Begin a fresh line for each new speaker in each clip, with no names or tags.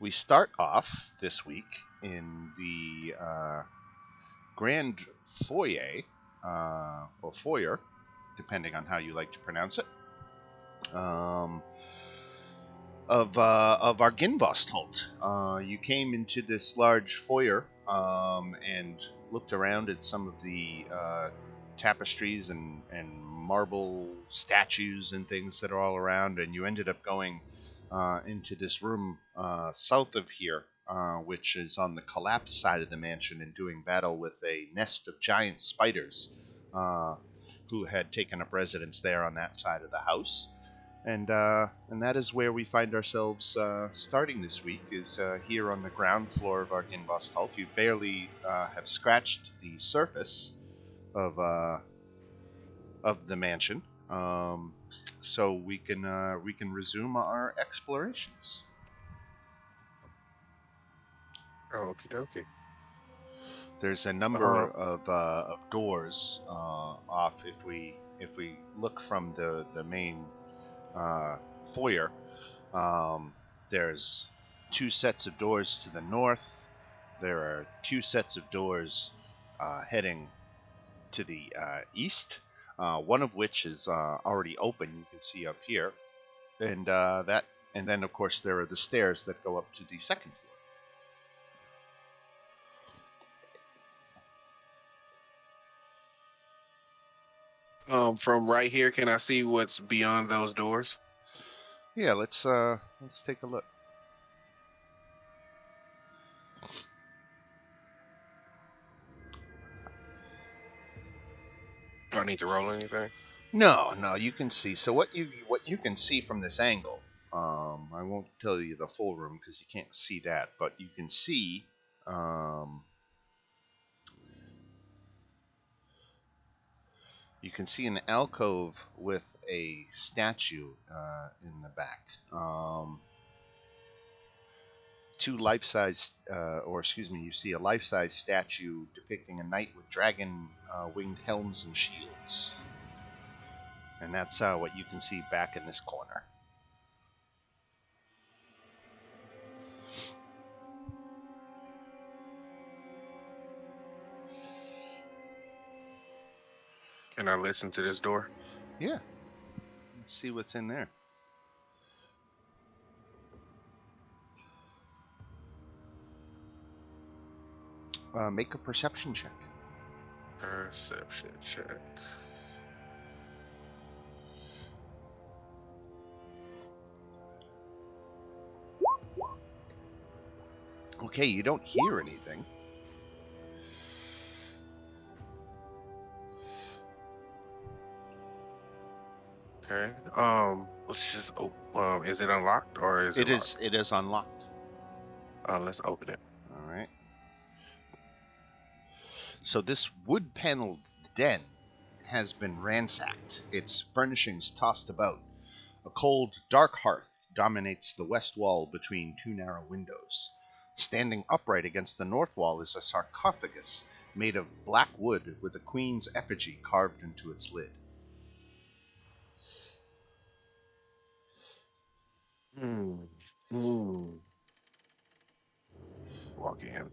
We start off this week in the grand foyer, or foyer, depending on how you like to pronounce it, um, of our Ginbostholt. You came into this large foyer and looked around at some of the tapestries and marble statues and things that are all around, and you ended up going into this room south of here, which is on the collapsed side of the mansion and doing battle with a nest of giant spiders who had taken up residence there on that side of the house. And that is where we find ourselves starting this week, is here on the ground floor of our Ginbostholt. You barely have scratched the surface of the mansion, so we can resume our explorations.
Okie dokie.
There's a number of doors off. If we look from the main foyer, there's two sets of doors to the north. There are two sets of doors heading to the east. One of which is already open. You can see up here, and and then of course there are the stairs that go up to the second
floor. From right here, can I see what's beyond those doors?
Yeah, let's take a look.
Do I need to roll anything?
No, you can see. So what you can see from this angle, I won't tell you the full room because you can't see that, but you can see, um, you can see an alcove with a statue in the back. Two life-size, or excuse me, you see a life-size statue depicting a knight with dragon winged helms and shields, and that's what you can see back in this corner.
Can I listen to this door?
Yeah, let's see what's in there. Make a perception check.
Perception check.
Okay, you don't hear anything.
Okay. Let's just. Is it unlocked or is it
It
locked?
is. It is unlocked.
Let's open it.
All right. So this wood-paneled den has been ransacked. Its furnishings tossed about. A cold, dark hearth dominates the west wall between two narrow windows. Standing upright against the north wall is a sarcophagus made of black wood with a queen's effigy carved into its lid.
Hmm. Hmm. Walk in.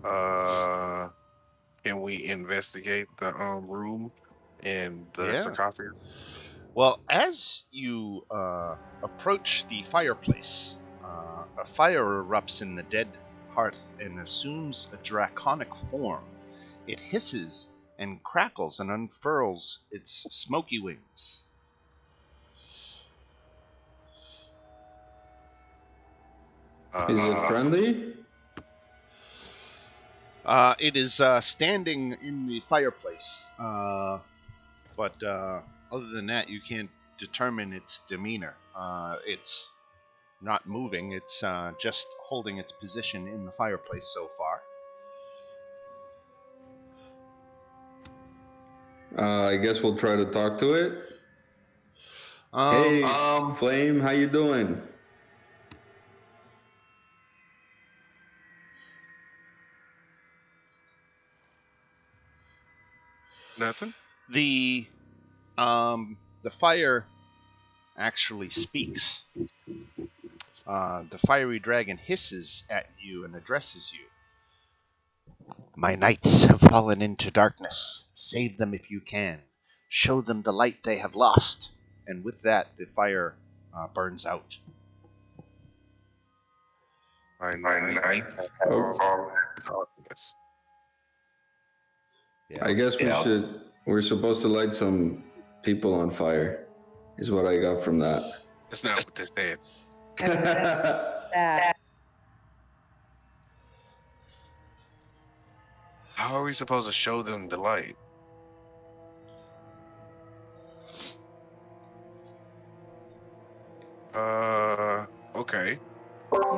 Uh, can we investigate the room and the
Yeah.
sarcophagus?
Well, as you approach the fireplace, a fire erupts in the dead hearth and assumes a draconic form. It hisses and crackles and unfurls its smoky wings.
Is it
Uh,
friendly?
It is standing in the fireplace, but other than that, you can't determine its demeanor. It's not moving, it's just holding its position in the fireplace so far.
I guess we'll try to talk to it.
Um,
Hey, Flame, how you doing?
nothing.
the the fire actually speaks. The fiery dragon hisses at you and addresses you. My knights have fallen into darkness. Save them if you can. Show them the light they have lost. And with that, the fire burns out.
My
Oh,
darkness.
I guess we're supposed to light some people on fire, is what I got from that.
That's not what this said.
That.
How are we supposed to show them the light? Okay.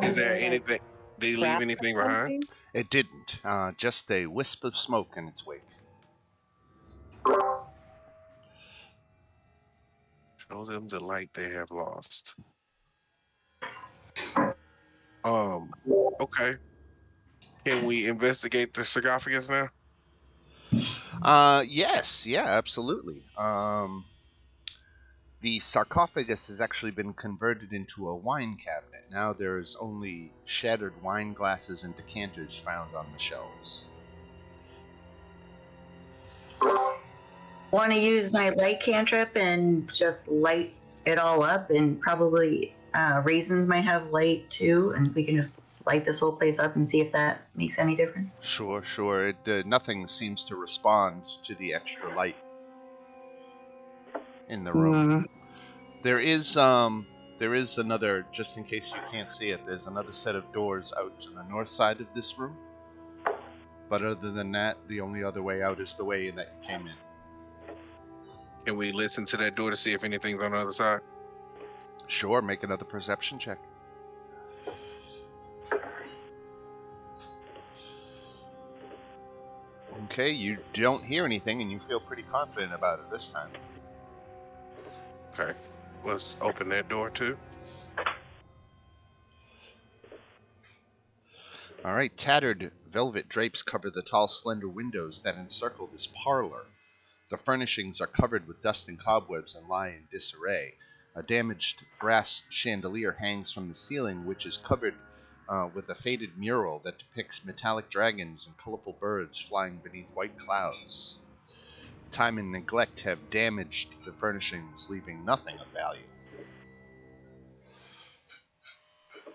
Is there anything? Did he leave anything behind?
It didn't. Just a wisp of smoke in its wake.
Show them the light they have lost. Okay. Can we investigate the sarcophagus now?
Yes, yeah, absolutely. The sarcophagus has actually been converted into a wine cabinet. Now there's only shattered wine glasses and decanters found on the shelves.
Want to use my light cantrip and just light it all up, and probably raisins might have light too, and we can just light this whole place up and see if that makes any difference.
Sure. Nothing seems to respond to the extra light in the room. There is another, just in case you can't see it, there's another set of doors out to the north side of this room. But other than that, the only other way out is the way that you came in.
Can we listen to that door to see if anything's on the other side?
Sure, make another perception check. Okay, you don't hear anything and you feel pretty confident about it this time.
Okay. Let's open that door too.
Alright, tattered velvet drapes cover the tall, slender windows that encircle this parlor. The furnishings are covered with dust and cobwebs and lie in disarray. A damaged brass chandelier hangs from the ceiling, which is covered with a faded mural that depicts metallic dragons and colorful birds flying beneath white clouds. Time and neglect have damaged the furnishings, leaving nothing of value.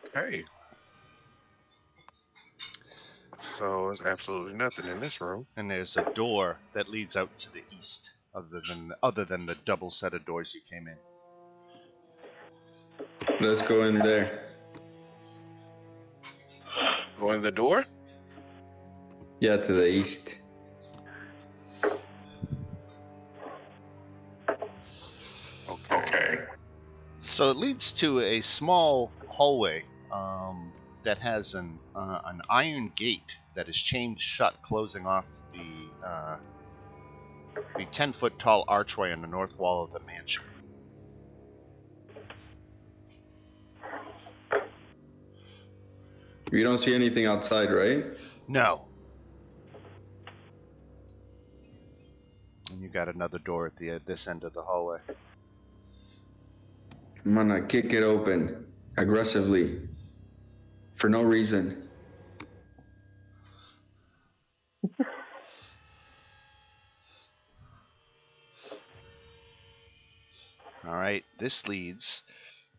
Okay. So there's absolutely nothing in this room.
And there's a door that leads out to the east, other than the double set of doors you came in.
Let's go in there.
Go in the door?
Yeah, to the east.
Okay.
So it leads to a small hallway that has an iron gate that is chained shut, closing off the 10-foot tall archway on the north wall of the mansion.
You don't see anything outside, right?
No. And you got another door at this end of the hallway.
I'm gonna kick it open aggressively for no reason.
All right, this leads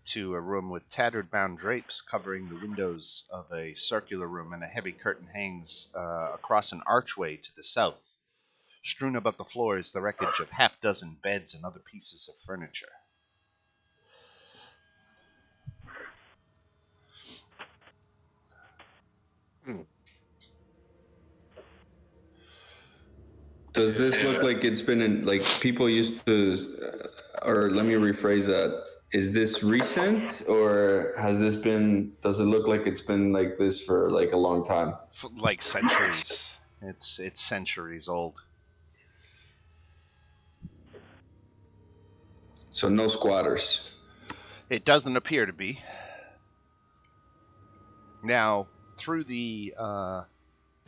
to a room with tattered bound drapes covering the windows of a circular room, and a heavy curtain hangs across an archway to the south. Strewn about the floor is the wreckage of half-dozen beds and other pieces of furniture.
Does this look like it's been in, like, people used to, or let me rephrase that. Is this recent, or does it look like it's been like this for like a long time?
Like centuries. It's centuries old.
So no squatters.
It doesn't appear to be. Now, through the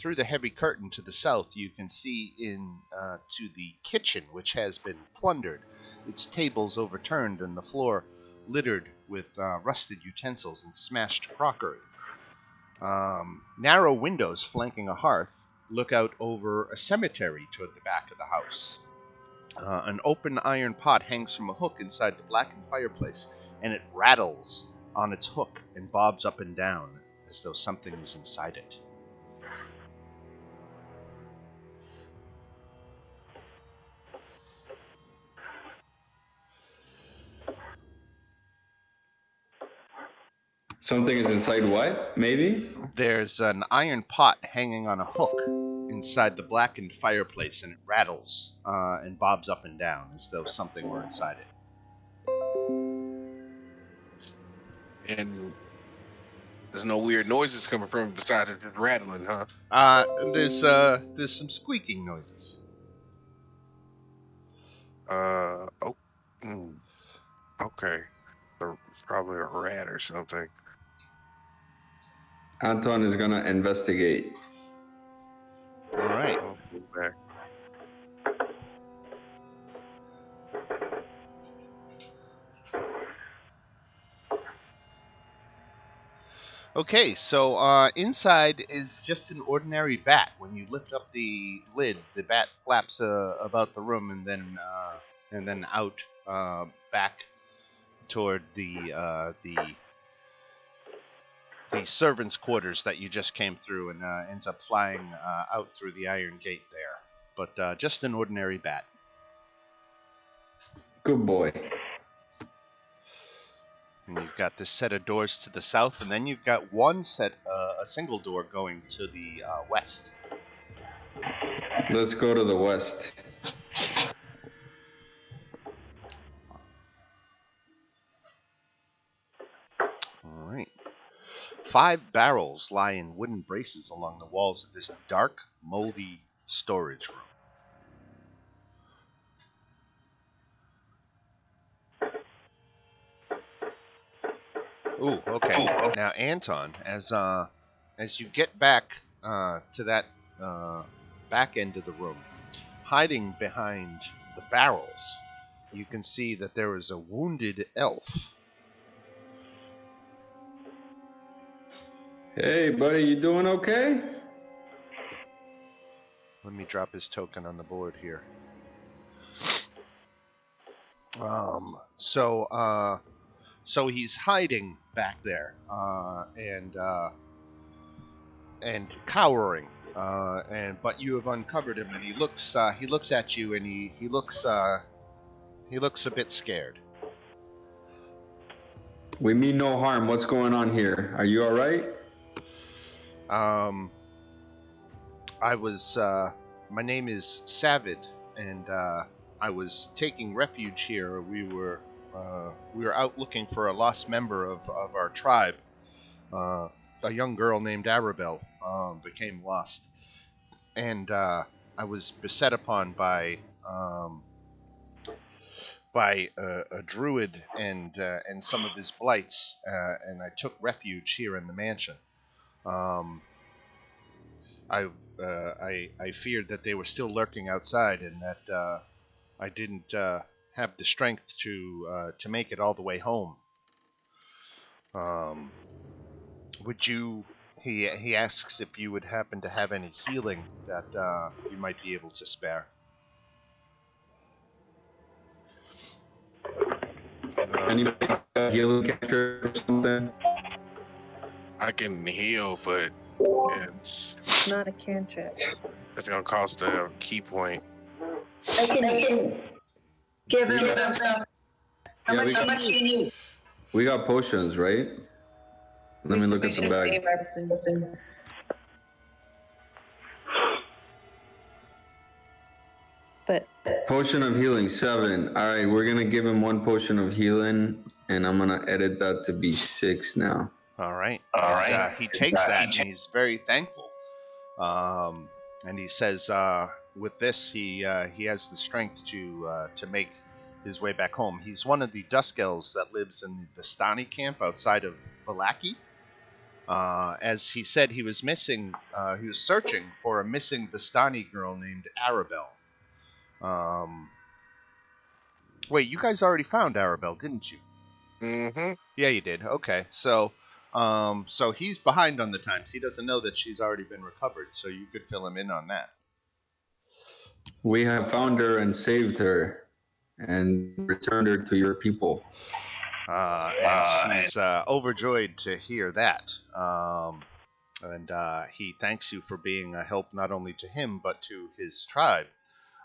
heavy curtain to the south, you can see to the kitchen, which has been plundered. Its tables overturned and the floor littered with rusted utensils and smashed crockery. Narrow windows flanking a hearth look out over a cemetery toward the back of the house. An open iron pot hangs from a hook inside the blackened fireplace, and it rattles on its hook and bobs up and down as though something is inside it.
Something is inside what? Maybe?
There's an iron pot hanging on a hook inside the blackened fireplace, and it rattles and bobs up and down as though something were inside it.
And there's no weird noises coming from besides it just rattling, huh?
There's some squeaking noises.
Oh, okay. Probably a rat or something.
Anton is gonna investigate.
All right.
I'll go back.
Okay, so inside is just an ordinary bat. When you lift up the lid, the bat flaps about the room and then out back toward the servants' quarters that you just came through, and ends up flying out through the iron gate there. But just an ordinary bat.
Good boy.
And you've got this set of doors to the south, and then you've got a single door going to the west.
Let's go to the west.
All right. 5 barrels lie in wooden braces along the walls of this dark, moldy storage room. Ooh, okay. Now, Anton, as you get back to that back end of the room, hiding behind the barrels, you can see that there is a wounded elf.
Hey, buddy, you doing okay?
Let me drop his token on the board here. So he's hiding back there, and cowering, but you have uncovered him, and he looks at you, and he looks a bit scared.
We mean no harm. What's going on here? Are you all right?
My name is Savid, and I was taking refuge here. We were out looking for a lost member of our tribe. A young girl named Arabelle became lost, and I was beset upon by a druid and some of his blights, and I took refuge here in the mansion. I feared that they were still lurking outside, and that I didn't have the strength to make it all the way home. Would you? He asks if you would happen to have any healing that you might be able to spare.
Anybody got a healing catcher or something?
I can heal, but it's
Not a cantrip.
gonna cost a key point.
I can give him some. How much do you need?
We got potions, right? Let me look at the bag.
But
Potion of healing, 7. All right, we're gonna give him 1 potion of healing, and I'm gonna edit that to be 6 now.
All right. He takes that, and he's very thankful. And he says, with this, he has the strength to make his way back home. He's one of the Dusk Elves that lives in the Vistani camp outside of Vallaki. As he said, he was searching for a missing Vistani girl named Arabelle. Wait, you guys already found Arabelle, didn't you?
Mm-hmm.
Yeah, you did. Okay, so he's behind on the times. He doesn't know that she's already been recovered, so you could fill him in on that.
We have found her and saved her and returned her to your people.
And she's overjoyed to hear that. And he thanks you for being a help not only to him but to his tribe.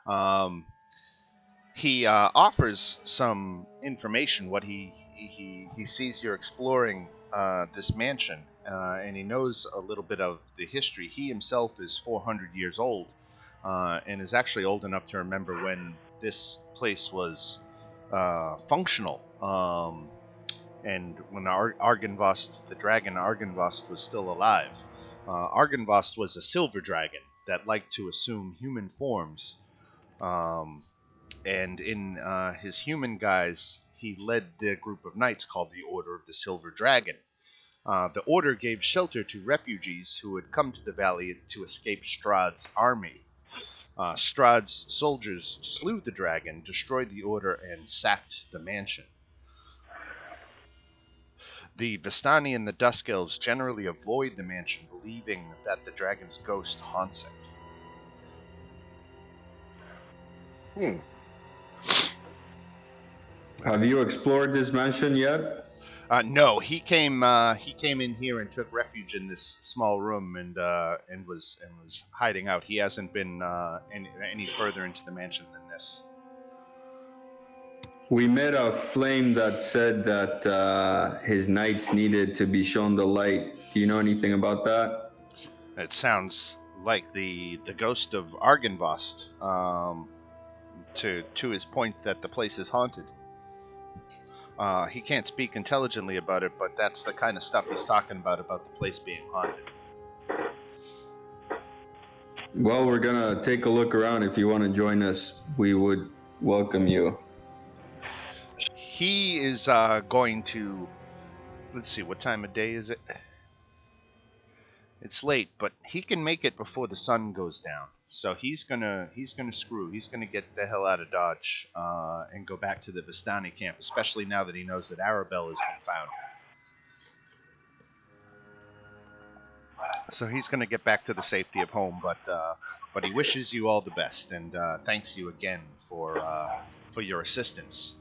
Um, he offers some information. What he sees you're exploring this mansion, and he knows a little bit of the history. He himself is 400 years old, and is actually old enough to remember when this place was functional. And when Argynvost, the dragon Argynvost, was still alive. Argynvost was a silver dragon that liked to assume human forms. Um, and in his human guise, he led the group of knights called the Order of the Silver Dragon. The order gave shelter to refugees who had come to the valley to escape Strahd's army. Strahd's soldiers slew the dragon, destroyed the order, and sacked the mansion. The Vistani and the Dusk Elves generally avoid the mansion, believing that the dragon's ghost haunts it.
Have you explored this mansion yet?
No, he came in here and took refuge in this small room and was hiding out. He hasn't been any further into the mansion than this.
We met a flame that said that his knights needed to be shown the light. Do you know anything about that?
It sounds like the ghost of Argynvost. To his point that the place is haunted. He can't speak intelligently about it, but that's the kind of stuff he's talking about the place being haunted.
Well, we're gonna take a look around. If you want to join us, we would welcome you.
He is going to. Let's see, what time of day is it? It's late, but he can make it before the sun goes down. So he's gonna screw. He's gonna get the hell out of Dodge and go back to the Vistani camp, especially now that he knows that Arabelle has been found. So he's gonna get back to the safety of home, but he wishes you all the best and thanks you again for your assistance.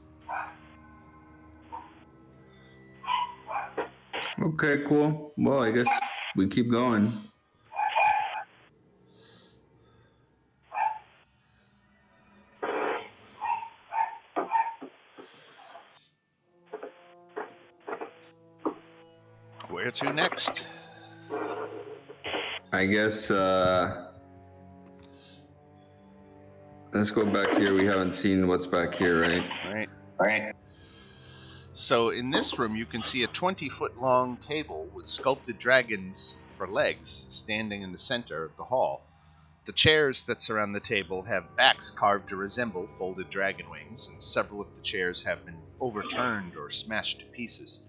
Okay, cool. Well, I guess we keep going.
Where to next?
I guess let's go back here. We haven't seen what's back here, right?
Right. So in this room, you can see a 20-foot long table with sculpted dragons for legs standing in the center of the hall. The chairs that surround the table have backs carved to resemble folded dragon wings, and several of the chairs have been overturned or smashed to pieces.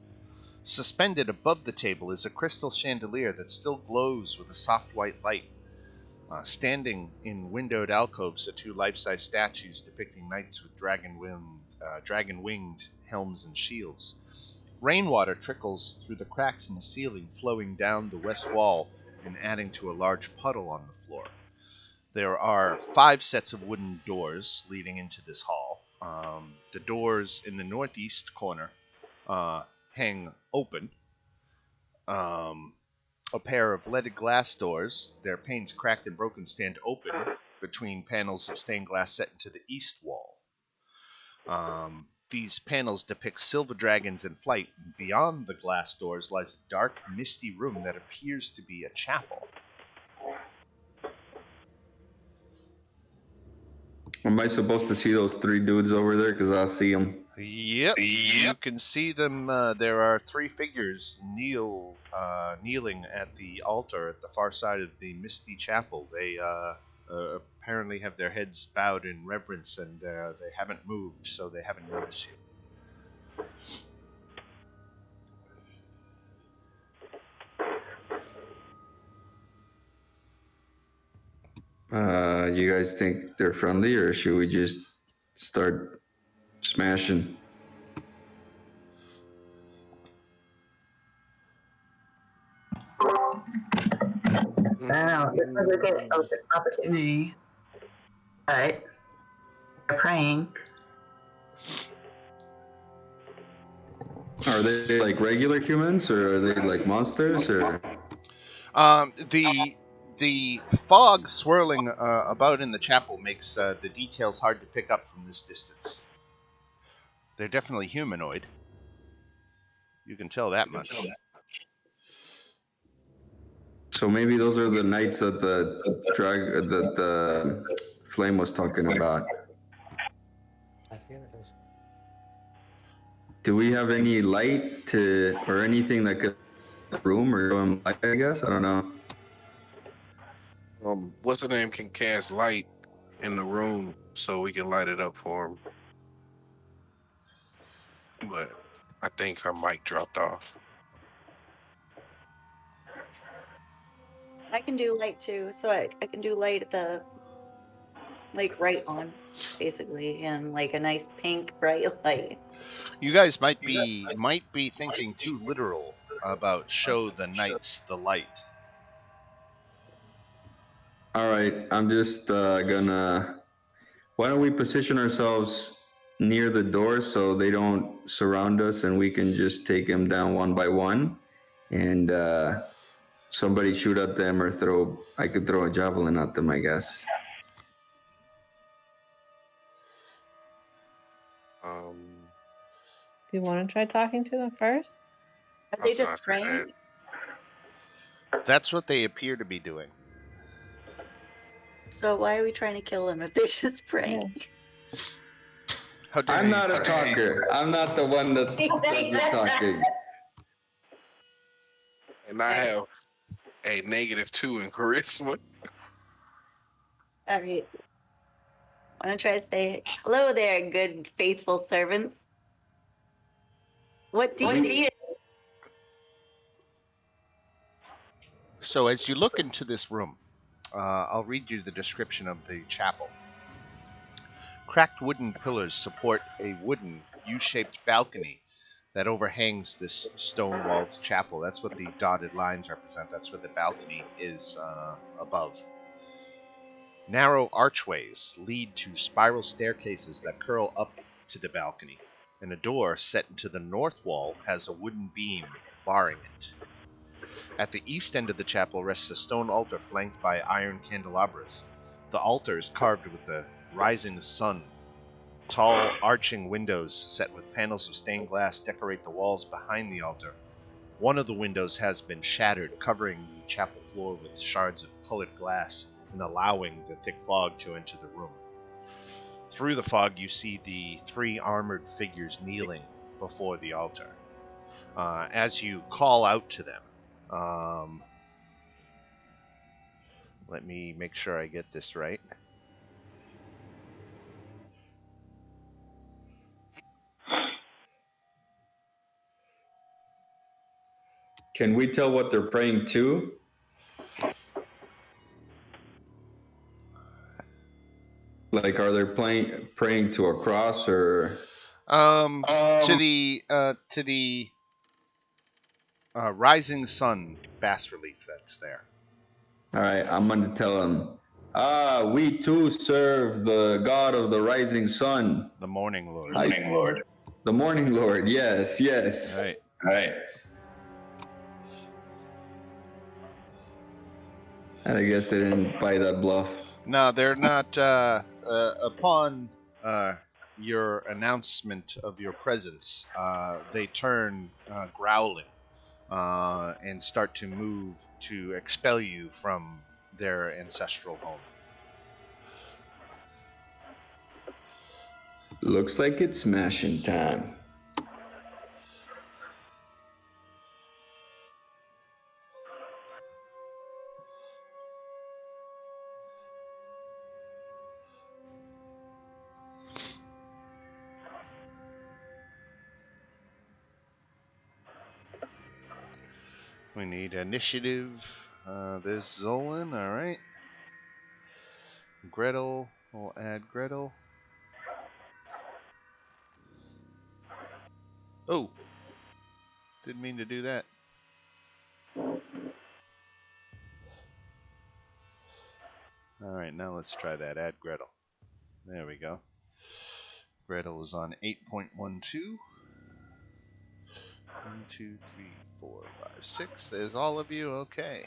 Suspended above the table is a crystal chandelier that still glows with a soft white light. Standing in windowed alcoves are two life-size statues depicting knights with dragon-winged helms and shields. Rainwater trickles through the cracks in the ceiling, flowing down the west wall and adding to a large puddle on the floor. There are 5 sets of wooden doors leading into this hall. The doors in the northeast corner hang open. A pair of leaded glass doors, their panes cracked and broken, stand open between panels of stained glass set into the east wall. These panels depict silver dragons in flight, and beyond the glass doors lies a dark, misty room that appears to be a chapel.
Am I supposed to see those 3 dudes over there? Because I'll see them.
Yep. You can see them. There are 3 figures kneeling at the altar at the far side of the Misty Chapel. They apparently have their heads bowed in reverence, and they haven't moved, so they haven't noticed you.
You guys think they're friendly, or should we just start smashing?
I don't know. This was a good opportunity. But they're praying.
Are they like regular humans or are they like monsters or?
The fog swirling about in the chapel makes the details hard to pick up from this distance. They're definitely humanoid. You can tell that much.
So maybe those are the knights that the flame was talking about.
I feel it is.
Do we have any light or anything that could room or show him light? I guess I don't know.
What's the name can cast light in the room so we can light it up for him. But I think her mic dropped off.
I can do light too, so I can do light at the like right on, basically, and like a nice pink bright light.
You guys might be thinking too literal about show the knights the light.
All right, I'm just gonna. Why don't we position ourselves near the door so they don't surround us and we can just take them down one by one, and somebody shoot at them or throw. I could throw a javelin at them, I guess.
Do you want to try talking to them first? Are
I
they
was gonna
just
say that.
praying?
That's what they appear to be doing.
So why are we trying to kill them if they're just praying?
How dare
I'm
you
not a
tell me?
talker. I'm not the one that's does the talking.
And I have a -2 in charisma.
All right. Want to try to say hello there, good faithful servants? What do you?
So as you look into this room, I'll read you the description of the chapel. Cracked wooden pillars support a wooden U-shaped balcony that overhangs this stone-walled chapel. That's what the dotted lines represent. That's where the balcony is above. Narrow archways lead to spiral staircases that curl up to the balcony, and a door set into the north wall has a wooden beam barring it. At the east end of the chapel rests a stone altar flanked by iron candelabras. The altar is carved with the rising sun. Tall, arching windows set with panels of stained glass decorate the walls behind the altar. One of the windows has been shattered, covering the chapel floor with shards of colored glass and allowing the thick fog to enter the room. Through the fog, you see the three armored figures kneeling before the altar. As you call out to them, let me make sure I get this right.
Can we tell what they're praying to? Like, are they praying to a cross or?
To the rising sun bas relief that's there.
All right, I'm going to tell them. We too serve the God of the rising sun.
The morning lord.
The morning Lord. Yes, yes.
Right.
All right. I guess they didn't buy that bluff.
No, they're not. Upon your announcement of your presence, they turn growling and start to move to expel you from their ancestral home.
Looks like it's smashing time.
We need initiative. There's Zolan, alright. Gretel, we'll add Gretel. Oh, didn't mean to do that. All right, now let's try that. Add Gretel. There we go. Gretel is on 8.12. 1, 2, 3, 4, 5, 6. There's all of you. Okay.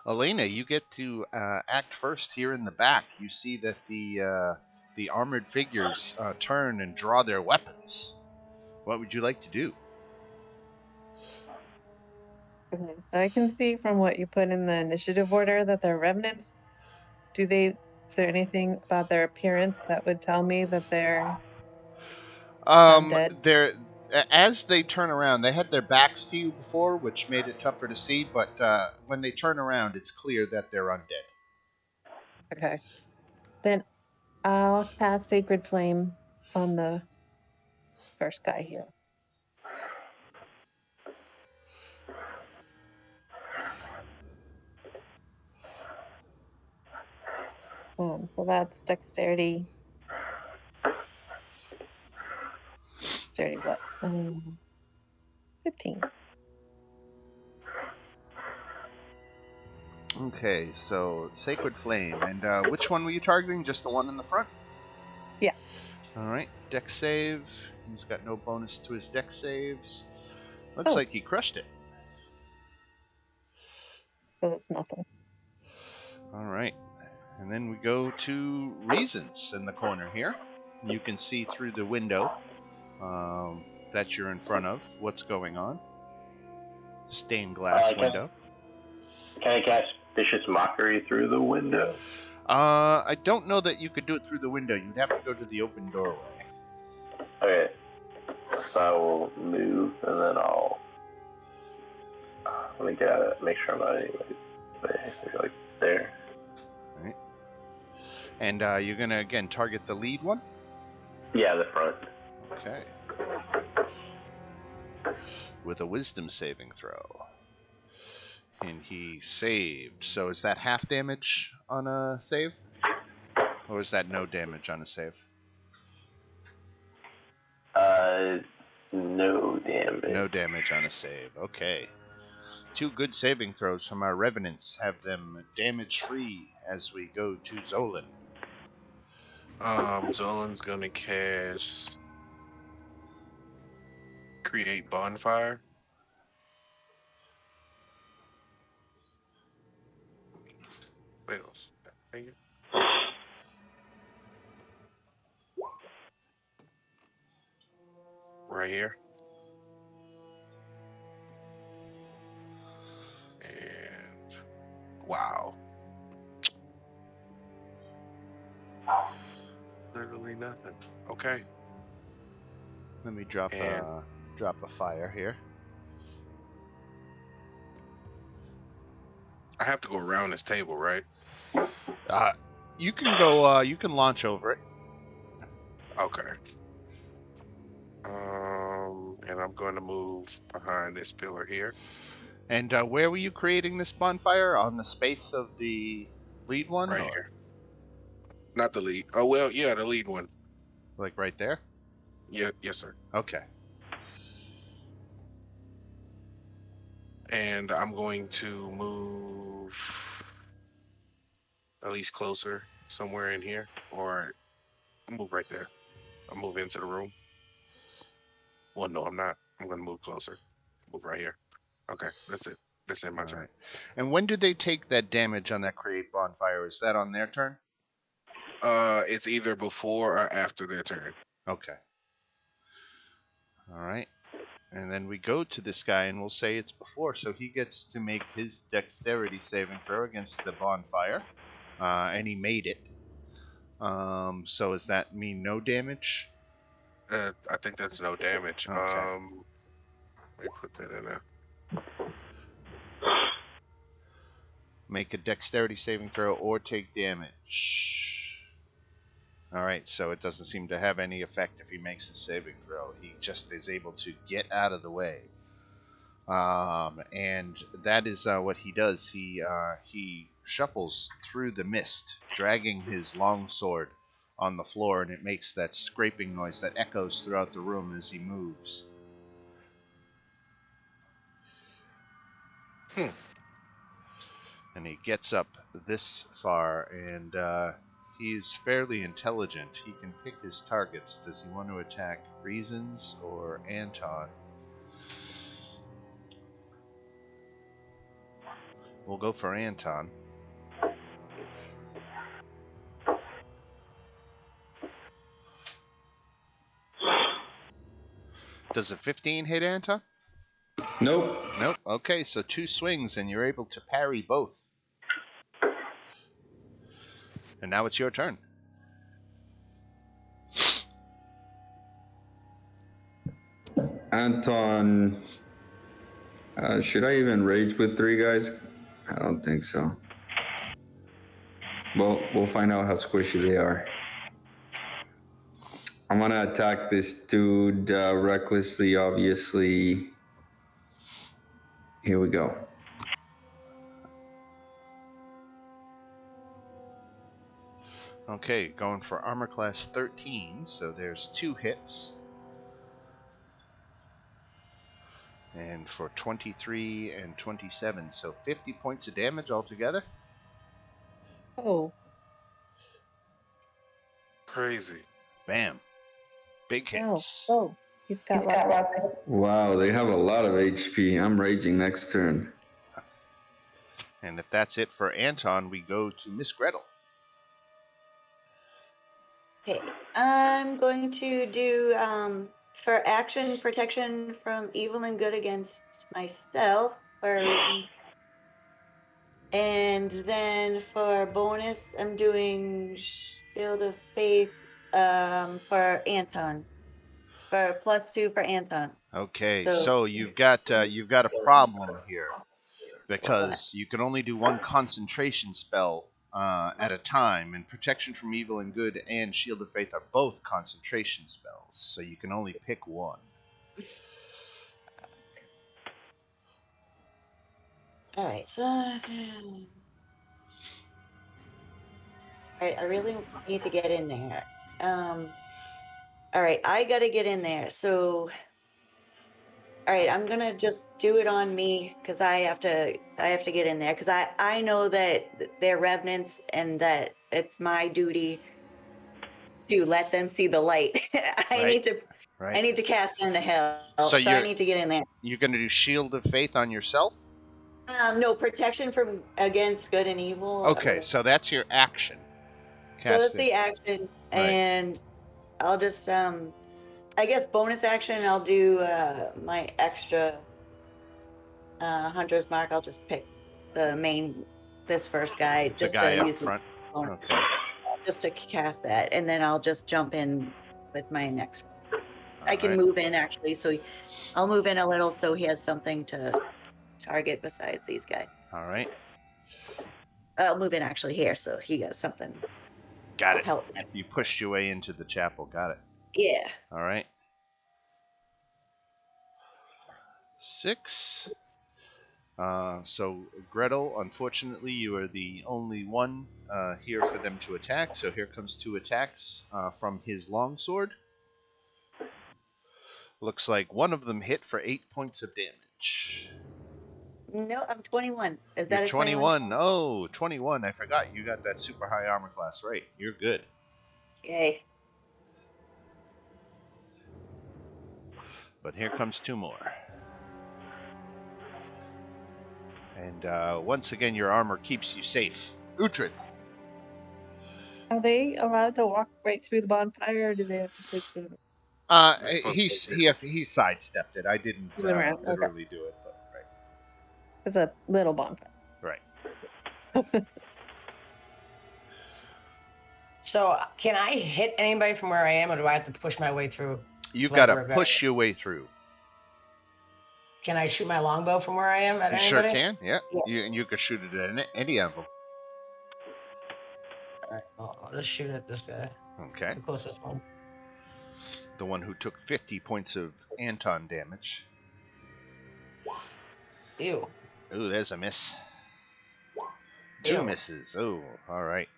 Elena, you get to act first here in the back. You see that the armored figures turn and draw their weapons. What would you like to do?
Okay. I can see from what you put in the initiative order that they're revenants. Is there anything about their appearance that would tell me that they're undead?
As they turn around, they had their backs to you before, which made it tougher to see. But when they turn around, it's clear that they're undead.
Okay. Then I'll cast Sacred Flame on the first guy here. So that's dexterity. Dexterity what? 15.
Okay, so Sacred Flame. And which one were you targeting? Just the one in the front?
Yeah.
All right, dex save. He's got no bonus to his dex saves. Looks
Oh.
like he crushed it.
So that's nothing.
All right. And then we go to Reasons in the corner here. You can see through the window that you're in front of what's going on. Stained glass window.
Can I cast Vicious Mockery through the window?
I don't know that you could do it through the window. You'd have to go to the open doorway.
Okay. So I will move and then I'll. Let me get it. Make sure I'm not anywhere. Like there.
All right. And you're going to, again, target the lead one?
Yeah, the front.
Okay. With a wisdom saving throw. And he saved. So is that half damage on a save? Or is that no damage on a save?
No damage.
No damage on a save. Okay. 2 good saving throws from our revenants have them damage free as we go to Zolan.
Zolan's gonna cast Create Bonfire. Wait, dang it. Right here. And wow. Literally nothing. Okay.
Let me drop a fire here.
I have to go around this table, right?
You can go. You can launch over it.
Okay. And I'm going to move behind this pillar here.
And where were you creating this bonfire? On the space of the lead one?
Right
or?
here. Not the lead. Oh, well, yeah, the lead one.
Like right there?
Yeah, yes, sir.
Okay.
And I'm going to move at least closer, somewhere in here, or move right there. I'll move into the room. Well, no, I'm not. I'm going to move closer. Move right here. Okay, that's it. That's in my turn.
Right. And when do they take that damage on that create bonfire? Is that on their turn?
It's either before or after their turn.
Okay. All right. And then we go to this guy, and we'll say it's before, so he gets to make his dexterity saving throw against the bonfire, and he made it. So does that mean no damage?
I think that's no damage.
Okay.
Let me put that in there.
Make a dexterity saving throw or take damage. All right, so it doesn't seem to have any effect if he makes the saving throw. He just is able to get out of the way. And that is what he does. He shuffles through the mist, dragging his long sword on the floor, and it makes that scraping noise that echoes throughout the room as he moves. And he gets up this far, and he's fairly intelligent. He can pick his targets. Does he want to attack Reasons or Anton? We'll go for Anton. Does a 15 hit Anton?
Nope.
Nope. Okay, so 2 swings, and you're able to parry both. And now it's your turn.
Anton, should I even rage with 3 guys? I don't think so. Well, we'll find out how squishy they are. I'm gonna attack this dude recklessly, obviously. Here we go.
Okay, going for armor class 13, so there's 2 hits. And for 23 and 27, so 50 points of damage altogether.
Oh,
Crazy.
Bam. Big
wow.
hits.
Oh, he's got lots of
Wow, they have a lot of HP. I'm raging next turn.
And if that's it for Anton, we go to Miss Gretel.
Okay, I'm going to do for action protection from evil and good against myself for a reason. And then for bonus, I'm doing Shield of Faith for Anton. For +2 for Anton.
Okay,
So-
so you've got a problem here
What?
because you can only do 1 concentration spell at a time, and Protection from Evil and Good and Shield of Faith are both concentration spells, so you can only pick one.
All right, so all right, I really need to get in there. All right, I got to get in there. So all right, I'm gonna just do it on me because I have to get in there because I know that they're revenants and that it's my duty to let them see the light. I
Right.
need to cast them to hell.
So
So I
you're-
need to get in there.
You're going to do Shield of Faith on yourself?
No protection from against good and evil.
Okay, so that's your action.
So that's
Casting.
the action,
Right.
and I'll just I guess bonus action. I'll do my extra hunter's mark. I'll just pick this first guy
The
just
guy
to
up
use
front.
bonus,
Okay.
just to cast that, and then I'll just jump in with my next one. I can
Alright.
move in actually, so I'll move in a little so he has something to target besides these guys.
All right.
I'll move in actually here so he got something
Got
to
it.
help him.
You pushed your way into the chapel. Got it.
Yeah.
All right. 6. So Gretel, unfortunately, you are the only one here for them to attack. So here comes 2 attacks from his longsword. Looks like one of them hit for 8 points of damage.
No, I'm 21. Is that
You're
a 21?
21. Oh, 21. I forgot you got that super high armor class. Right. You're good.
Yay.
But here comes 2 more. And once again, your armor keeps you safe. Uhtred.
Are they allowed to walk right through the bonfire, or do they have to take the?
He sidestepped it. I didn't
He went around, okay.
literally do it, but right.
It's a little bonfire.
Right.
So, can I hit anybody from where I am, or do I have to push my way through?
You've
to
got
like
to
where
push your way through.
Can I shoot my longbow from where I am at
You
anybody?
sure can. Yeah.
Yeah.
You can shoot it at any of them.
All right, I'll just shoot at this guy,
Okay.
the closest one.
The one who took 50 points of Anton damage.
Ew.
Ooh, there's a miss. 2
Ew.
misses. Oh, all right.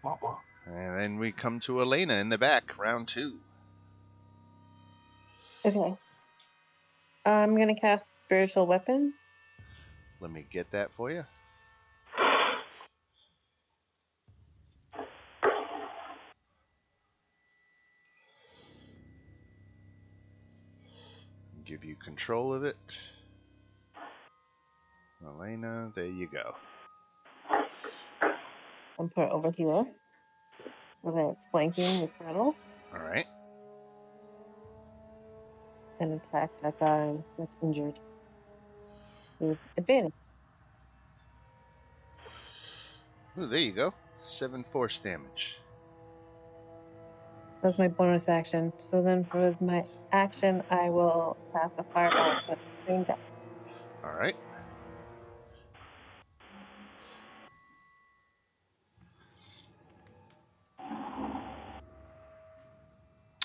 Wah, wah.
And then we come to Elena in the back, round 2.
Okay. I'm gonna cast spiritual weapon.
Let me get that for you. Give you control of it. Elena, there you go.
And put it over here. Where it's flanking with Gretel.
All right.
And attack that guy that's injured. With advantage.
Ooh, there you go. 7 force damage.
That's my bonus action. So then for my action, I will cast a fireball at the same time.
All right.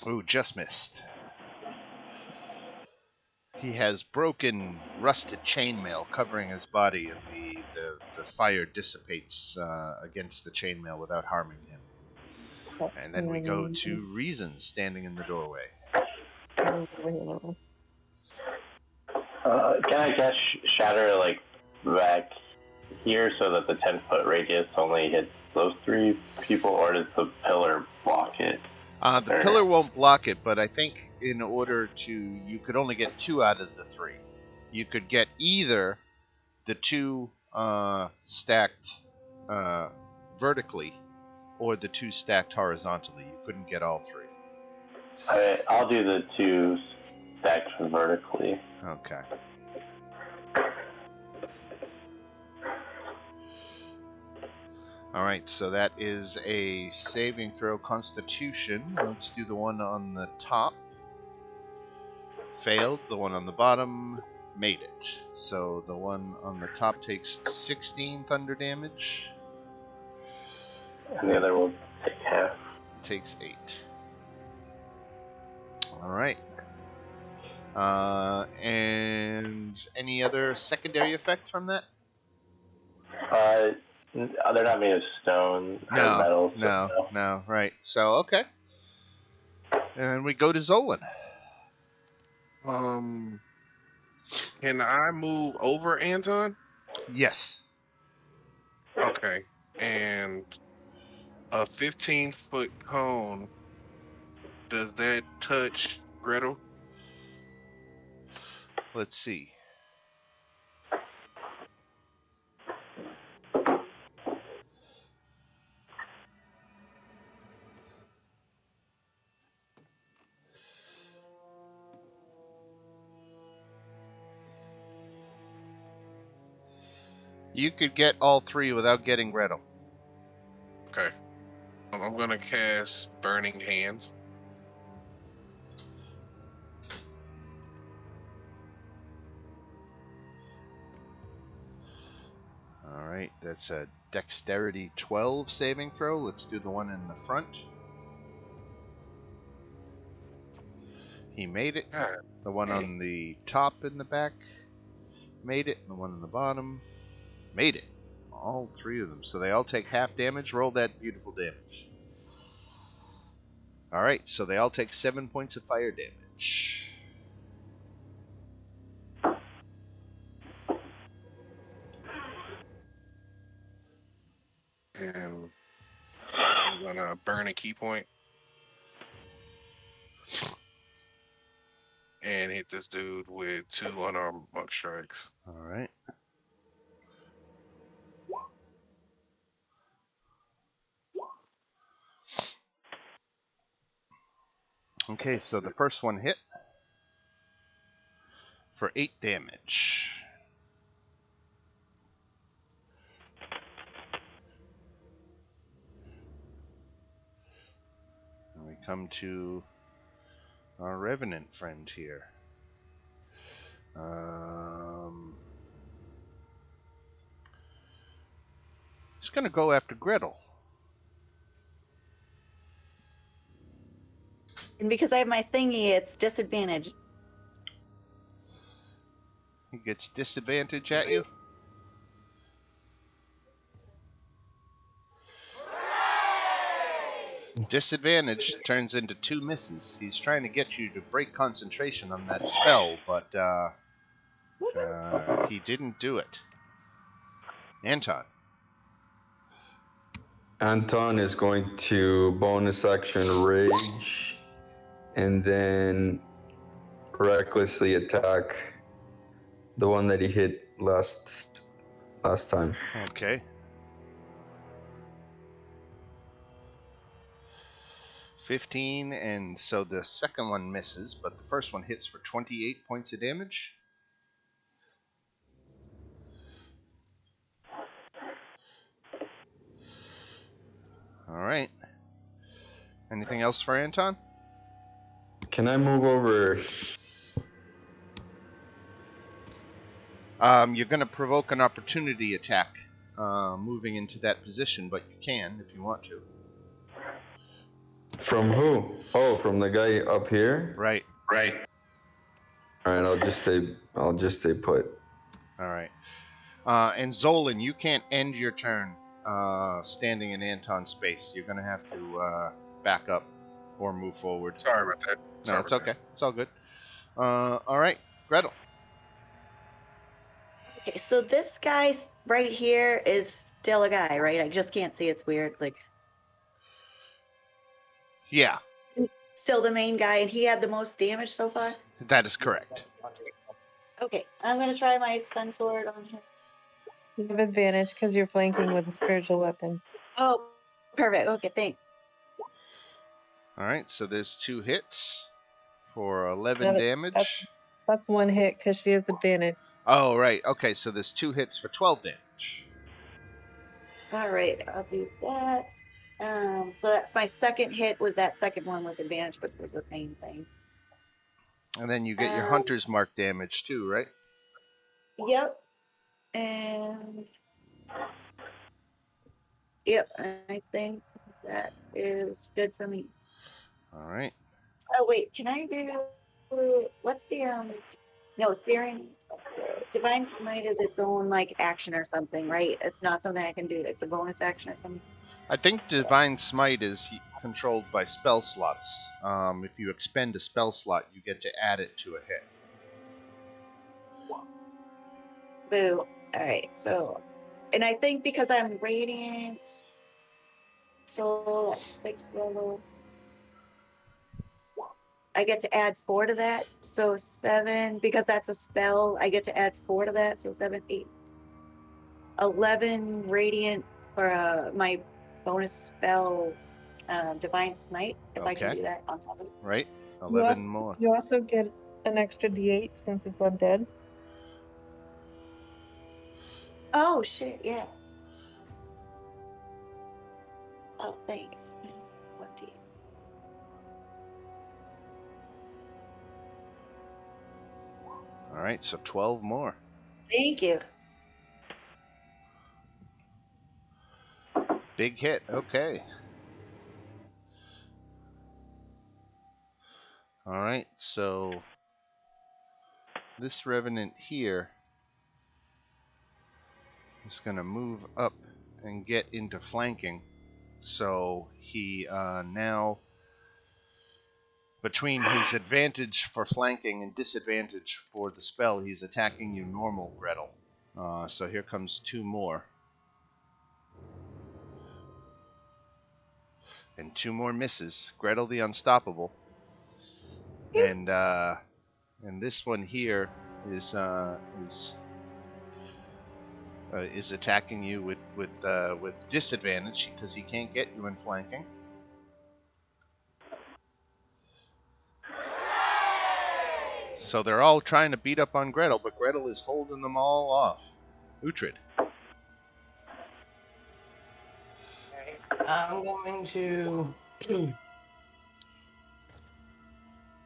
Ooh, just missed. He has broken, rusted chainmail covering his body, and the fire dissipates against the chainmail without harming him.
Okay.
And then we go to Reason standing in the doorway.
Can I guess shatter like back here so that the 10-foot radius only hits those 3 people, or does the pillar block it?
The pillar won't block it, but I think in order to, you could only get 2 out of the 3. You could get either the 2 stacked vertically, or the 2 stacked horizontally. You couldn't get all 3.
Alright, I'll do the 2 stacked vertically.
Okay. Alright, so that is a saving throw Constitution. Let's do the one on the top. Failed. The one on the bottom made it. So the one on the top takes 16 thunder damage.
And the other will take half.
Takes 8. Alright. And any other secondary effect from that?
They're not made of stone or metal. So
No, right. So, okay. And we go to Zolan.
Can I move over Anton?
Yes.
Okay. And a 15-foot cone, does that touch Gretel?
Let's see. You could get all 3 without getting Gretel.
Okay. I'm going to cast Burning Hands.
Alright, that's a Dexterity 12 saving throw. Let's do the one in the front. He made it.
God.
The one on the top in the back made it. And the one on the bottom made it. All 3 of them. So they all take half damage. Roll that beautiful damage. Alright, so they all take 7 points of fire damage.
And I'm going to burn a key point. And hit this dude with 2 unarmed monk strikes.
Alright. Okay, so the first one hit for 8 damage. And we come to our Revenant friend here. He's going to go after Gretel.
And because I have my thingy, it's disadvantage.
He gets disadvantage at you. Disadvantage turns into 2 misses. He's trying to get you to break concentration on that spell, but he didn't do it. Anton.
Anton is going to bonus action rage and then recklessly attack the one that he hit last time.
Okay. 15, and so the second one misses, but the first one hits for 28 points of damage. All right. Anything else for Anton?
Can I move over?
You're going to provoke an opportunity attack moving into that position, but you can if you want to.
From who? Oh, from the guy up here?
Right.
All right, I'll just stay put.
All right. And Zolan, you can't end your turn standing in Anton's space. You're going to have to back up or move forward.
Sorry about that.
No, it's okay. It's all good. All right, Gretel.
Okay, so this guy right here is still a guy, right? I just can't see. It's weird. Like,
Yeah,
he's still the main guy, and he had the most damage so far.
that is correct.
Okay, I'm gonna try my sun sword on him.
You have advantage because you're flanking with a spiritual weapon.
Oh, perfect. Okay, thanks.
All right, so there's 2 hits for 11
Now that-
damage.
That's one hit because she has advantage.
Oh, right. Okay, so there's 2 hits for 12 damage.
All right, I'll do that. So that's my second hit. Was that second one with advantage, which was the same thing.
And then you get your hunter's mark damage too, right?
Yep. And yep, I think that is good for me.
All right.
Oh wait, can I do what's the no, searing divine smite is its own like action or something, right? It's not something I can do. It's a bonus action or something.
I think divine smite is controlled by spell slots. If you expend a spell slot, you get to add it to a hit.
Boo. All right, so, and I think because I'm radiant, so at 6th level, I get to add 4 to that. So 7, because that's a spell, I get to add 4 to that. So 7, 8, 11 radiant for my bonus spell, divine smite. If I can
Okay.
do that on top of it.
Right? 11 more.
You also get an extra D8 since it's undead.
Oh shit! Yeah. Oh, thanks. 1D.
All right, so 12 more.
Thank you.
Big hit. Okay. All right, so this revenant here is going to move up and get into flanking. So he now, between his advantage for flanking and disadvantage for the spell, he's attacking you normal, Gretel. So here comes 2 more. And 2 more misses. Gretel the Unstoppable. And this one here is attacking you with disadvantage because he can't get you in flanking. So they're all trying to beat up on Gretel, but Gretel is holding them all off. Uhtred.
I'm going to.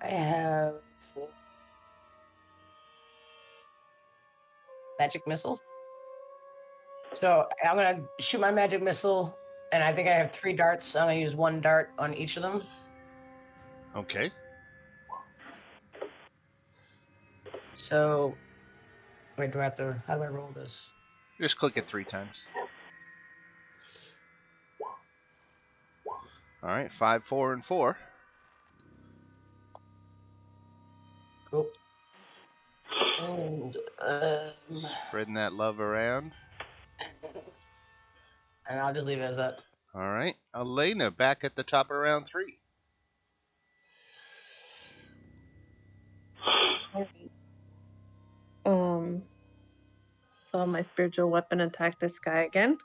I have magic missile. So I'm gonna shoot my magic missile, and I think I have 3 darts. So I'm gonna use 1 dart on each of them.
Okay.
So, wait, do I have to? How do I roll this?
Just click it 3 times. All right, 5, 4, and 4.
Cool. And
Spreading that love around.
And I'll just leave it as that.
All right. Elena, back at the top of round 3.
All right. So my spiritual weapon attack this guy again.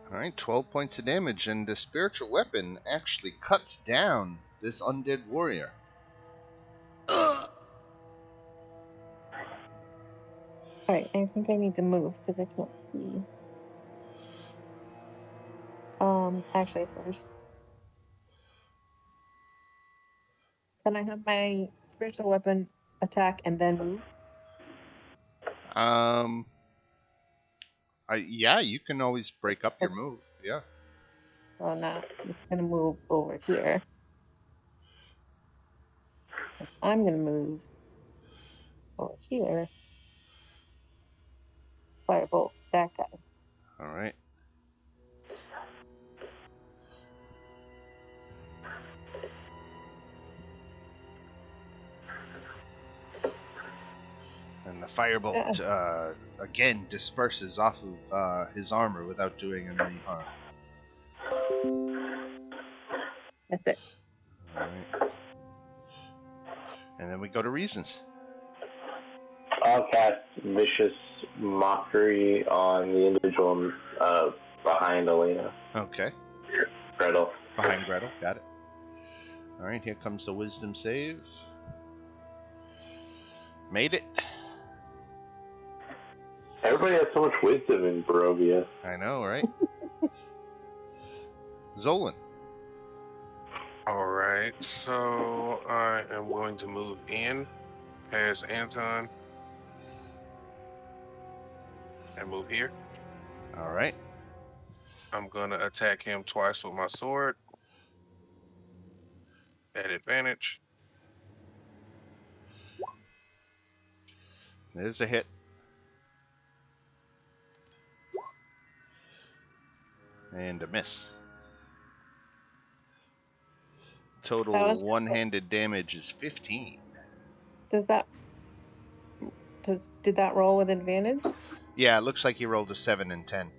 All right, 12 points of damage, and the spiritual weapon actually cuts down this undead warrior.
All right, I think I need to move because I can't see. Actually, first, can I have my spiritual weapon attack and then move?
Yeah, you can always break up your move. Yeah.
Well, now it's gonna move over here. I'm gonna move over here. Firebolt that guy.
All right. And the firebolt again disperses off of his armor without doing him any harm.
That's it.
All right. And then we go to reasons.
I'll cast Vicious Mockery on the individual behind Elena.
Okay.
Gretel.
Behind Gretel. Got it. All right, here comes the wisdom save. Made it.
Everybody has so much wisdom in Barovia.
I know, right? Zolan.
All right, so I am going to move in past Anton and move here.
All right.
I'm gonna attack him twice with my sword at advantage.
There's a hit. And a miss. Total one-handed damage is 15.
Did that roll with advantage?
Yeah, it looks like you rolled a 7 and 10.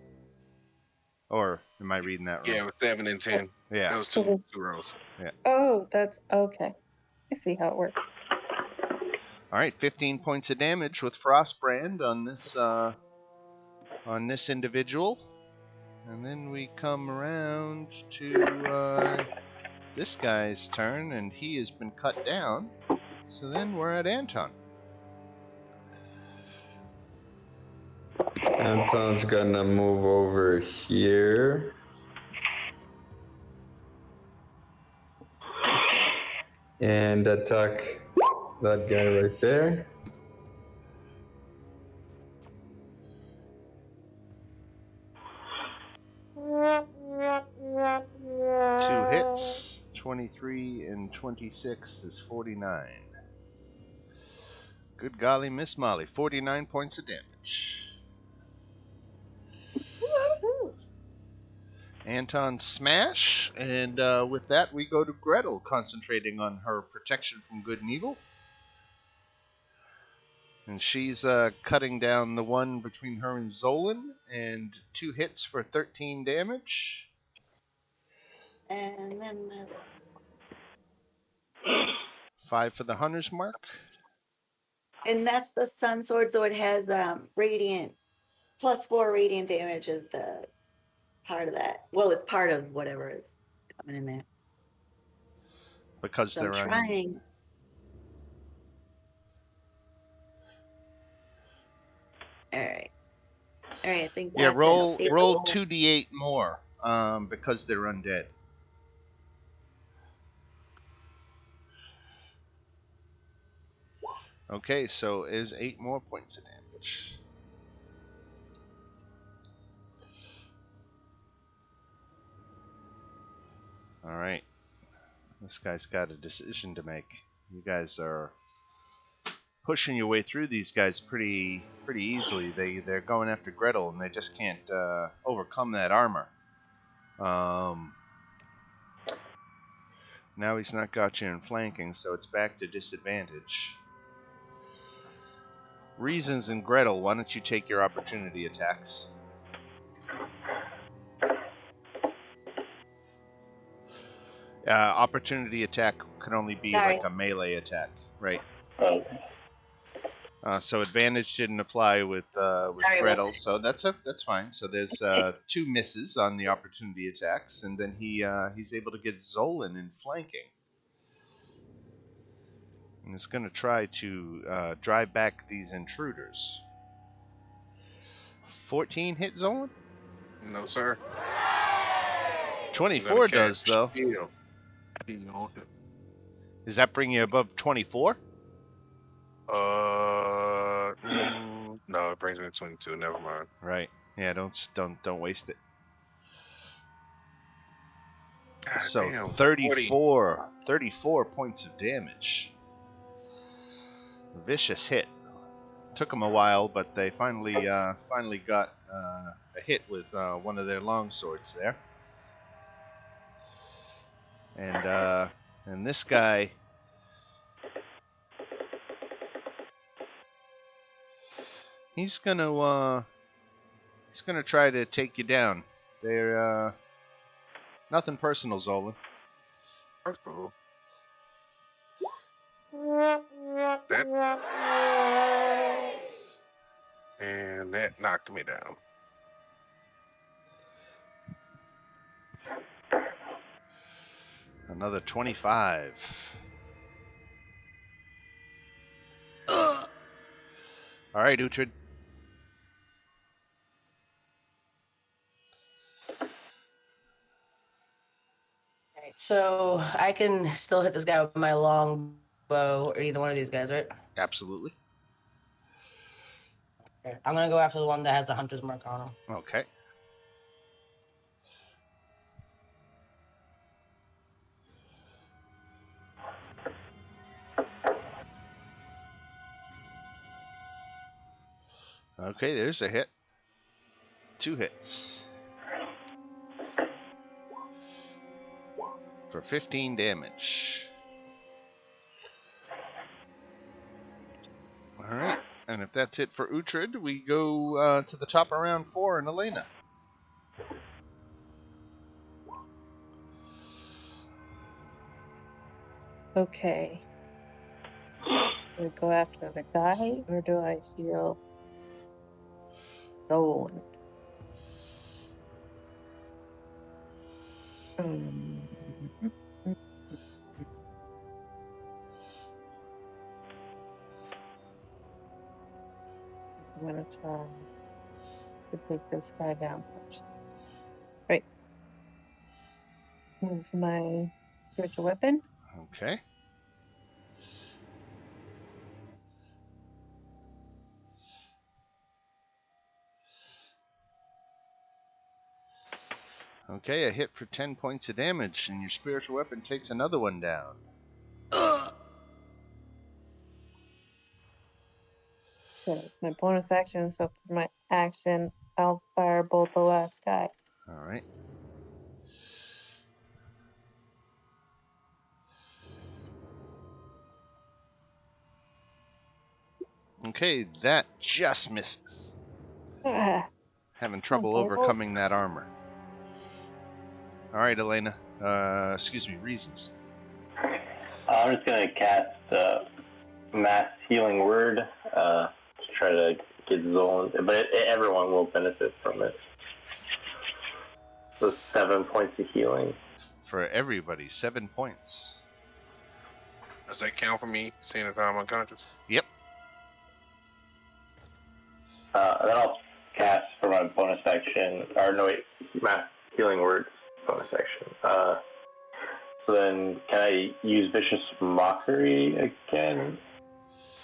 Or am I reading that wrong?
Yeah, with 7 and 10.
Yeah.
That was two rolls.
Yeah.
Oh, that's okay. I see how it works.
All right, 15 points of damage with Frostbrand on this individual. And then we come around to this guy's turn, and he has been cut down. So then we're at Anton.
Anton's gonna move over here. And attack that guy right there.
Two hits, 23 and 26 is 49. Good golly, Miss Molly, 49 points of damage. Anton smash, and with that we go to Gretel, concentrating on her protection from good and evil. And she's cutting down the one between her and Zolan, and 2 hits for 13 damage.
And then
5 for the hunter's mark.
and that's the sun sword, so it has radiant +4 radiant damage is the part of that. Well, it's part of whatever is coming in there.
Because
So
they're
I'm trying. All right. I think that's
yeah,
it. I'll
roll
save the
roll
roll.
2d8 more, because they're undead. Okay, so is 8 more points of damage. All right, this guy's got a decision to make. You guys are pushing your way through these guys pretty easily. They're going after Gretel, and they just can't overcome that armor. Now he's not got you in flanking, so it's back to disadvantage. Reasons and Gretel, why don't you take your opportunity attacks? Opportunity attack can only be
Sorry.
like a melee attack, right?
Oh,
So advantage didn't apply with
Sorry,
Gretel, so that's fine. So there's 2 misses on the opportunity attacks, and then he's able to get Zolan in flanking, and is going to try to drive back these intruders. 14 hit Zolan?
No, sir.
24 does though.
Shield.
Does that bring you above 24?
No, it brings me to 22. Never mind.
Right. Yeah. Don't waste it.
God
So
damn,
34 points of damage. Vicious hit. Took them a while, but they finally got a hit with one of their long swords there. And this guy, he's gonna try to take you down. They're nothing personal, Zolan.
First of all, that knocked me down.
Another 25. All right, Uhtred.
Right, so I can still hit this guy with my long bow, or either one of these guys, right?
Absolutely.
Okay. I'm gonna go after the one that has the hunter's mark on him.
Okay. Okay, there's a hit. 2 hits. For 15 damage. Alright, and if that's it for Uhtred, we go to the top of round 4 and Elena.
Okay. Do I go after the guy or do I heal Zolan? I'm gonna try to take this guy down first. Right. Move my spiritual weapon.
Okay. Okay, a hit for 10 points of damage, and your spiritual weapon takes another one down.
Okay, it's my bonus action, so for my action, I'll firebolt the last guy.
Alright. Okay, that just misses.
Ah,
Having trouble
Okay.
overcoming that armor. Alright, Elena. Excuse me, reasons.
I'm just gonna cast mass healing word to try to get Zolan, but everyone will benefit from it. So 7 points of healing.
For everybody, 7 points.
Does that count for me, seeing if I'm unconscious?
Yep.
Then I'll cast for my bonus action, or no wait, mass healing word bonus action. So then, can I use Vicious Mockery again?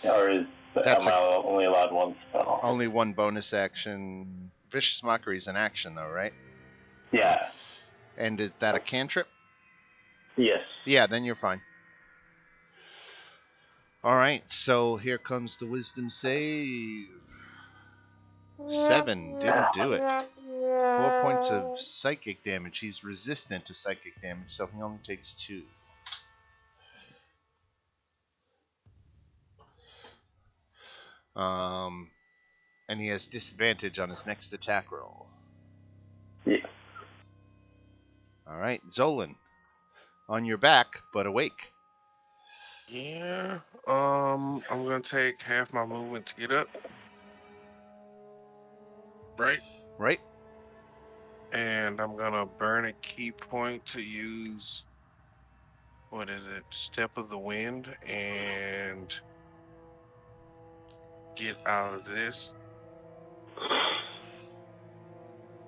Or am I only allowed one spell?
Only one bonus action. Vicious Mockery is an action, though, right?
Yeah.
And is that a cantrip?
Yes.
Yeah, then you're fine. Alright, so here comes the wisdom save. 7, didn't do it. 4 points of psychic damage. He's resistant to psychic damage, so he only takes 2. And he has disadvantage on his next attack roll.
Yeah.
All right, Zolan, on your back but awake.
Yeah. I'm gonna take half my movement to get up. Right.
Right?
And I'm gonna burn a key point to use, what is it? Step of the Wind, and get out of this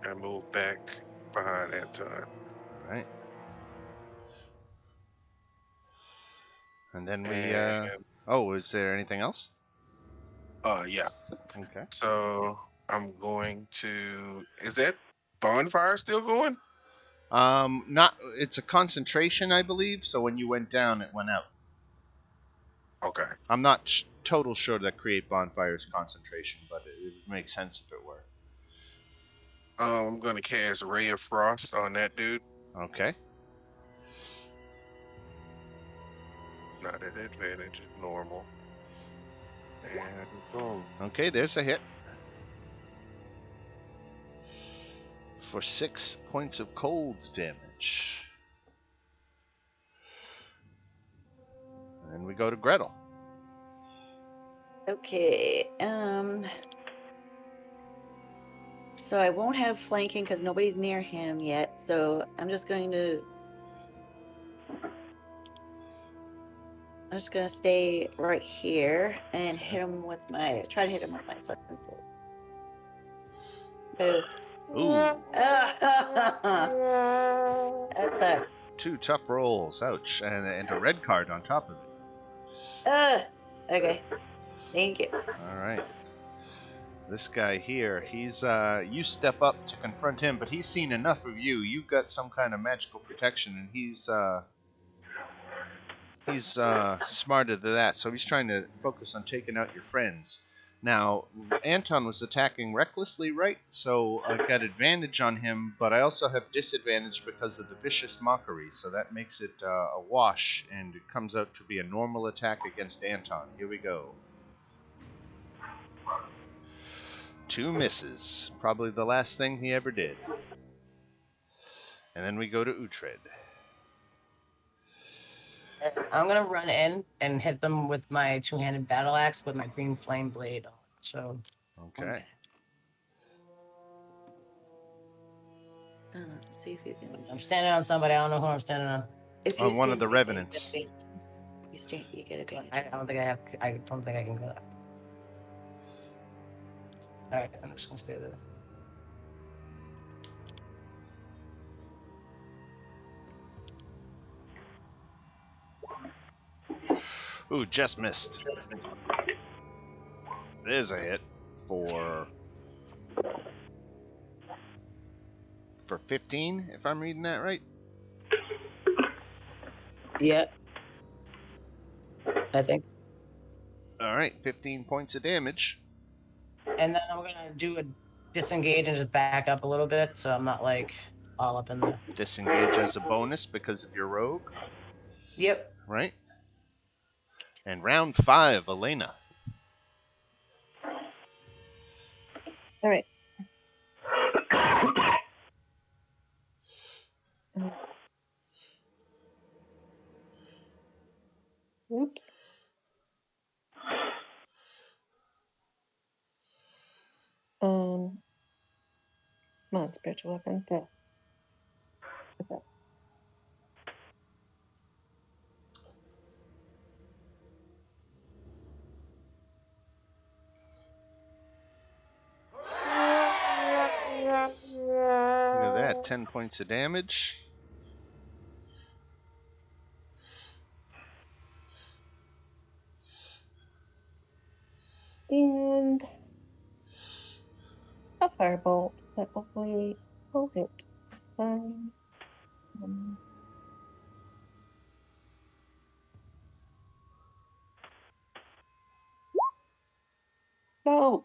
and move back behind Anton.
All right. And then we.
And
Oh, is there anything else?
yeah.
Okay.
So I'm going to. Is that bonfire still going?
Not. It's a concentration, I believe. So when you went down, it went out.
Okay.
I'm not total sure that create bonfire is concentration, but it would make sense if it were.
I'm gonna cast Ray of Frost on that dude.
Okay.
Not at advantage, it's normal. And boom.
Okay, there's a hit. For 6 points of cold damage. And then we go to Gretel.
Okay. So I won't have flanking because nobody's near him yet. So I'm just gonna stay right here and hit him with my second sword. Boo.
Ooh,
That sucks.
2 tough rolls. Ouch. And a red card on top of it.
Okay. Thank you.
All right. This guy here, he's you step up to confront him, but he's seen enough of you. You've got some kind of magical protection, and he's smarter than that. So he's trying to focus on taking out your friends. Now, Anton was attacking recklessly, right? So I got advantage on him, but I also have disadvantage because of the vicious mockery. So that makes it a wash, and it comes out to be a normal attack against Anton. Here we go. 2 misses. Probably the last thing he ever did. And then we go to Uhtred.
I'm gonna run in and hit them with my two-handed battle axe with my green flame blade on. So
Okay.
See if you can.
I'm standing on somebody. I don't know who I'm standing on.
If you
On one of
stand
the
right there,
revenants.
you stand. You get advantage.
I don't think I have. I don't think I can go there. All right, I'm just gonna stay there.
Ooh, just missed. There's a hit for 15, if I'm reading that right.
Yep. I think.
All right, 15 points of damage.
And then I'm gonna do a disengage and just back up a little bit, so I'm not like all up in the.
Disengage as a bonus because of your rogue,
Yep.
right? And round 5, Elena.
All right. Oops. Come on, spiritual weapon. There. Okay.
Look at that, 10 points of damage.
And a firebolt that hopefully will hit. Fine. No.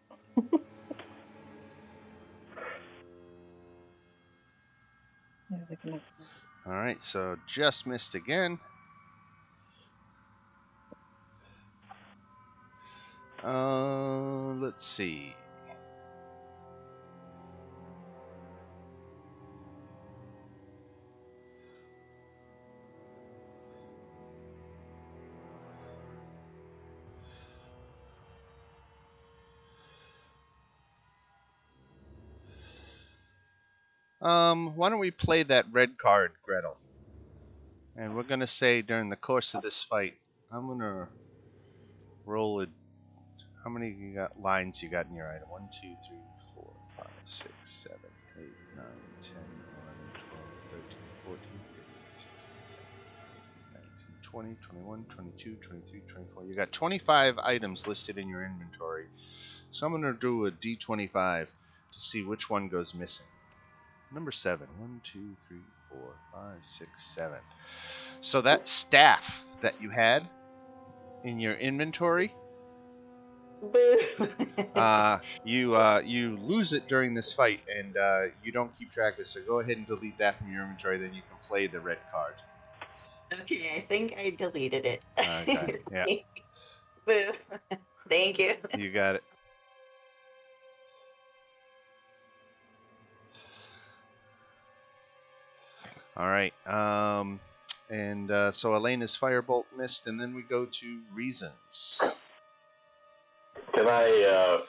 All right, so just missed again. Let's see. Why don't we play that red card, Gretel? And we're gonna say during the course of this fight, I'm gonna roll a. How many lines you got in your item? 1, 2, 3, 4, 5, 6, 7, 8, 9, 10, 11, 12, 13, 14, 15, 16, 17, 18, 19, 20, 21, 22, 23, 24. You got 25 items listed in your inventory. So I'm gonna do a D25 to see which one goes missing. Number 7. 1, 2, 3, 4, 5, 6, 7. So that staff that you had in your inventory,
Boo.
you lose it during this fight, and you don't keep track of it. So go ahead and delete that from your inventory. Then you can play the red card.
Okay, I think I deleted it.
Okay. Yeah.
Boo. Thank you.
You got it. All right. And so Elena's firebolt missed, and then we go to reasons.
Can I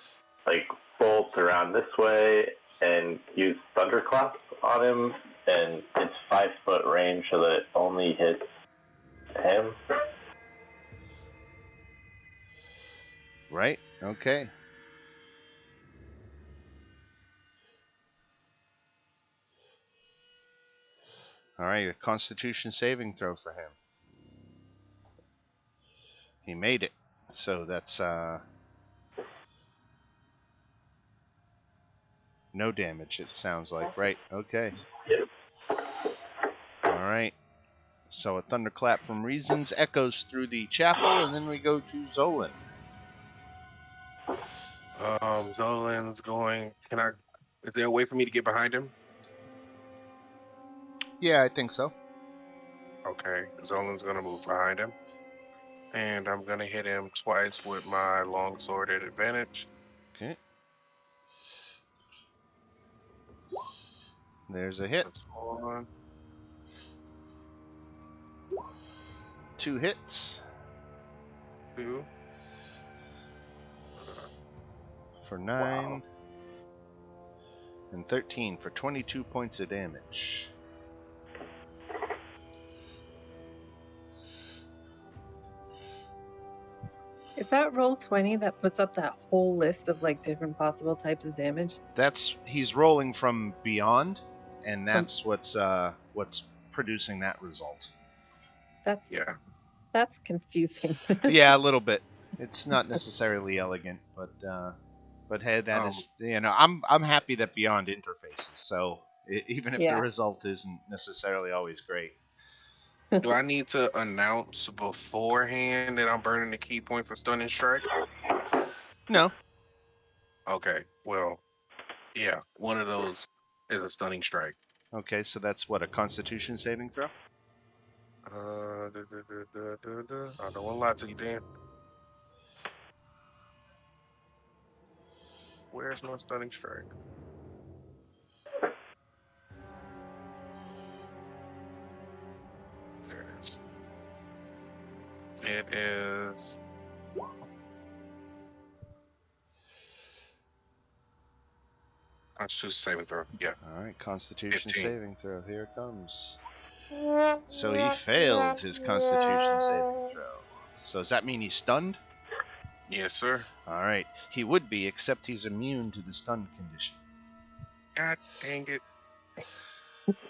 bolt around this way and use thunderclap on him? And it's 5-foot range, so that it only hits him.
Right. Okay. All right. A Constitution saving throw for him. He made it. So that's no damage, it sounds like. Right. Okay.
Yep.
All right. So a thunderclap from Reasons echoes through the chapel, and then we go to Zolan.
Zolan's going. Is there a way for me to get behind him?
Yeah, I think so.
Okay. Zolan's gonna move behind him. And I'm gonna hit him twice with my longsword at advantage.
Okay. There's a hit.
That's 1.
2 hits
2.
for 9. And 13 for 22 points of damage.
If that roll 20, that puts up that whole list of like different possible types of damage.
He's rolling from beyond, and that's what's producing that result.
That's confusing.
Yeah, a little bit. It's not necessarily elegant, but hey, that is, I'm happy that beyond interfaces. So even if the result isn't necessarily always great.
Do I need to announce beforehand that I'm burning the key point for stunning strike?
No.
Okay. Well, yeah, one of those is a stunning strike.
Okay, so that's what, a Constitution saving throw?
I don't want to lie to you, Dan. Where's my stunning strike? There it is. It is Constitution saving throw. Yeah.
All right, Constitution
15.
saving throw. Here it comes. So he failed his Constitution saving throw. So does that mean he's stunned?
Yes, sir.
All right. He would be, except he's immune to the stun condition.
God dang it.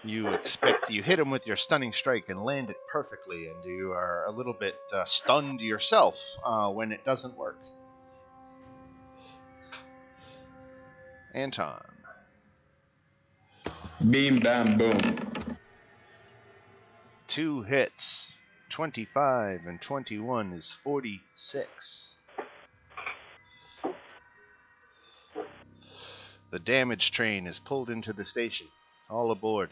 You hit him with your stunning strike and land it perfectly, and you are a little bit stunned yourself when it doesn't work. Anton.
Beam, bam, boom.
2 hits. 25 and 21 is 46. The damage train is pulled into the station. All aboard.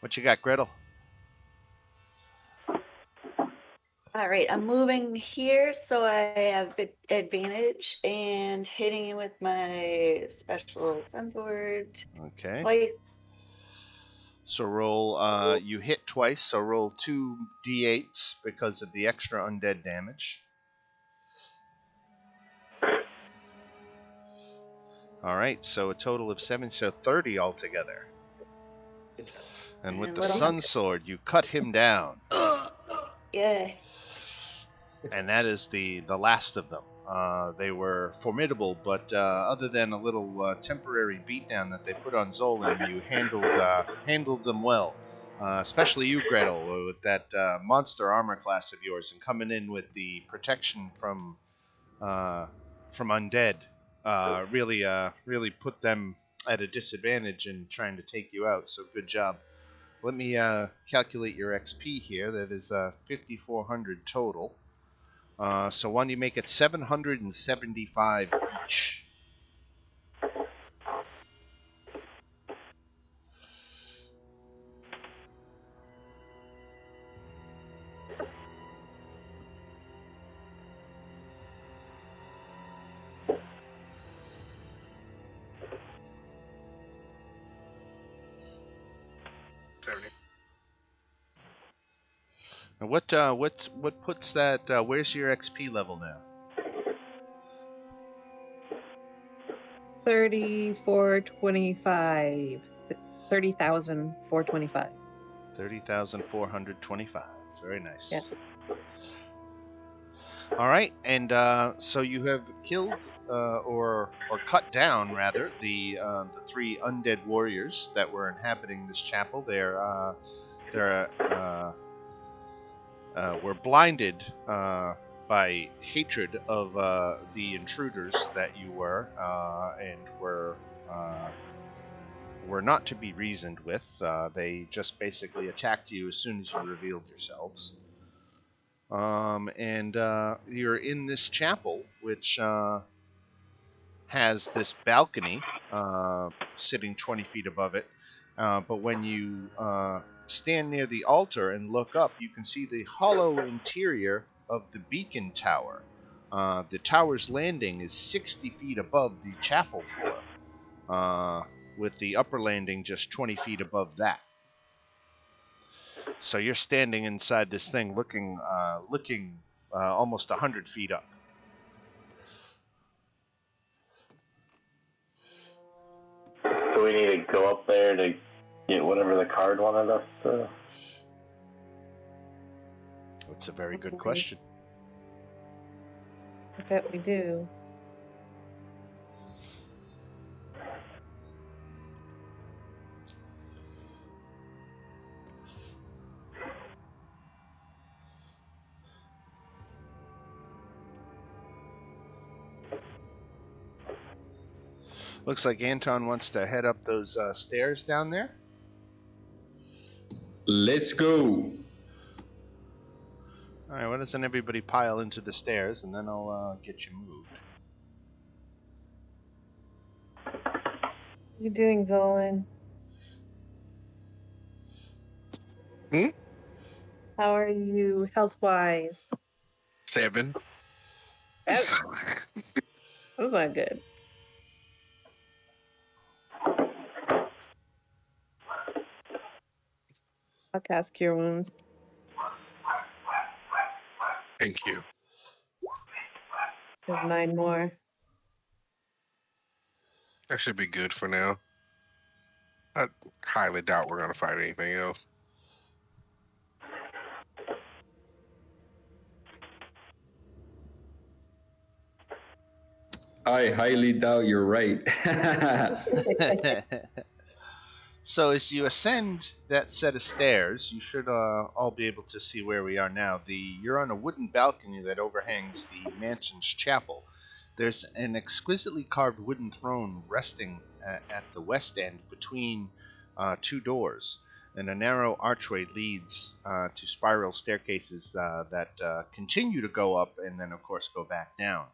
What you got, Gretel?
All right, I'm moving here, so I have advantage and hitting with my special sense word
Okay.
twice.
So roll. You hit twice, so roll 2 d8s because of the extra undead damage. All right, so a total of 7, so 30 altogether. And with
And
the
little
Sun Sword, you cut him down.
Yeah.
And that is the last of them. They were formidable, but other than a little temporary beatdown that they put on Zolan, you handled them well. Especially you, Gretel, with that monster armor class of yours, and coming in with the protection from undead. Really put them at a disadvantage in trying to take you out. So good job. Let me calculate your XP here. That is 5,400 total. So one, you make it 775 each. Now what puts that? Where's your XP level now?
30,425. 30,425.
30,425. Very nice.
Yeah.
All right, and so you have killed or cut down rather the 3 undead warriors that were inhabiting this chapel. They're were blinded by hatred of the intruders that you were, and were not to be reasoned with. They just basically attacked you as soon as you revealed yourselves. And you're in this chapel, which has this balcony sitting 20 feet above it. But when you stand near the altar and look up, you can see the hollow interior of the beacon tower. The tower's landing is 60 feet above the chapel floor, with the upper landing just 20 feet above that. So you're standing inside this thing looking almost 100 feet up.
So we need to go up there to get whatever the card wanted us to.
That's a very good question.
I bet we do.
Looks like Anton wants to head up those stairs down there.
Let's go.
All right, why doesn't everybody pile into the stairs, and then I'll get you moved.
What are you doing, Zolan?
Hmm?
How are you health-wise?
7.
That's not good. I'll cast Cure Wounds.
Thank you.
There's 9 more.
That should be good for now. I highly doubt we're gonna fight anything else.
I highly doubt you're right.
So as you ascend that set of stairs, you should all be able to see where we are now. You're on a wooden balcony that overhangs the mansion's chapel. There's an exquisitely carved wooden throne resting at the west end between 2 doors, and a narrow archway leads to spiral staircases that continue to go up and then, of course, go back down.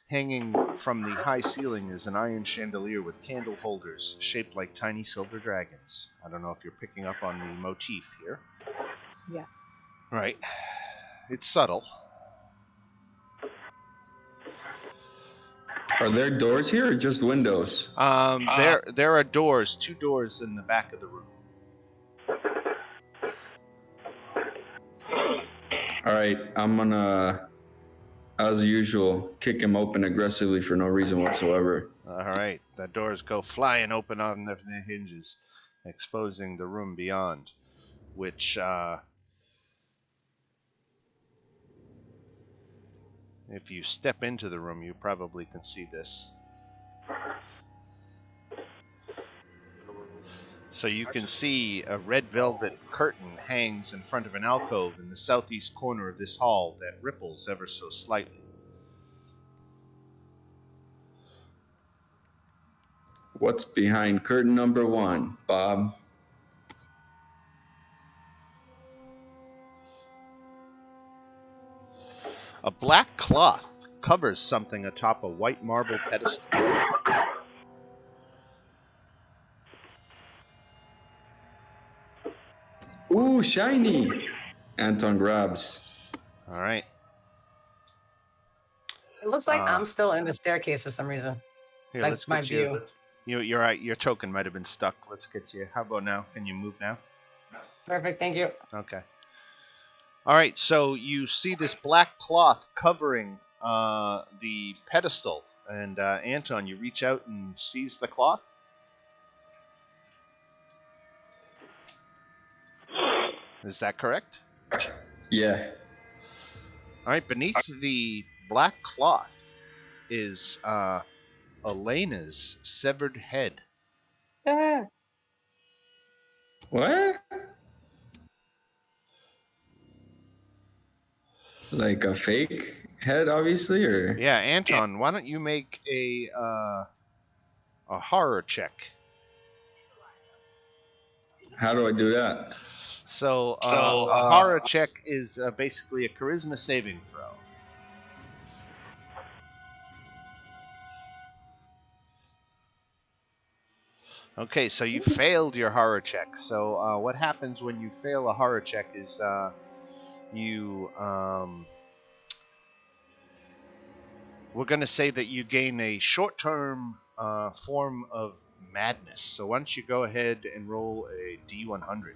Hanging from the high ceiling is an iron chandelier with candle holders shaped like tiny silver dragons. I don't know if you're picking up on the motif here.
Yeah.
Right. It's subtle.
Are there doors here or just windows?
There are doors, 2 doors in the back of the room.
All right, I'm gonna, as usual, kick him open aggressively for no reason whatsoever.
All right, the doors go flying open on their hinges, exposing the room beyond, which, if you step into the room, you probably can see this. So you can see a red velvet curtain hangs in front of an alcove in the southeast corner of this hall that ripples ever so slightly.
What's behind curtain number 1, Bob?
A black cloth covers something atop a white marble pedestal.
Ooh, shiny! Anton grabs.
All right.
It looks like I'm still in the staircase for some reason.
Here,
Like
let's
my
get
view.
You're right. Your token might have been stuck. Let's get you. How about now? Can you move now?
Perfect, thank you.
Okay. All right. So you see this black cloth covering the pedestal, and Anton, you reach out and seize the cloth. Is that correct?
Yeah.
All right. Beneath the black cloth is Elena's severed head.
Ah,
What? Like a fake head, obviously, or?
Yeah, Anton, why don't you make a horror check?
How do I do that?
So a horror check is basically a charisma saving throw. Okay, so you failed your horror check. So what happens when you fail a horror check is you we're going to say that you gain a short-term form of madness. So why don't you go ahead and roll a D100?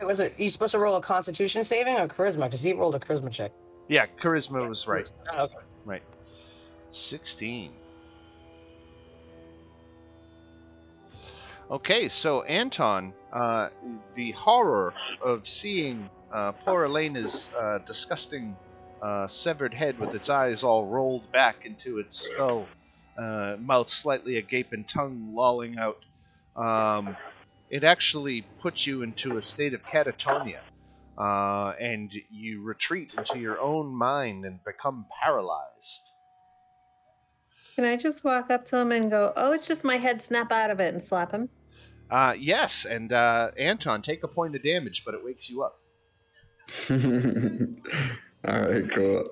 Was it you supposed to roll a Constitution saving or charisma? Because he rolled a charisma check.
Yeah, charisma was right.
Oh, okay.
Right. 16. Okay, so Anton, the horror of seeing poor Elena's disgusting severed head with its eyes all rolled back into its skull, mouth slightly agape and tongue lolling out, it actually puts you into a state of catatonia, and you retreat into your own mind and become paralyzed.
can I just walk up to him and go, "Oh, it's just my head, snap out of it," and slap him?
Yes, and Anton, take a point of damage, but it wakes you up.
All right, cool.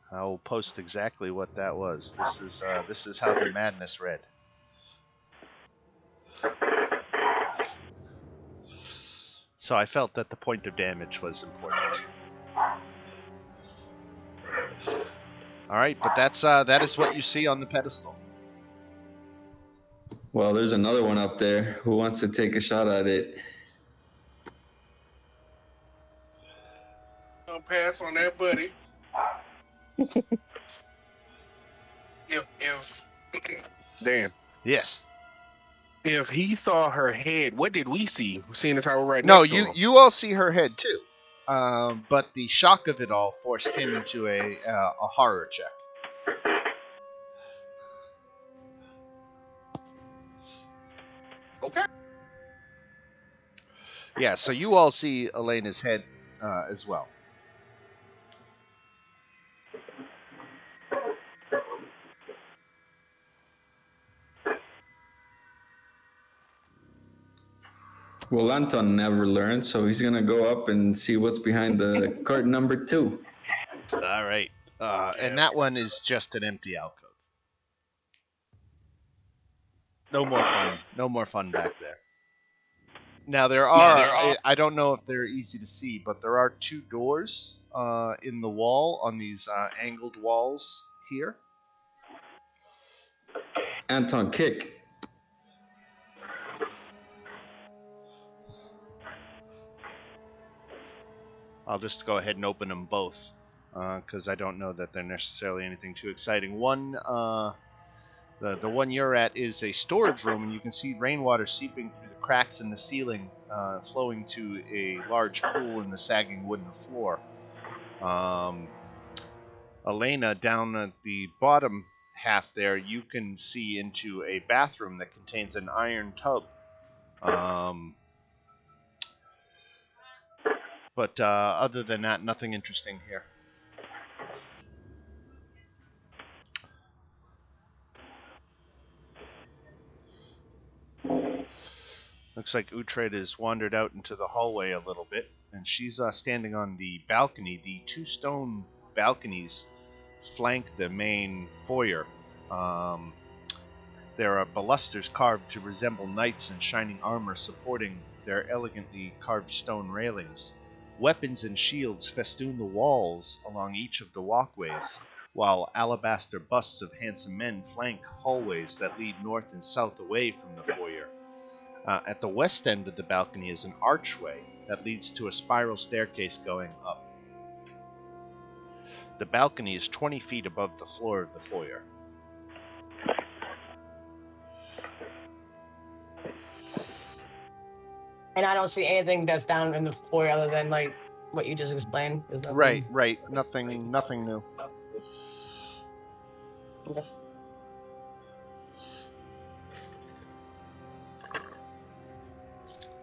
I will post exactly what that was. This is how the madness read. So I felt that the point of damage was important. All right, but that is what you see on the pedestal.
Well, there's another one up there. Who wants to take a shot at it?
Don't pass on that, buddy. if Dan,
Yes.
if he saw her head, what did we see? Seeing as how we're right
No,
next to him.
you all see her head too, but the shock of it all forced him into a horror check.
Okay.
Yeah, so you all see Elena's head as well.
Well, Anton never learned, so he's gonna go up and see what's behind the curtain number 2.
All right. And that one is just an empty alcove. No more fun. No more fun back there. Now there are. I don't know if they're easy to see, but there are 2 doors in the wall on these angled walls here.
Anton, kick.
I'll just go ahead and open them both because I don't know that they're necessarily anything too exciting. One, the one you're at is a storage room, and you can see rainwater seeping through the cracks in the ceiling, flowing to a large pool in the sagging wooden floor. Elena, down at the bottom half there, you can see into a bathroom that contains an iron tub. But other than that, nothing interesting here. Looks like Uhtred has wandered out into the hallway a little bit, and she's standing on the balcony. The 2 stone balconies flank the main foyer. There are balusters carved to resemble knights in shining armor supporting their elegantly carved stone railings. Weapons and shields festoon the walls along each of the walkways, while alabaster busts of handsome men flank hallways that lead north and south away from the foyer. At the west end of the balcony is an archway that leads to a spiral staircase going up. The balcony is 20 feet above the floor of the foyer.
And I don't see anything that's down in the foyer other than like what you just explained. There's nothing...
Right. Nothing new.
Okay.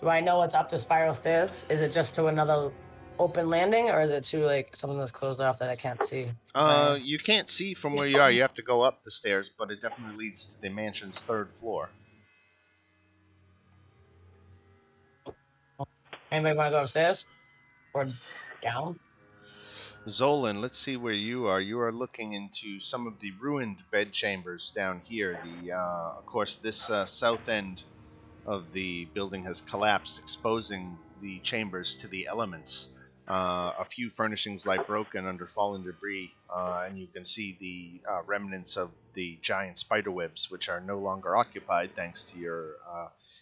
Do I know what's up the spiral stairs? Is it just to another open landing, or is it to like something that's closed off that I can't see?
You can't see from where you are. You have to go up the stairs, but it definitely leads to the mansion's 3rd floor.
Anybody want to go upstairs or down?
Zolan, let's see where you are. You are looking into some of the ruined bedchambers down here. Of course, this south end of the building has collapsed, exposing the chambers to the elements. A few furnishings lie broken under fallen debris, and you can see the remnants of the giant spiderwebs, which are no longer occupied thanks to your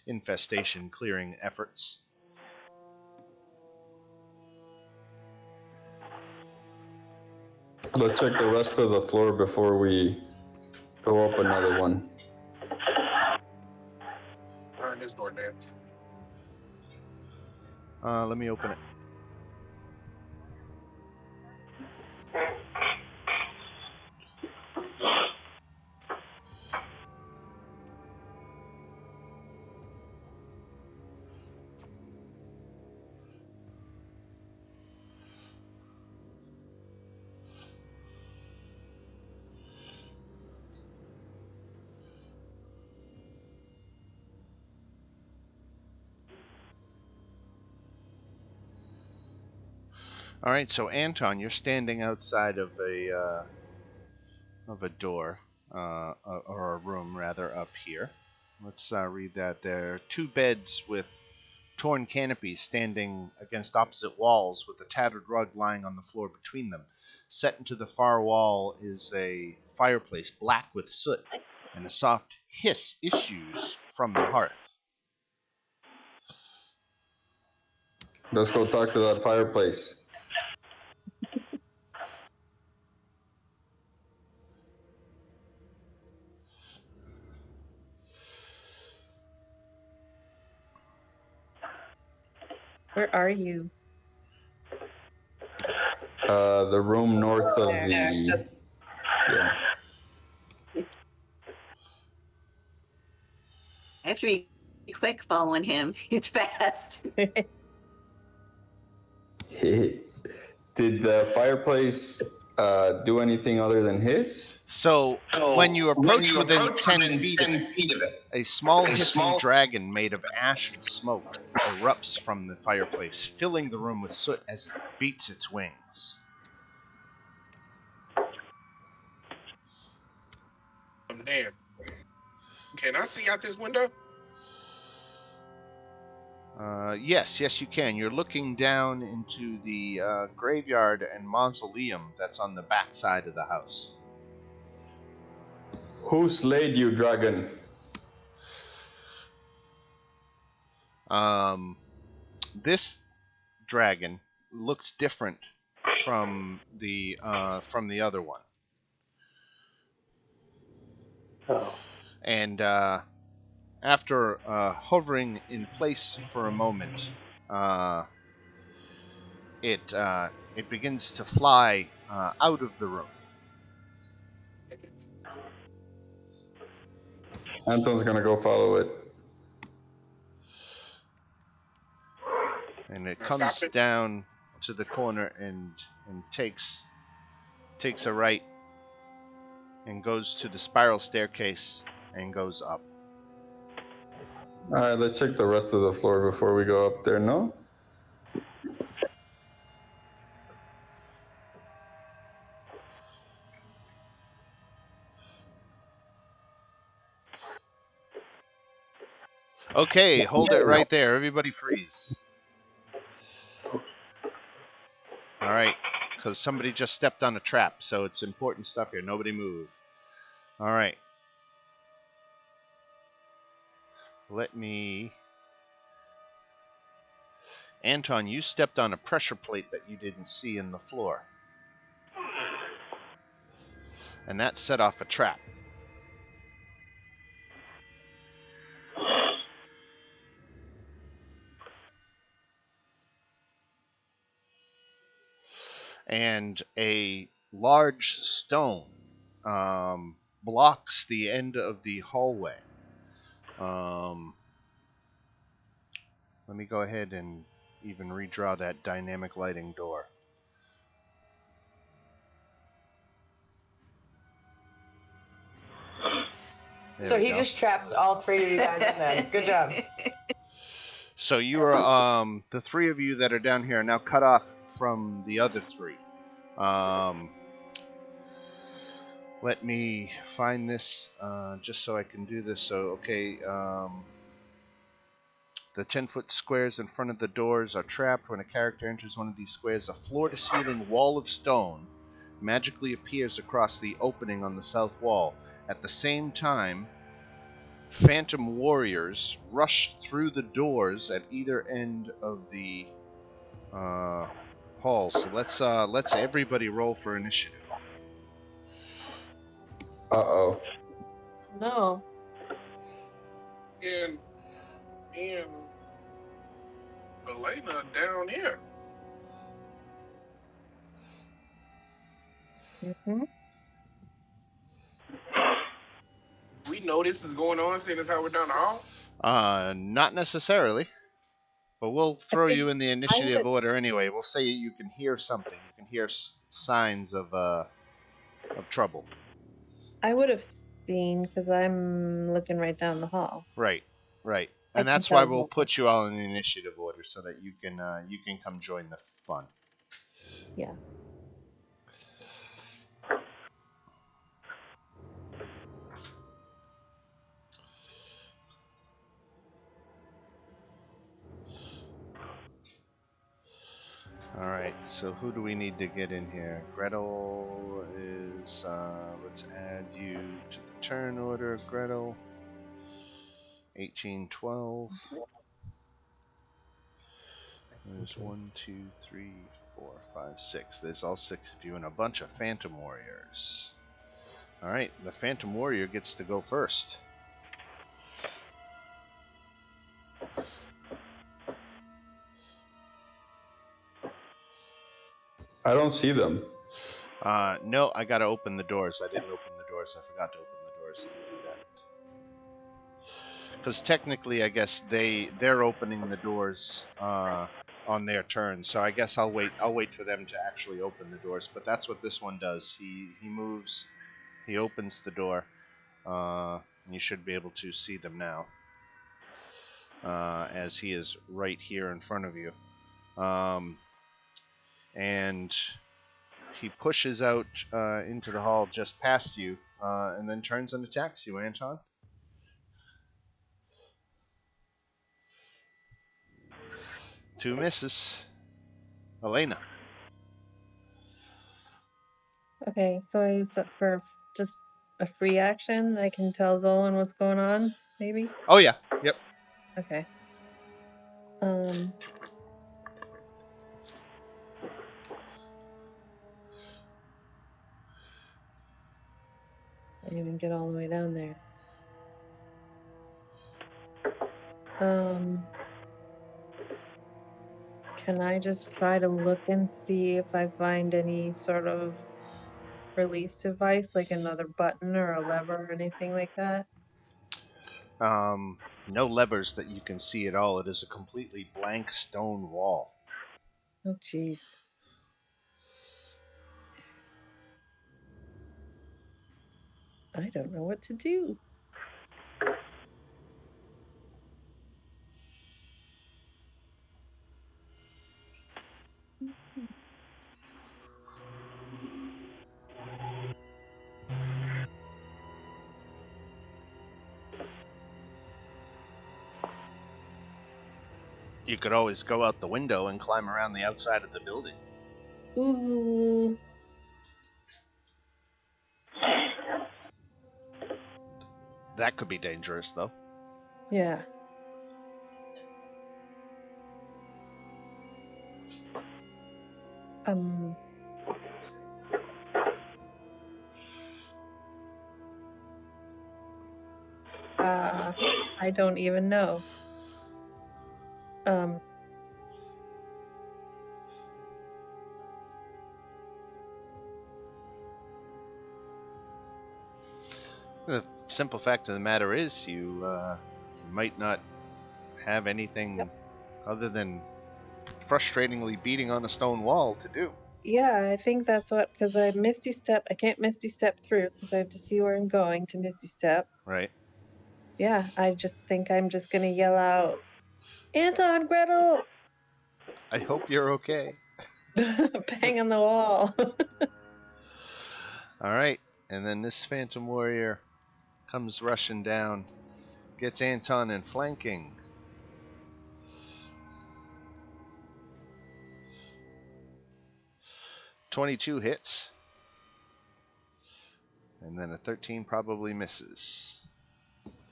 infestation clearing efforts.
Let's check the rest of the floor before we go up another one.
Turn this door down.
Let me open it. All right, so Anton, you're standing outside of a door, or a room rather, up here. Let's read that. There are 2 beds with torn canopies standing against opposite walls, with a tattered rug lying on the floor between them. Set into the far wall is a fireplace, black with soot, and a soft hiss issues from the hearth.
Let's go talk to that fireplace.
Where are you?
The room north of the... Yeah.
I have to be quick following him. He's fast.
Did the fireplace do anything other than hiss?
So when you approach within 10 feet of it, a small hissing dragon made of ash and smoke erupts from the fireplace, filling the room with soot as it beats its wings.
Damn. Can I see out this window?
Yes, you can. You're looking down into the graveyard and mausoleum that's on the back side of the house.
Who slayed you, dragon?
This dragon looks different from the other one,
Oh.
and after hovering in place for a moment, it begins to fly out of the room.
Anton's gonna go follow it.
And it
Now stop
comes
it.
down to the corner and takes a right and goes to the spiral staircase and goes up.
All right, let's check the rest of the floor before we go up there. No.
Okay, hold it right there. Everybody freeze. All right, because somebody just stepped on a trap, so it's important stuff here. Nobody move. All right. Let me... Anton, you stepped on a pressure plate that you didn't see in the floor. And that set off a trap. And a large stone blocks the end of the hallway. Let me go ahead and even redraw that dynamic lighting door. There
So
we
he
go.
just trapped all three of you guys in there. Good job.
So you are the three of you that are down here are now cut off from the other three. Let me find this just so I can do this. So okay, the 10-foot squares in front of the doors are trapped. When a character enters one of these squares, a floor-to-ceiling wall of stone magically appears across the opening on the south wall. At the same time, phantom warriors rush through the doors at either end of the hall. So let's everybody roll for initiative.
Uh-oh.
No.
And Elena down here.
Mm-hmm.
We know this is going on, seeing as how we're down the hall.
Not necessarily, but we'll throw you in the initiative
would-
order anyway. We'll say you can hear something. You can hear signs of trouble.
I would have seen because I'm looking right down the hall.
Right.
I
And
can
that's why
tell
we'll
something.
put you all in the initiative order so that you can come join the fun.
Yeah.
All right. So who do we need to get in here? Gretel is. Let's add you to the turn order. Gretel. 1812. There's 1, 2, 3, 4, 5, 6. There's all 6 of you and a bunch of Phantom Warriors. Alright, the Phantom Warrior gets to go first.
I don't see them.
No, I gotta open the doors. I didn't open the doors. I forgot to open the doors. Let me do that. Because technically, I guess they're opening the doors on their turn. So I guess I'll wait for them to actually open the doors. But that's what this one does. He moves. He opens the door. You should be able to see them now, as he is right here in front of you. And he pushes out into the hall just past you, and then turns and attacks you, Anton. Two misses. Elena.
Okay, so I use it for just a free action. I can tell Zolan what's going on, maybe?
Oh, yeah. Yep.
Okay. I didn't even get all the way down there. Can I just try to look and see if I find any sort of release device, like another button or a lever or anything like that?
No levers that you can see at all. It is a completely blank stone wall.
Oh, jeez. I don't know what to do.
You could always go out the window and climb around the outside of the building.
Ooh.
That could be dangerous, though.
Yeah. I don't even know.
The simple fact of the matter is, you might not have anything other than frustratingly beating on a stone wall to do.
Yeah, I think that's what, because I Misty Step, I can't Misty Step through because I have to see where I'm going to Misty Step.
Right.
Yeah, I just think I'm just gonna yell out, Anton, Gretel!
I hope you're okay.
Bang on the wall.
All right. And then this Phantom Warrior comes rushing down, gets Anton in flanking. .22 hits. And then a 13 probably misses.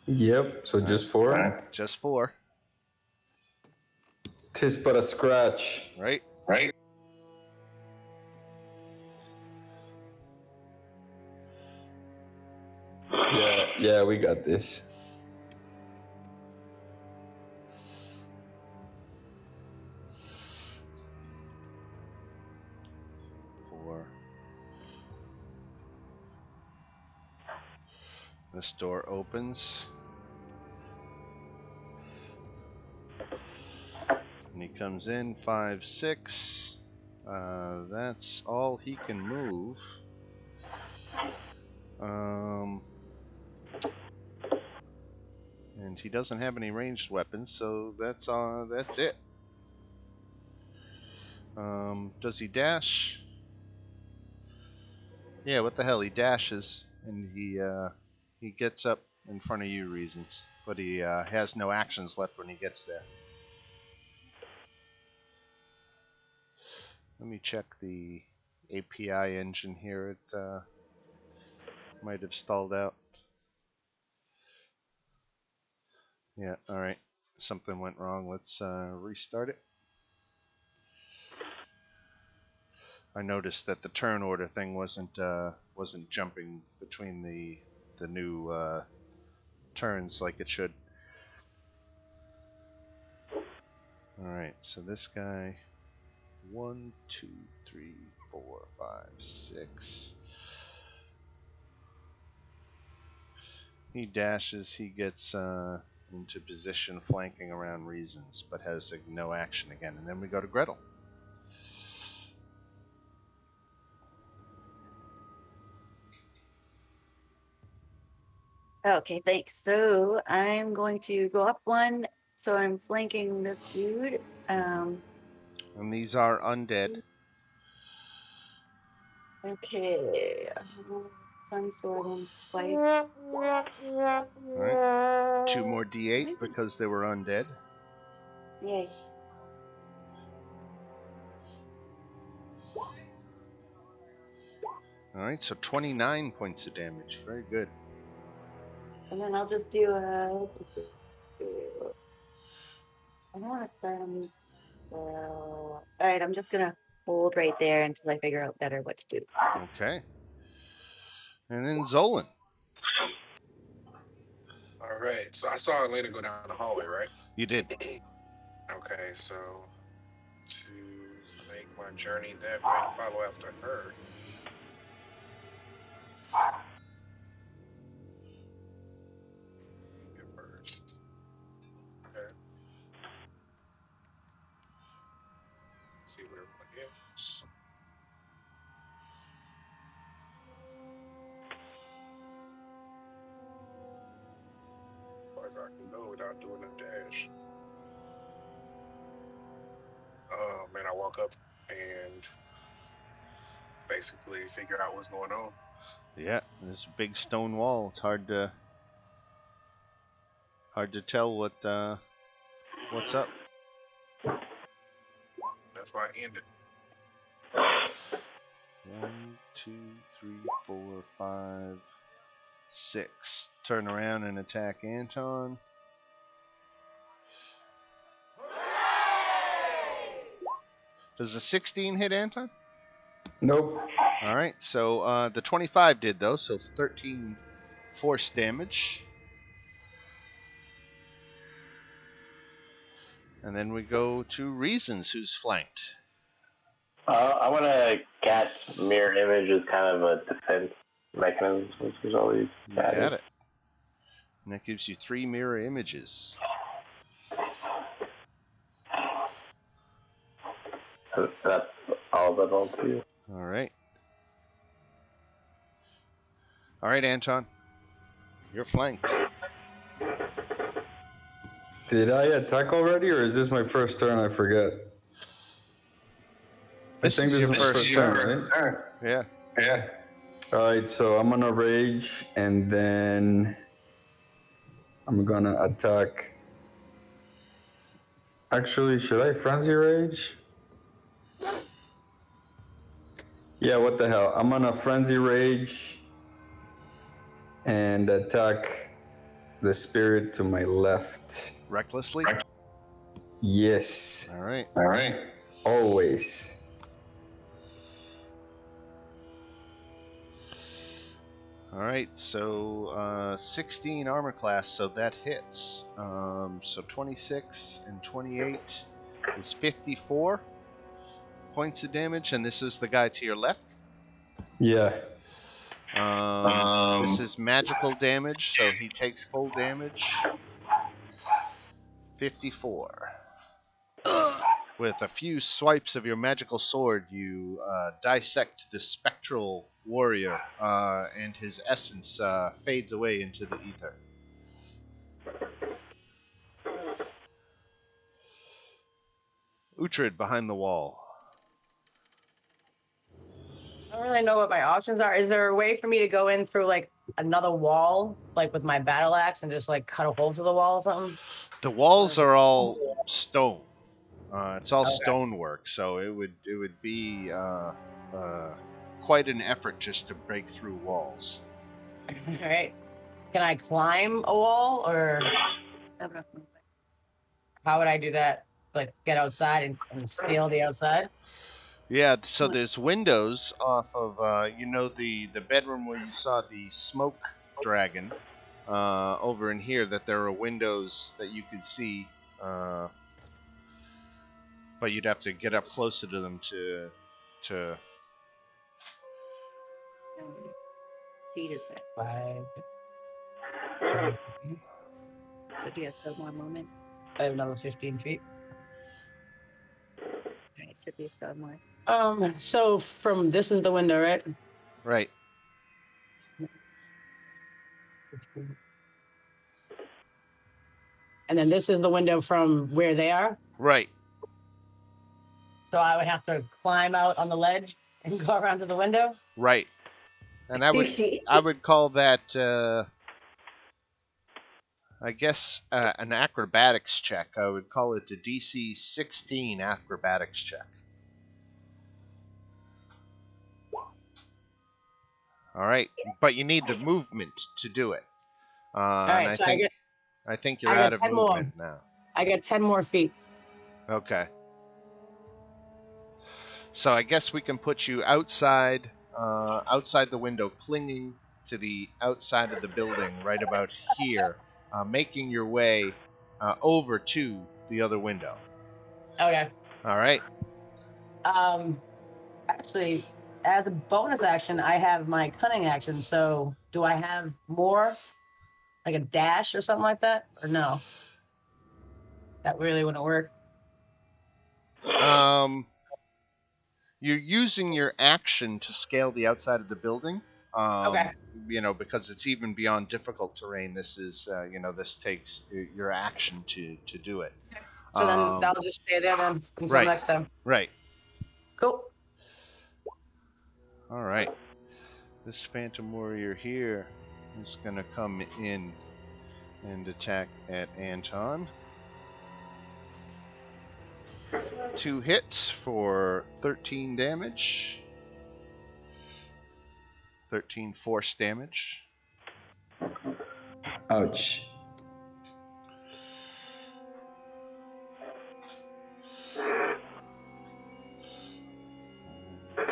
Yep, so just 4?
Just 4.
Tis but a scratch.
Right?
Yeah, we got this.
This door opens. And he comes in 5, 6. That's all he can move. And he doesn't have any ranged weapons, so that's it. Does he dash? Yeah, what the hell? He dashes and he gets up in front of you, Reasons, but he has no actions left when he gets there. Let me check the API engine here. It might have stalled out. Yeah, all right. Something went wrong. Let's restart it. I noticed that the turn order thing wasn't jumping between the new turns like it should. All right, so this guy, 1, 2, 3, 4, 5, 6. He dashes. He gets into position, flanking around Reasons, but has no action again. And then we go to Gretel.
Okay, thanks. So I'm going to go up one. So I'm flanking this dude.
And these are undead.
Okay. sun sword him twice.
All right. 2 more D8 because they were undead.
Yay.
All right, so 29 points of damage. Very good.
And then I'll just do a. I don't want to start on these. All right, I'm just gonna hold right there until I figure out better what to do.
Okay. And then Zolan.
All right. So I saw Elena go down the hallway, right?
You did.
Okay, so to make my journey that way to follow after her. Get first. Okay. See where everyone is. As far as I can go without doing a dash. And I walk up and basically figure out what's going on.
Yeah, there's a big stone wall. It's hard to tell what's up.
That's why I ended.
1, 2, 3, 4, 5, 6. Turn around and attack Anton. Does the 16 hit Anton?
Nope.
All right, so the 25 did though, so 13 force damage. And then we go to Reasons, who's flanked.
I want to cast mirror image as kind of a defense mechanism, which is always
You got it. And that gives you 3 mirror images.
That's all that I'll do.
All right. All right, Anton. You're flanked.
Did I attack already, or is this my first turn? I forget.
This
I think
is
this
your
is my
first
first turn, right?
Yeah.
Yeah. All right, so I'm gonna rage, and then I'm gonna attack. Actually, should I frenzy rage? Yeah, what the hell? I'm gonna frenzy rage and attack the spirit to my left.
Recklessly?
Yes.
All right.
All right. Always.
All right, so 16 armor class, so that hits. So 26 and 28 is 54 points of damage, and this is the guy to your left.
Yeah.
This is magical damage, so he takes full damage. 54. With a few swipes of your magical sword, you dissect the spectral warrior, and his essence fades away into the ether. Uhtred behind the wall.
I don't really know what my options are. Is there a way for me to go in through like another wall, like with my battle axe, and just like cut a hole through the wall or something?
The walls are all stone. It's all
Okay.
stonework, so it would be quite an effort just to break through walls.
All right. Can I climb a wall, or how would I do that? Like get outside and scale the outside?
Yeah, so there's windows off of the bedroom where you saw the smoke dragon. Over in here, that there are windows that you could see, but you'd have to get up closer to them to.
Feet is that?
5.
So do you have still one moment?
I have another 15 feet.
All right, so do you still have more?
So from this is the window, right?
Right.
And then this is the window from where they are.
Right.
So I would have to climb out on the ledge and go around to the window.
Right. And I would call that I guess an acrobatics check. I would call it a DC 16 acrobatics check. All right, but you need the movement to do it.
All
And
right, so
I think you're
I
out
got
of
10 more.
movement now.
I got 10 more feet.
Okay. So I guess we can put you outside the window, clinging to the outside of the building, right about here, making your way over to the other window.
Okay.
All right.
Actually, as a bonus action, I have my cunning action. So, do I have more, like a dash or something like that, or no? That really wouldn't work.
You're using your action to scale the outside of the building.
Okay.
Because it's even beyond difficult terrain. This is, this takes your action to do it.
So then that'll just stay there then until
Right.
next time.
Right.
Cool.
All right. This Phantom Warrior here is going to come in and attack at Anton. 2 hits for 13 damage. 13 force damage.
Ouch.
One, 2, 3,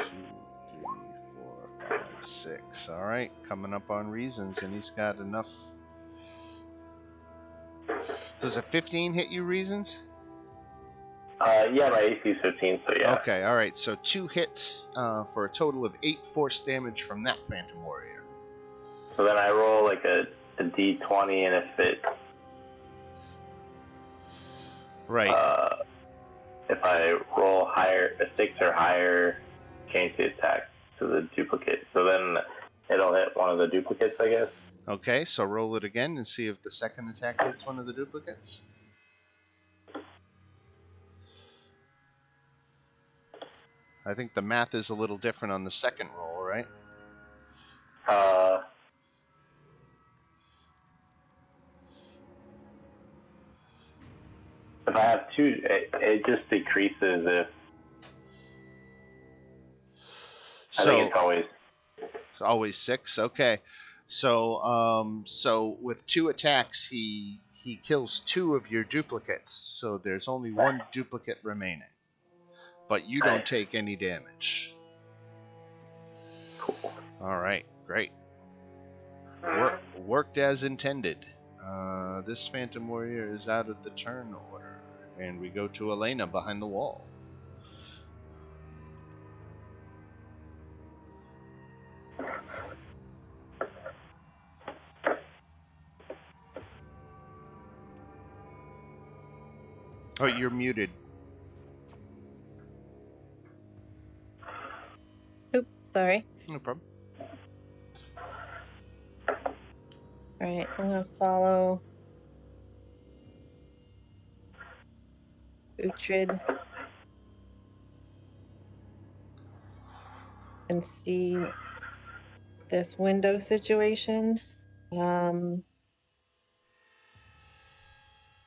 4, 5, 6. All right, coming up on reasons, and he's got enough. Does a 15 hit you, reasons?
Yeah, my AC is 15, so yeah.
Okay, all right. So 2 hits for a total of 8 force damage from that Phantom Warrior.
So then I roll like a D20, and if it
Right.
If I roll higher, a 6 or higher, change the attack to the duplicate. So then it'll hit one of the duplicates, I guess.
Okay, so roll it again and see if the second attack hits one of the duplicates. I think the math is a little different on the second roll, right?
If I have 2, it just decreases if. I think it's
always 6. Okay, so with 2 attacks, he kills 2 of your duplicates. So there's only 1 duplicate remaining, but you don't take any damage.
Cool.
All right, great. Worked as intended. This Phantom Warrior is out of the turn order, and we go to Elena behind the wall. Oh, you're muted.
Oops, sorry.
No problem.
All right, I'm gonna follow Uhtred and see this window situation.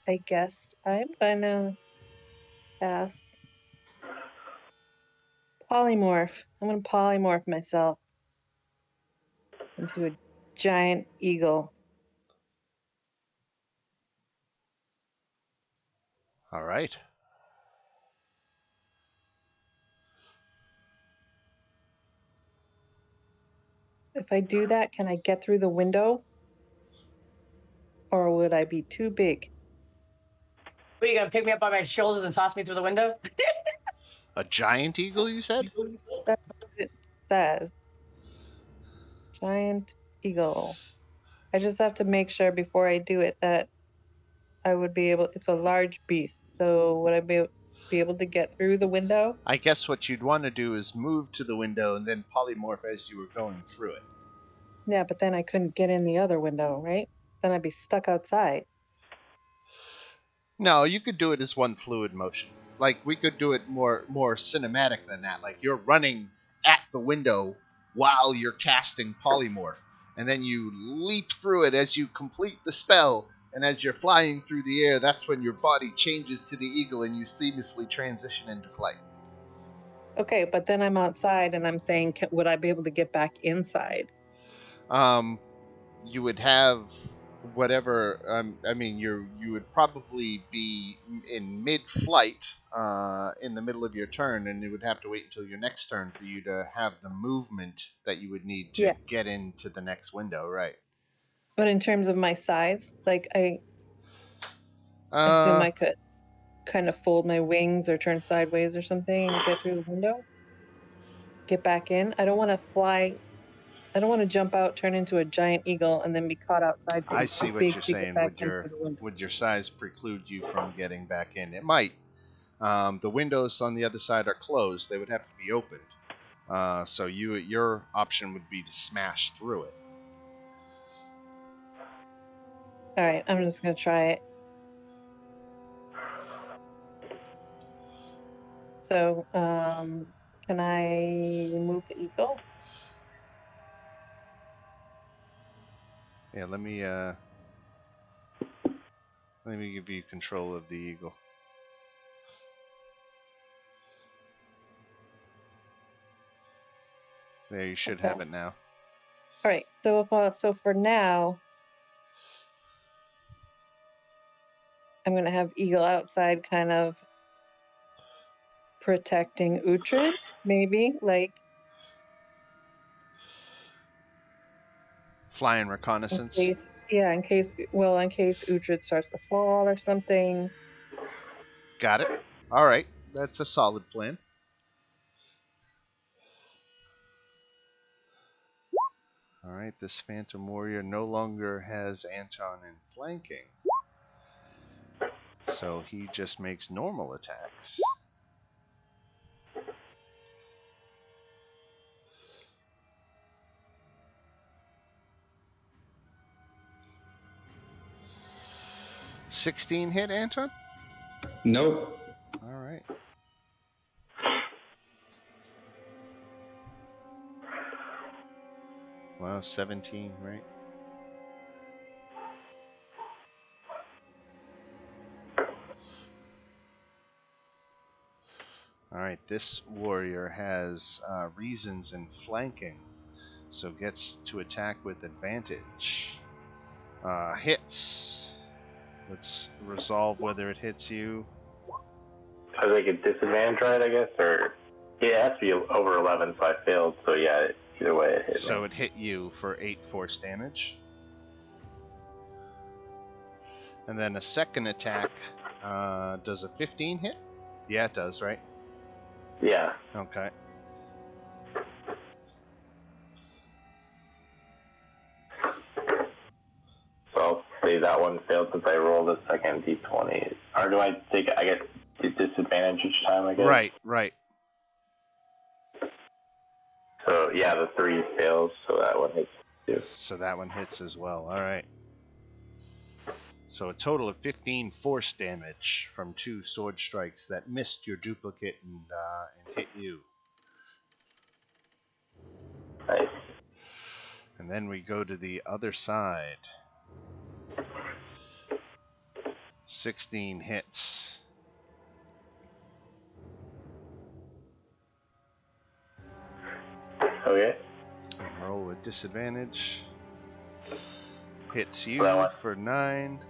I guess I'm gonna cast polymorph. I'm gonna polymorph myself into a giant eagle.
All right.
If I do that, can I get through the window? Or would I be too big?
What, are you gonna pick me up by my shoulders and toss me through the window?
A giant eagle, you said?
That's what it says. Giant eagle. I just have to make sure before I do it that I would be able. It's a large beast, so would I be able to get through the window?
I guess what you'd want to do is move to the window and then polymorph as you were going through it.
Yeah, but then I couldn't get in the other window, right? Then I'd be stuck outside.
No, you could do it as one fluid motion. Like, we could do it more cinematic than that. Like, you're running at the window while you're casting polymorph. And then you leap through it as you complete the spell. And as you're flying through the air, that's when your body changes to the eagle and you seamlessly transition into flight.
Okay, but then I'm outside and I'm saying, would I be able to get back inside?
You would have whatever. I mean, you would probably be in mid-flight, in the middle of your turn, and you would have to wait until your next turn for you to have the movement that you would need to
Yeah.
get into the next window, right?
But in terms of my size, like I assume I could kind of fold my wings or turn sideways or something and get through the window, get back in. I don't want to fly. I don't want to jump out, turn into a giant eagle, and then be caught outside
I
being
see
too
what
big
you're
to get
saying.
back in through the window.
Would your size preclude you from getting back in? It might. The windows on the other side are closed; they would have to be opened. So your option would be to smash through it.
All right, I'm just gonna try it. So, can I move the eagle?
Yeah, let me give you control of the eagle. There, you should have it now.
All right. So for now, I'm gonna have eagle outside, kind of protecting Uhtred, maybe like
Flying
in
reconnaissance.
case, yeah, in case Uhtred starts to fall or something.
Got it. All right, that's a solid plan. All right, this Phantom Warrior no longer has Anton in flanking, so he just makes normal attacks. $16 hit, Anton?
Nope.
All right. Well, 17, right? All right, this warrior has reasons in flanking, so gets to attack with advantage. Hits. Let's resolve whether it hits you.
I think a disadvantage, right? I guess, or it has to be over 11, so I failed. So yeah, either way, it hit
So
me.
it hit you for 8 force damage. And then a second attack. Does a 15 hit? Yeah, it does, right?
Yeah.
Okay.
So I'll say that one failed since I rolled a second d20. Or do I take, I guess, disadvantage each time, I guess?
Right.
So yeah, the 3 fails, so that one hits too.
So that one hits as well. All right. So a total of 15 force damage from 2 sword strikes that missed your duplicate and hit you.
Nice.
And then we go to the other side. 16 hits.
Okay.
And roll with disadvantage. Hits you
That one.
for 9.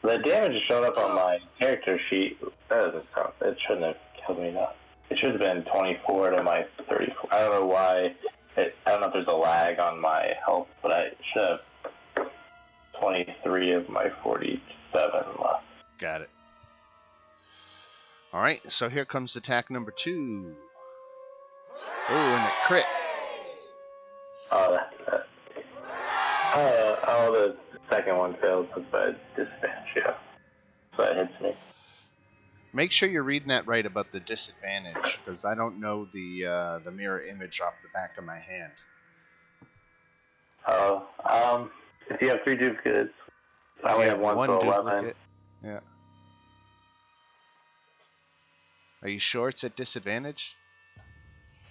The damage is showing up on my character sheet. That doesn't sound. It shouldn't have killed me now. It should have been 24 to my 34. I don't know why. I don't know if there's a lag on my health, but I should have 23 of my 47 left.
Got it. All right, so here comes attack number 2. Oh, and it crit.
The second one failed with my disadvantage, yeah. So that hits me.
Make sure you're reading that right about the disadvantage, because I don't know the mirror image off the back of my hand.
If you have 3 duplicates, I only have one, so 11.
Yeah. Are you sure it's at disadvantage?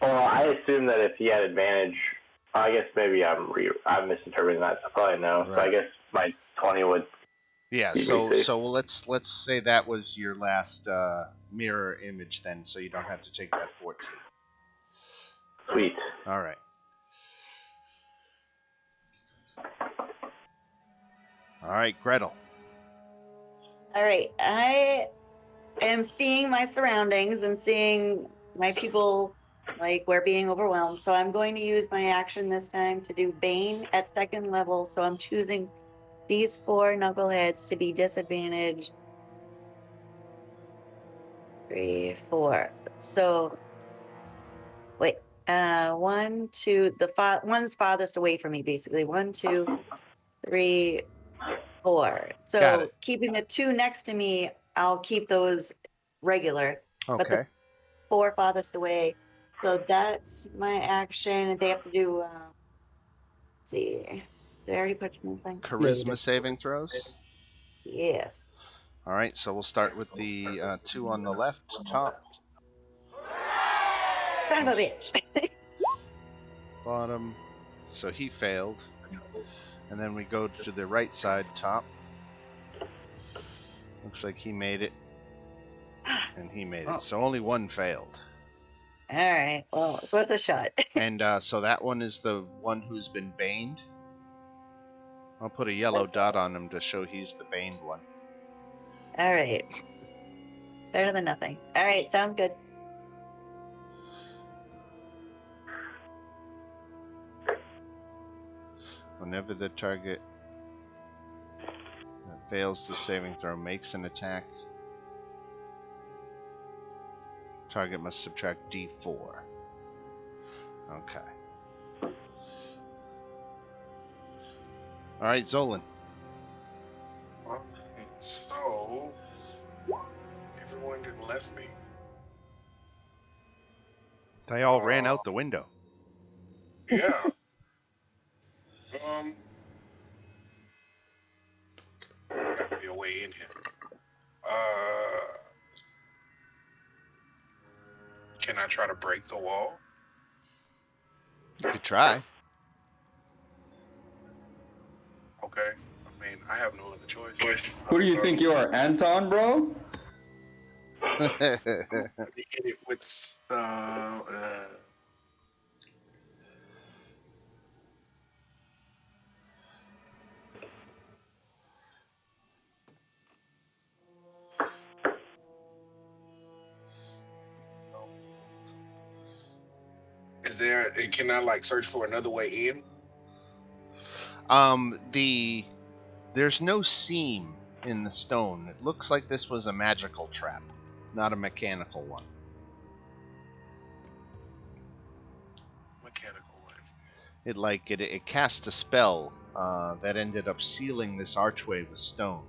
Well, I assume that if he had advantage, I guess maybe I'm misinterpreting that. So probably no.
Right.
So I guess my 20 would.
Yeah.
be
So
safe.
let's say that was your last mirror image then, so you don't have to take that 14.
Sweet.
All right. All right, Gretel.
All right. I am seeing my surroundings and seeing my people like we're being overwhelmed. So I'm going to use my action this time to do Bane at second level. So I'm choosing these 4 knuckleheads to be disadvantaged. 3, 4. So wait, 1, 2. One's farthest away from me, basically. 1, 2, 3, 4.
Got
So
it.
keeping the 2 next to me, I'll keep those regular. But the
Okay.
4 farthest away. So that's my action. They have to do. Let's see. Did I already put anything?
Charisma saving throws.
Yes.
All right, so we'll start with the 2 on the left top.
Son of a bitch.
Bottom. So he failed. And then we go to the right side top. Looks like he made it. And he made it. So only 1 failed.
All right. Well, it's worth a shot.
And so that one is the one who's been baned. I'll put a yellow dot on him to show he's the baned one.
All right. Better than nothing. All right. Sounds good.
Whenever the target fails the saving throw makes an attack, target must subtract D4. Okay. All right, Zolan.
Okay, so everyone didn't left me.
They all ran out the window.
Yeah. Gotta be a way in here. Can I try to break the wall?
You could try.
Okay. I mean, I have no other choice.
Who do you think you are, Anton, bro?
Hit it with Is there? Can I like search for another way in?
There's no seam in the stone. It looks like this was a magical trap, not a mechanical one.
Mechanical one.
It cast a spell that ended up sealing this archway with stone.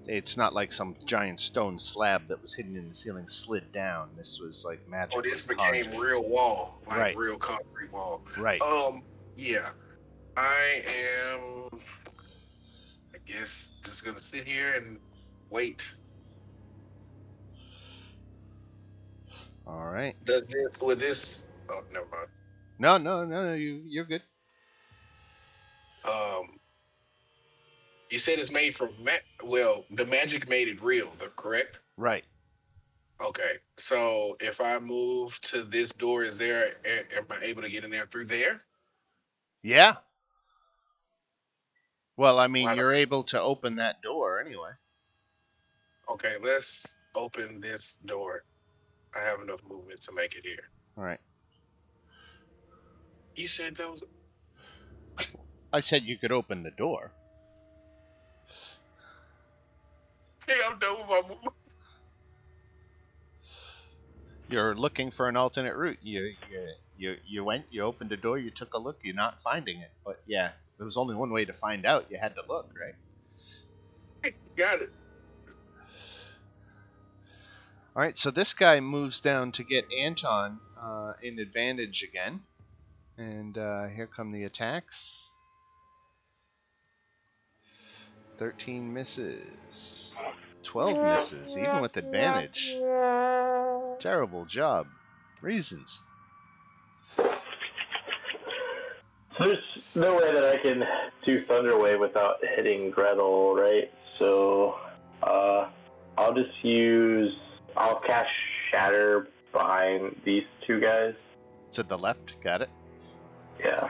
It's not like some giant stone slab that was hidden in the ceiling slid down. This was like magic.
Oh, this became real wall, like
Right.
real concrete wall.
Right.
Yeah. I am. I guess just gonna sit here and wait.
All right.
Does this with this? Oh, never mind.
No. You're good.
You said it's made from well, the magic made it real, correct?
Right.
Okay, so if I move to this door, am I able to get in there through there?
Yeah. Well, I mean,
Well,
you're able to open that door anyway.
Okay, let's open this door. I have enough movement to make it here.
All right.
You said those.
I said you could open the door.
Hey, I'm done with my movement.
You're looking for an alternate route. You went, you opened the door, you took a look, you're not finding it. But yeah, there was only one way to find out. You had to look, right?
Got it.
All right, so this guy moves down to get Anton in advantage again. And here come the attacks. 13 misses. 12 misses, even with advantage. Terrible job. Reasons.
There's no way that I can do Thunder Wave without hitting Gretel, right? So, I'll cast Shatter behind these two guys.
To the left, got it.
Yeah.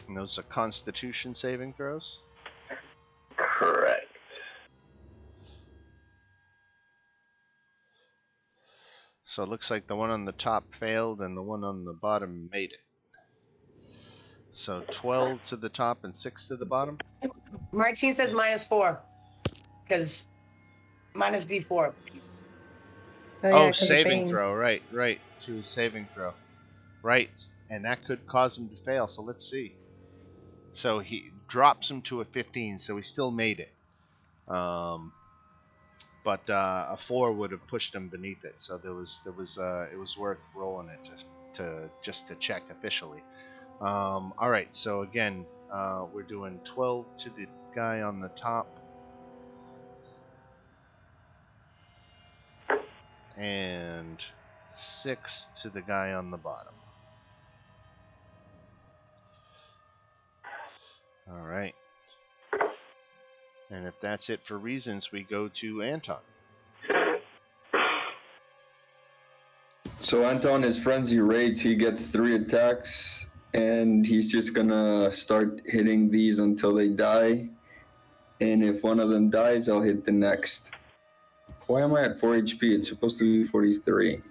And those are Constitution saving throws.
Correct.
So it looks like the one on the top failed and the one on the bottom made it. So 12 to the top and 6 to the bottom.
Martine says -4 because minus D4.
Oh, yeah,
Oh,
'cause of
saving
Bane.
throw. Right. To his saving throw. Right. And that could cause him to fail. So let's see. So he drops him to a 15. So he still made it. But a 4 would have pushed him beneath it. So it was worth rolling it to check officially. All right. So again, we're doing 12 to the guy on the top. And 6 to the guy on the bottom. All right. And if that's it for reasons, we go to Anton.
So Anton is Frenzy Rage. He gets 3 attacks, and he's just gonna start hitting these until they die. And if one of them dies, I'll hit the next. Why am I at 4 HP? It's supposed to be 43.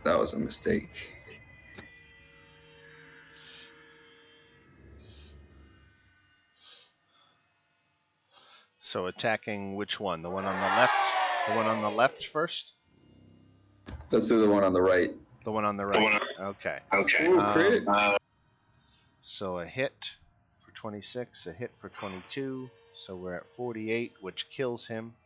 That was a mistake.
So attacking which one? The one on the left? The one on the left first?
Let's do the one on the right.
The one on the right. Okay.
Ooh, crit.
So a hit for 26, a hit for 22. So we're at 48, which kills him.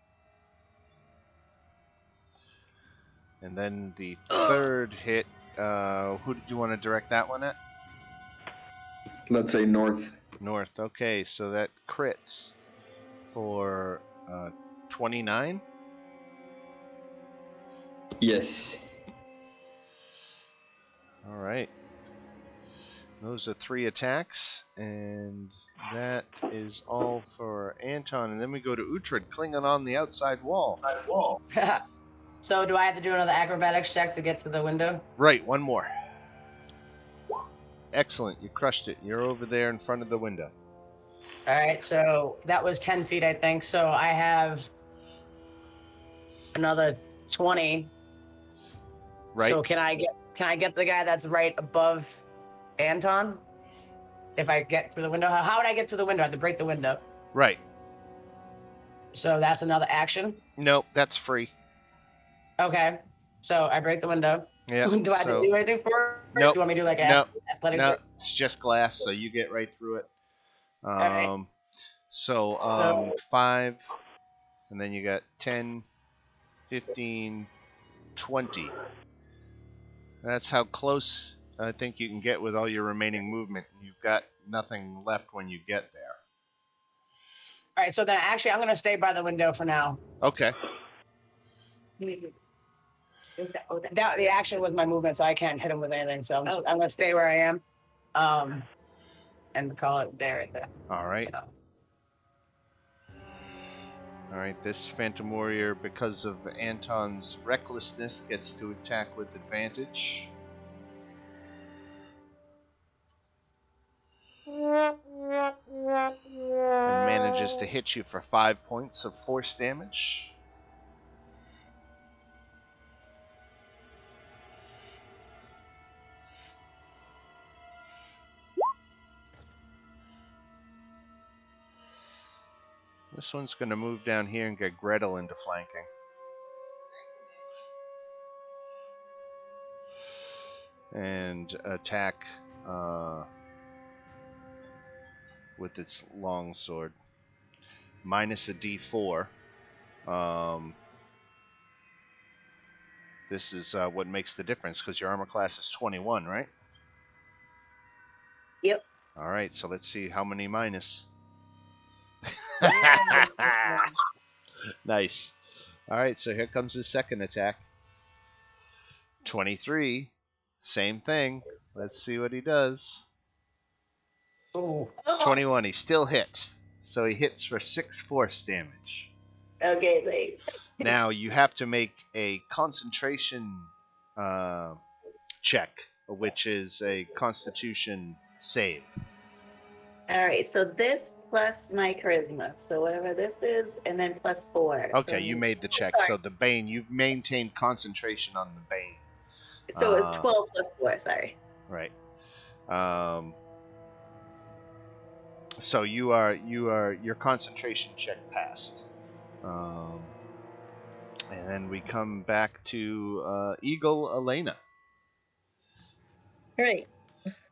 And then the third hit, who did you want to direct that one at?
Let's say north.
North. Okay, so that crits for 29.
Yes.
All right. Those are 3 attacks, and that is all for Anton. And then we go to Uhtred, clinging on the outside wall.
So do I have to do another acrobatics check to get to the window?
Right, one more. Excellent, you crushed it. You're over there in front of the window.
All right, so that was 10 feet, I think. So I have another 20.
Right.
So can I get the guy that's right above Anton? If I get through the window, how would I get through the window? I have to break the window.
Right.
So that's another action.
Nope, that's free.
Okay. So I break the window.
Yeah.
Do I have to do anything for it?
Nope.
Do you want me to do like athletics?
No, it's just glass, so you get right through it.
Right.
So 5, and then you got 10, 15, 20. That's how close I think you can get with all your remaining movement. You've got nothing left when you get there.
All right, so then actually I'm going to stay by the window for now.
Okay.
The action was my movement, so I can't hit him with anything. So I'm going to stay where I am, and call it there.
All right. All right. This Phantom Warrior, because of Anton's recklessness, gets to attack with advantage. And manages to hit you for 5 points of force damage. This one's going to move down here and get Gretel into flanking. And attack with its long sword. Minus a d4. This is what makes the difference, because your armor class is 21, right?
Yep.
All right, so let's see how many minus. Nice. All right, so here comes his second attack. 23. Same thing. Let's see what he does.
Oh.
21. He still hits. So he hits for 6 force damage.
Okay, thanks.
Now you have to make a concentration check, which is a constitution save.
All right, so this plus my charisma. So whatever this is, and then plus 4.
Okay,
so,
you made the check.
sorry.
So the Bane, you've maintained concentration on the Bane.
So it's 12 plus 4, sorry.
Right. So your concentration check passed. And then we come back to Eagle Elena.
All right.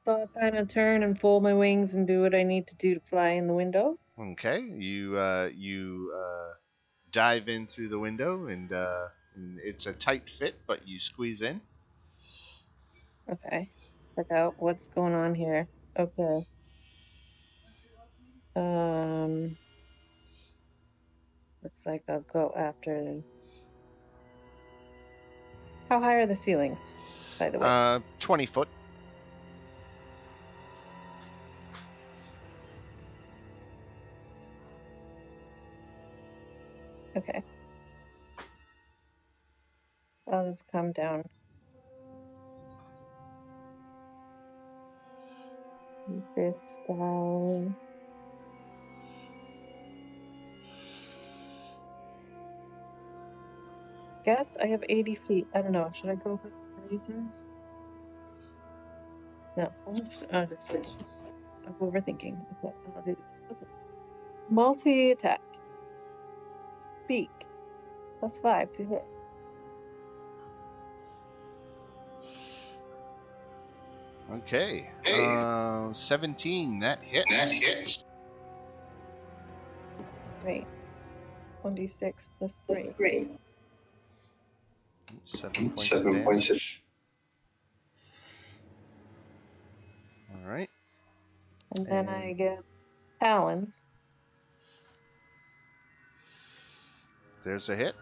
So I'll kind of turn and fold my wings and do what I need to do to fly in the window.
Okay, you dive in through the window, and it's a tight fit, but you squeeze in.
Okay. Check out what's going on here. Okay. Looks like I'll go after. How high are the ceilings, by the way?
20 foot.
Okay. I'll just come down. This guy. Guess I have 80 feet. I don't know. Should I go with reasons? No, I'm just I'm overthinking. Okay, I'll do this. Okay. Multi-attack. Beak. +5 to hit.
Okay. 17. That hits.
Right. 1d6 +3. 3.
7 points of damage. All right.
And then I get talons.
There's a hit.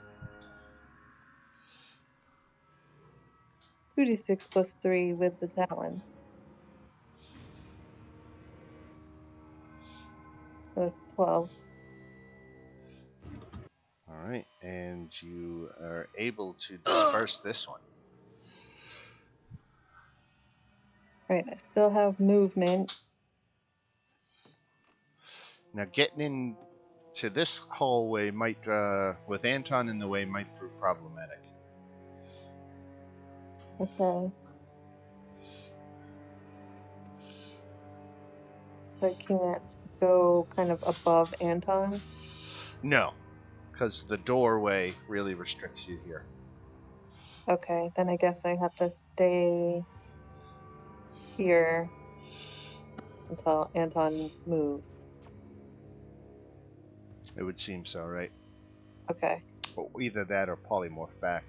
2d6 +3 with the talons. So that's 12.
All right, and you are able to disperse this one.
Right, I still have movement.
Now, getting into this hallway might, with Anton in the way, might prove problematic.
Okay. So I can't go kind of above Anton.
No, because the doorway really restricts you here.
Okay, then I guess I have to stay here until Anton moves.
It would seem so, right?
Okay,
Well, either that or polymorph back,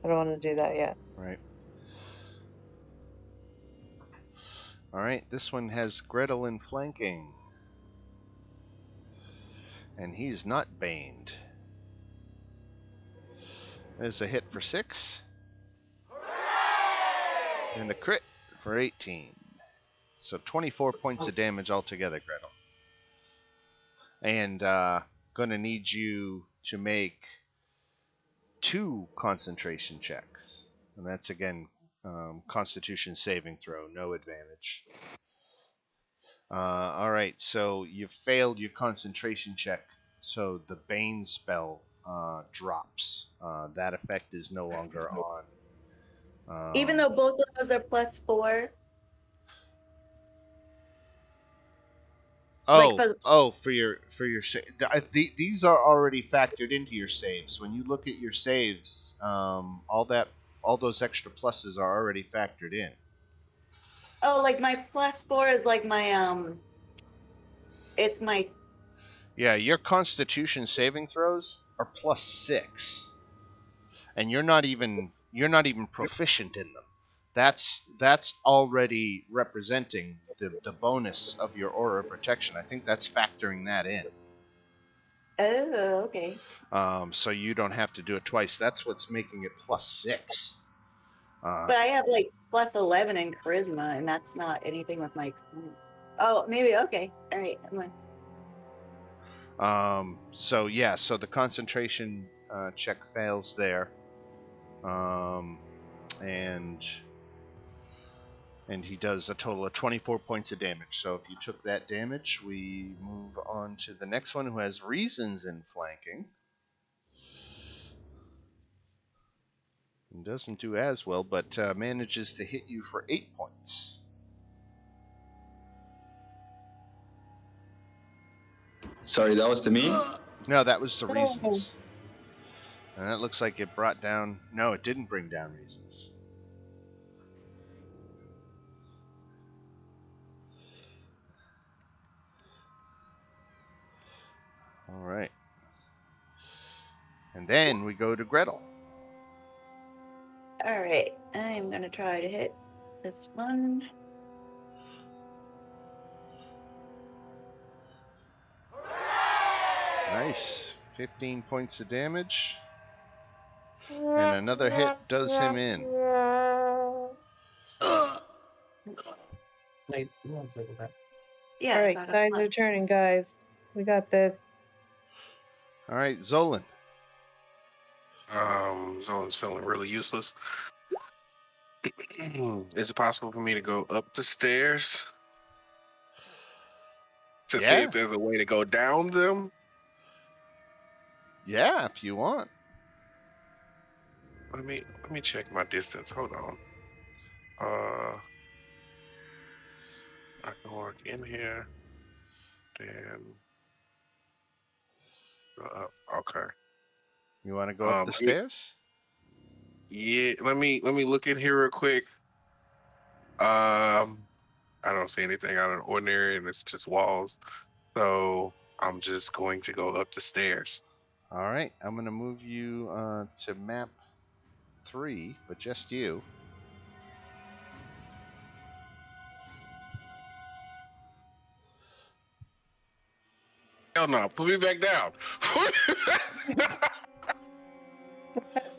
I don't want to do that yet.
right? All right, this one has Gretel in flanking. And he's not baned. There's a hit for 6. And a crit for 18. So 24 points of damage altogether, Gretel. And gonna need you to make 2 concentration checks. And that's again Constitution saving throw, no advantage. All right, so you failed your concentration check, so the Bane spell drops. That effect is no longer on.
Even though both of those are +4.
For your these are already factored into your saves. When you look at your saves, all those extra pluses are already factored in.
Oh, like my +4 is like my it's my
Yeah, your Constitution saving throws are +6, and you're not even proficient in them. That's already representing the bonus of your aura of protection. I think that's factoring that in.
Oh, okay.
So you don't have to do it twice. That's what's making it +6.
But I have like +11 in charisma, and that's not anything with my. Oh, maybe okay. All right, I'm on.
So yeah, so the concentration check fails there, and he does a total of 24 points of damage. So if you took that damage, we move on to the next one who has reasons in flanking. And doesn't do as well, but manages to hit you for 8 points.
Sorry, that was to me?
No, that was the reasons. And that looks like it brought down... No, it didn't bring down reasons. All right. And then we go to Gretel.
All right, I'm gonna try to hit this one.
Nice. 15 points of damage. And another hit does him in.
Wait, one second.
Yeah.
All right,
about a
guys
month.
are turning, guys. We got this.
All right, Zolan.
Zolan's feeling really useless. Is it possible for me to go up the stairs to see
Yeah.
if there's a way to go down them?
Yeah, if you want.
Let me check my distance. Hold on. I can walk in here, then go up. Okay.
You want to go up the stairs?
Yeah. Let me look in here real quick. I don't see anything out of the ordinary, and it's just walls. So I'm just going to go up the stairs.
All right, I'm going to move you to map 3, but just you.
Hell no, put me back down.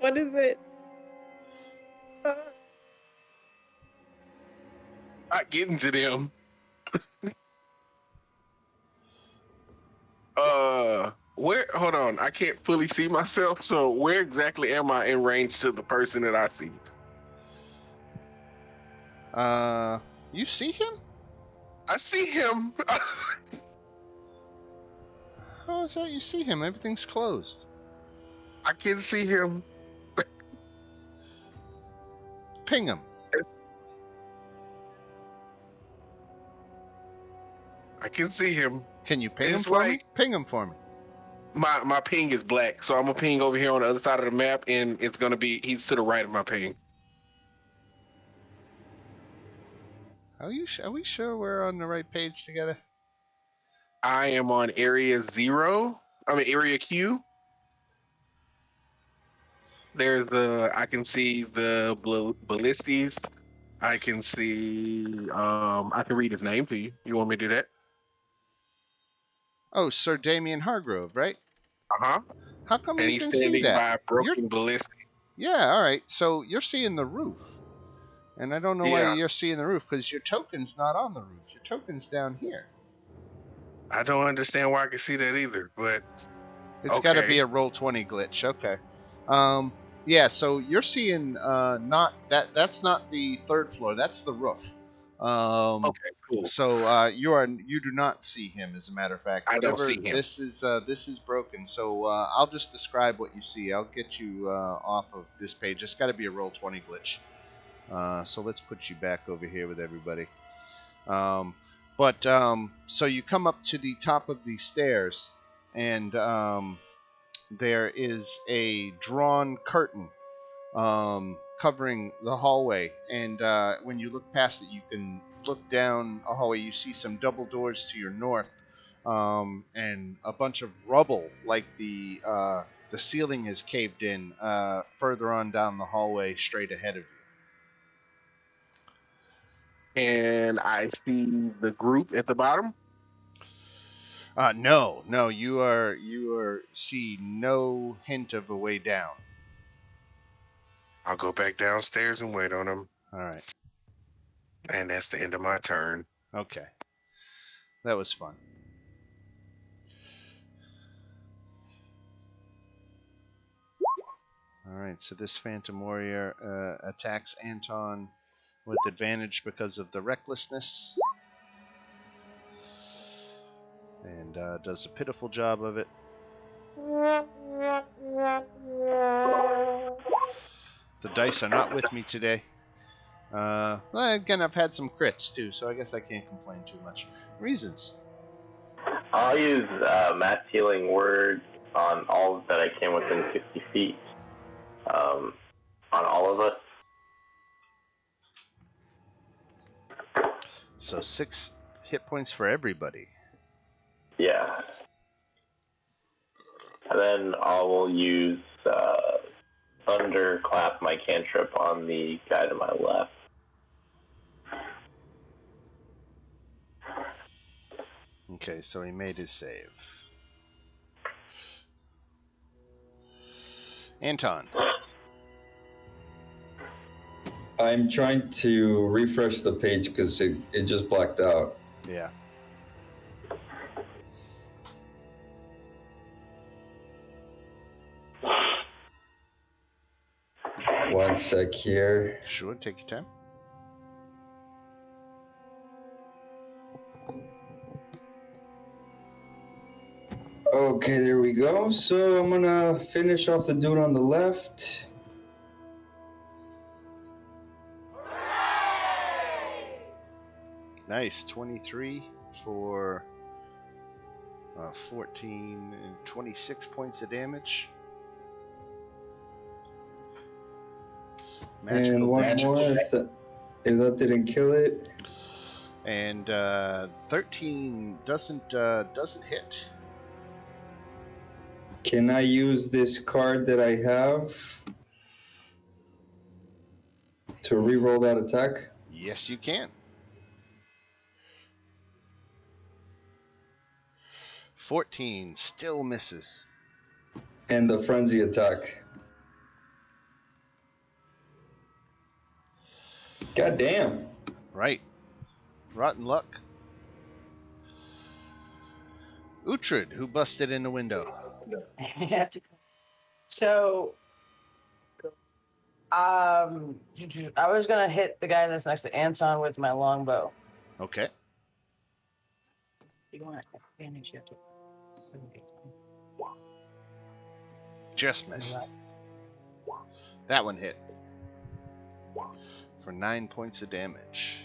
What is it?
Not getting to them. Where? Hold on, I can't fully see myself. So where exactly am I in range to the person that I see?
You see him?
I see him.
How is that you see him? Everything's closed.
I can see him.
Ping him.
I can see him.
Can you ping him
It's
for me?
like-
Ping him for me.
My ping is black, so I'm gonna ping over here on the other side of the map, and it's gonna be he's to the right of my ping.
Are we sure we're on the right page together?
I am on area 0. I mean area Q. There's I can see the ballisties. I can see I can read his name to you. You want me to do that?
Oh, Sir Damien Hargrove, right?
Uh-huh.
How come
And
you
he's
can see
standing
that?
by a broken ballistic.
Yeah, all right. So you're seeing the roof. And I don't know why
Yeah.
you're seeing the roof, because your token's not on the roof. Your token's down here.
I don't understand why I can see that either, but
It's got to
okay.
be a Roll20 glitch. Okay. Yeah, so you're seeing not that's not the 3rd floor. That's the roof.
Okay, cool.
So you do not see him, as a matter of fact.
I don't
Whatever,
see him.
This is broken. So I'll just describe what you see. I'll get you off of this page. It's got to be a Roll20 glitch. So let's put you back over here with everybody. So you come up to the top of the stairs, and there is a drawn curtain covering the hallway. And when you look past it, you can look down a hallway. You see some double doors to your north, and a bunch of rubble, like the ceiling is caved in further on down the hallway, straight ahead of you.
And I see the group at the bottom.
No, you are see no hint of a way down.
I'll go back downstairs and wait on them.
All right.
And that's the end of my turn.
Okay. That was fun. All right, so this Phantom Warrior attacks Anton with advantage because of the recklessness. And does a pitiful job of it. The dice are not with me today. Well, again, I've had some crits too, so I guess I can't complain too much. Reasons.
I'll use mass healing word on all that I can within 60 feet. On all of us.
So 6 hit points for everybody.
Yeah. And then I will use Thunderclap, my cantrip, on the guy to my left.
Okay, so he made his save. Anton.
I'm trying to refresh the page because it just blacked out.
Yeah.
One sec here.
Sure, take your time.
Okay, there we go. So I'm gonna finish off the dude on the left.
Nice, 23 for 14 and 26 points of damage.
And one more if that didn't kill it.
And 13 doesn't hit.
Can I use this card that I have to reroll that attack?
Yes, you can. 14 still misses.
And the frenzy attack. God damn.
Right. Rotten luck. Uhtred, who busted in the window.
So, I was gonna hit the guy that's next to Anton with my longbow.
Okay.
You want advantage? You have to.
Just missed. That one hit. For 9 points of damage.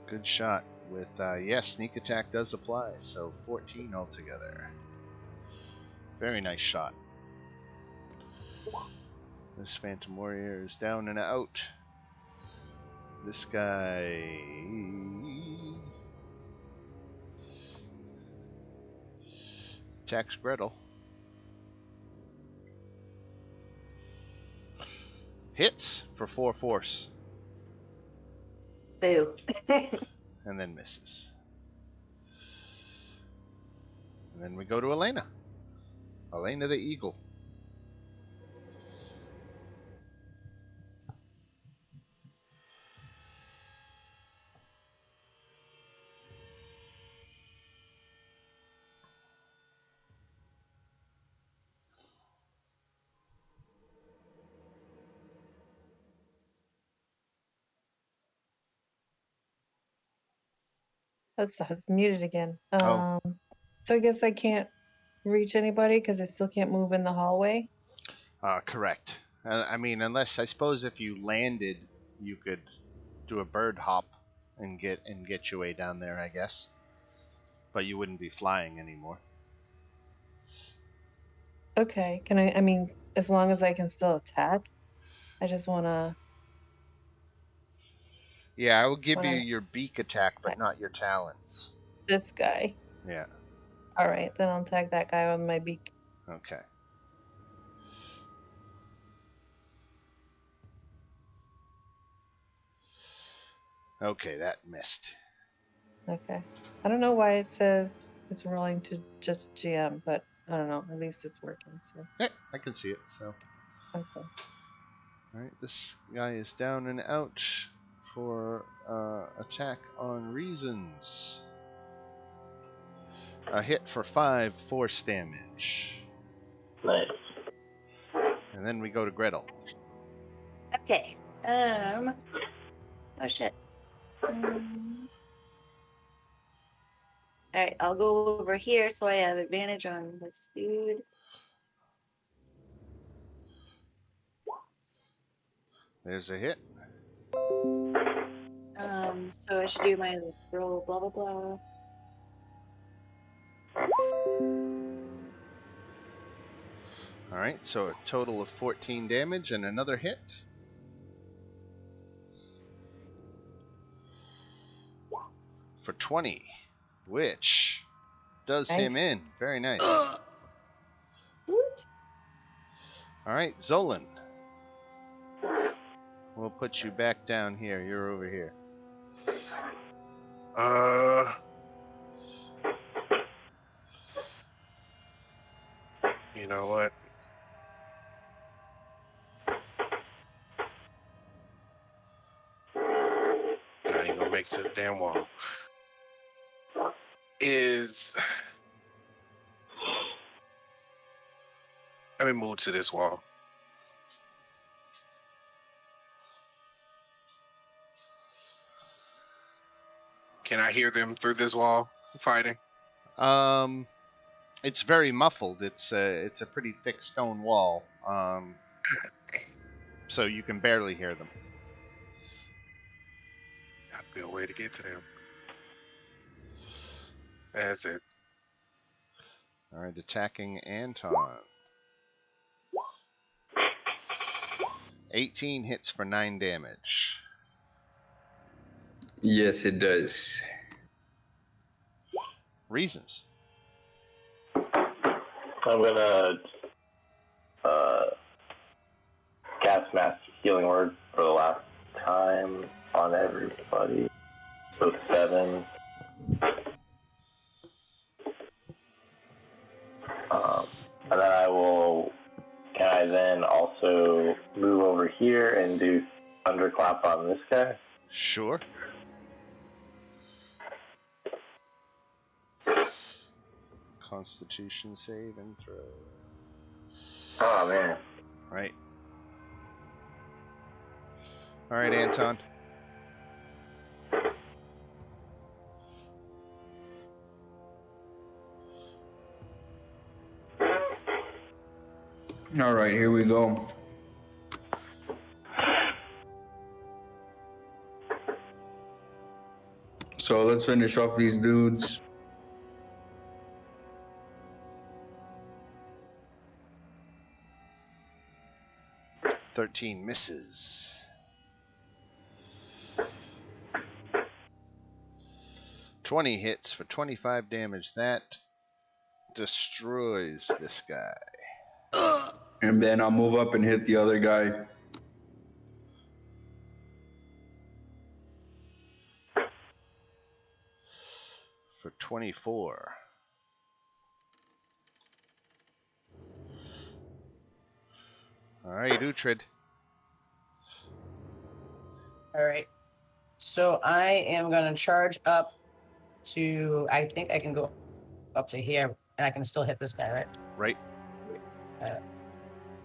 Good shot. With, yes, sneak attack does apply, so 14 altogether. Very nice shot. This Phantom Warrior is down and out. This guy... attacks Gretel. Hits for 4 force.
Boo.
And then misses. And then we go to Elena. Elena the Eagle.
I was muted again.
Oh.
So I guess I can't reach anybody because I still can't move in the hallway.
Correct. I mean, unless I suppose if you landed, you could do a bird hop and get your way down there, I guess. But you wouldn't be flying anymore.
Okay. Can I mean, as long as I can still attack, I just want to.
Yeah, I will give
When
you
I-
your beak attack, but not your talons.
This guy.
Yeah.
All right, then I'll tag that guy on my beak.
Okay. Okay, that missed.
Okay. I don't know why it says it's rolling to just GM, but I don't know. At least it's working. So
Yeah, I can see it. So,
okay.
all right, this guy is down and out for attack on reasons. A hit for 5 force damage,
Nice.
and then we go to Gretel.
Okay. Oh shit. All right, I'll go over here so I have advantage on this dude.
There's a hit.
So I should do my roll, blah blah blah.
All right, so a total of 14 damage and another hit. For 20, which does him
Nice.
in. Very nice.
Woot.
All right, Zolan. We'll put you back down here. You're over here.
You know what? I ain't gonna make it to the damn wall. Let me move to this wall. Can I hear them through this wall fighting?
It's very muffled. It's a pretty thick stone wall. So you can barely hear them.
Gotta be a way to get to them. That's it.
All right, attacking Anton. 18 hits for 9 damage.
Yes, it does.
Reasons.
I'm gonna cast Mass Healing Word for the last time on everybody. So 7. And then I will. Can I then also move over here and do Thunderclap on this guy?
Sure. Constitution save and throw.
Oh man.
Right. All right, Anton.
All right, here we go. So let's finish off these dudes.
$13 misses. $20 hits for 25 damage. That destroys this guy.
And then I'll move up and hit the other guy.
For 24. All right, Uhtred.
All right. So I am gonna charge up to. I think I can go up to here, and I can still hit this guy, right?
Right.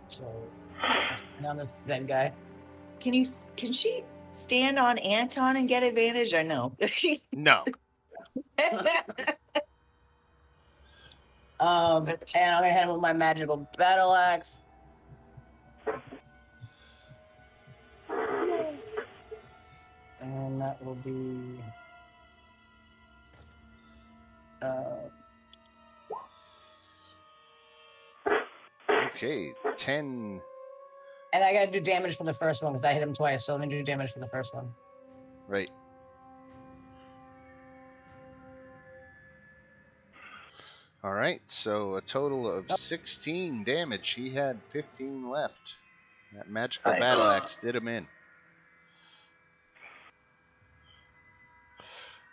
So stand on this dead guy.
Can she stand on Anton and get advantage or no?
No.
And I'm gonna hit him with my magical battle axe. And that will be
Okay, 10.
and I gotta do damage for the first one because I hit him twice, so let me do damage for the first one.
Right. All right, so a total of 16 damage. He had 15 left. That magical
Nice.
battle axe did him in.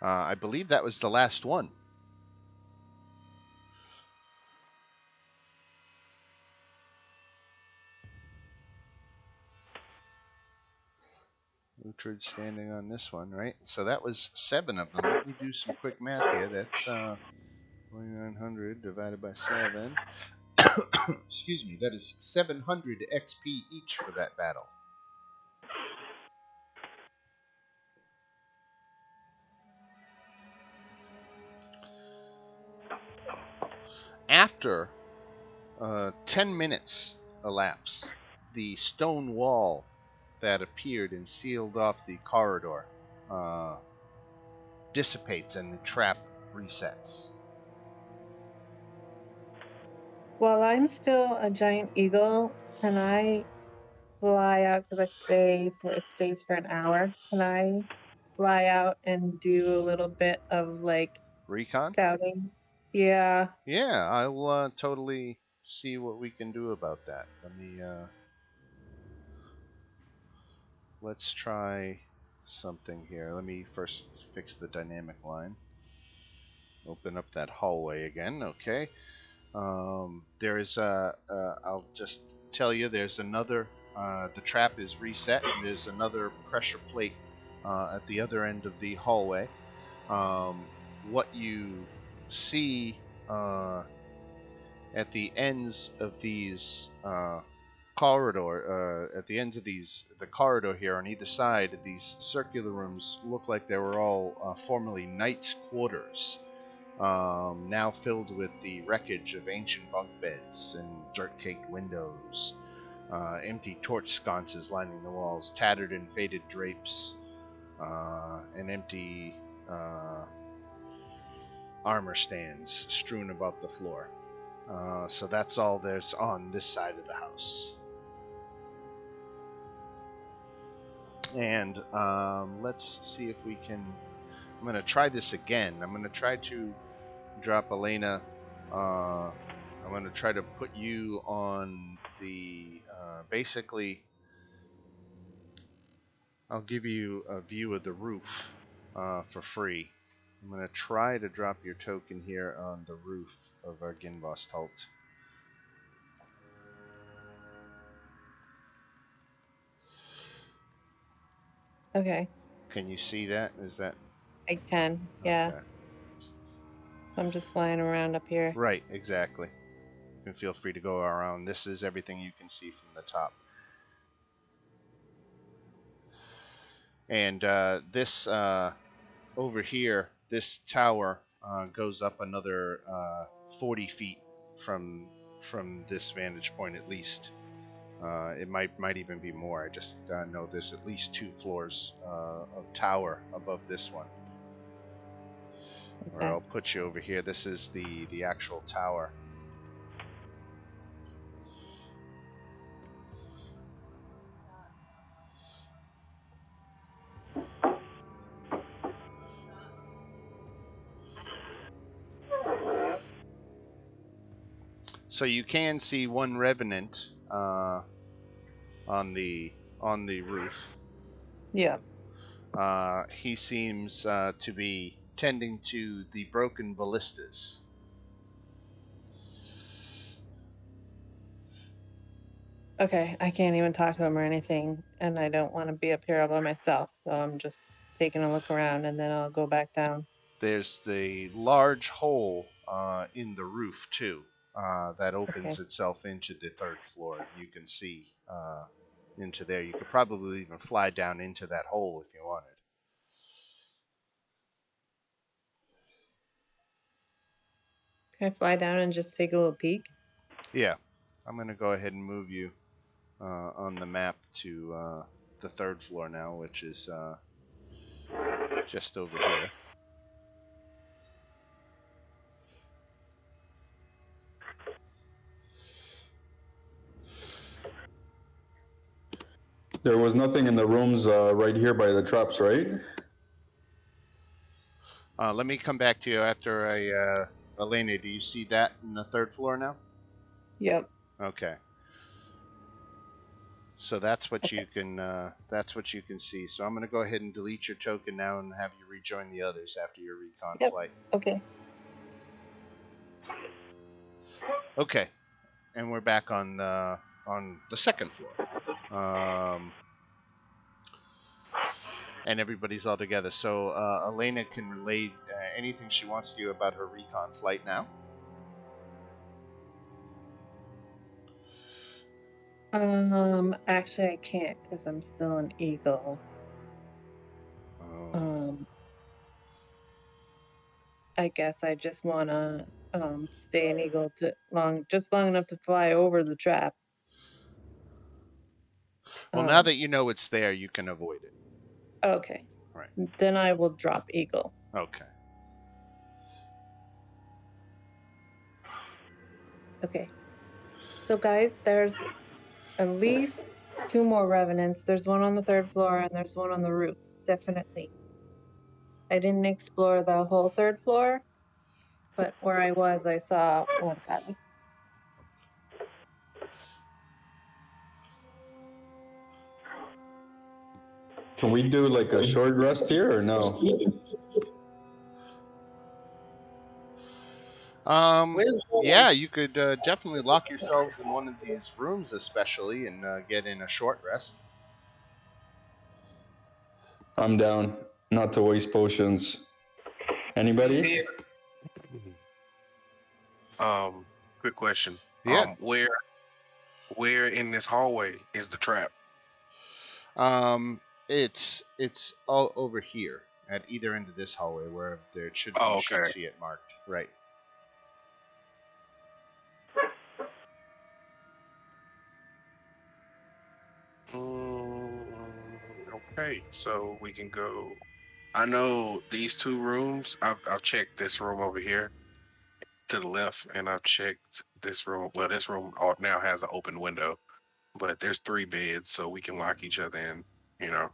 I believe that was the last one. Uhtred standing on this one, right? So that was 7 of them. Let me do some quick math here. That's 2900 divided by 7. Excuse me. That is 700 XP each for that battle. After 10 minutes elapse, the stone wall that appeared and sealed off the corridor dissipates and the trap resets.
While I'm still a giant eagle, can I fly out because it stays for an hour? Can I fly out and do a little bit of like
Recon?
scouting? Yeah.
Yeah, I'll totally see what we can do about that. Let's try something here. Let me first fix the dynamic line. Open up that hallway again. Okay. There is I'll just tell you, there's another. The trap is reset, and there's another pressure plate at the other end of the hallway. What you see at the ends of these the corridor here on either side, these circular rooms look like they were all formerly knights' quarters. Now filled with the wreckage of ancient bunk beds and dirt-caked windows, empty torch sconces lining the walls, tattered and faded drapes, and empty armor stands strewn about the floor. So that's all there's on this side of the house. And let's see if we can. I'm going to try this again. I'm going to try to drop Elena. I'm going to try to put you on the. Basically, I'll give you a view of the roof for free. I'm going to try to drop your token here on the roof of our Ginvost Halt.
Okay.
Can you see that? Is that?
I can. Yeah.
Okay.
I'm just flying around up here.
Right, exactly. You can feel free to go around. This is everything you can see from the top. And this over here, this tower goes up another 40 feet from this vantage point at least. It might even be more. I just know there's at least 2 floors of tower above this one.
Okay.
Or I'll put you over here. This is the actual tower. So you can see one revenant on the roof.
Yeah.
He seems to be tending to the broken ballistas.
Okay. I can't even talk to him or anything, and I don't want to be up here all by myself, so I'm just taking a look around, and then I'll go back down.
There's the large hole in the roof too that opens itself into the 3rd floor. You can see into there. You could probably even fly down into that hole if you wanted.
Can I fly down and just take a little peek?
Yeah, I'm going to go ahead and move you on the map to the 3rd floor now, which is just over here.
There was nothing in the rooms right here by the traps, right?
Let me come back to you after I... Elena, do you see that in the 3rd floor now?
Yep.
Okay. So that's what you can see. So I'm going to go ahead and delete your token now and have you rejoin the others after your recon
Yep.
flight.
Okay.
Okay, and we're back on the second floor, and everybody's all together. So Elena can relay anything she wants to you about her recon flight now.
Actually, I can't because I'm still an eagle.
Oh.
I guess I just wanna stay an eagle long enough to fly over the trap.
Well, now that you know it's there, you can avoid it.
Okay.
Right.
Then I will drop eagle.
Okay.
Okay. So guys, there's at least 2 more revenants. There's one on the 3rd floor and there's one on the roof. Definitely. I didn't explore the whole 3rd floor, but where I was, I saw one guy.
Can we do like a short rest here or no?
Yeah, you could definitely lock yourselves in one of these rooms, especially, and get in a short rest.
I'm down. Not to waste potions. Anybody?
Quick question.
Yeah.
Where in this hallway is the trap?
It's all over here at either end of this hallway, where there should be.
Oh,
You should
okay.
see it marked. Right.
Okay, so we can go. I know these 2 rooms. I've checked this room over here to the left, and I've checked this room. Well, this room now has an open window, but there's 3 beds, so we can lock each other in. You know.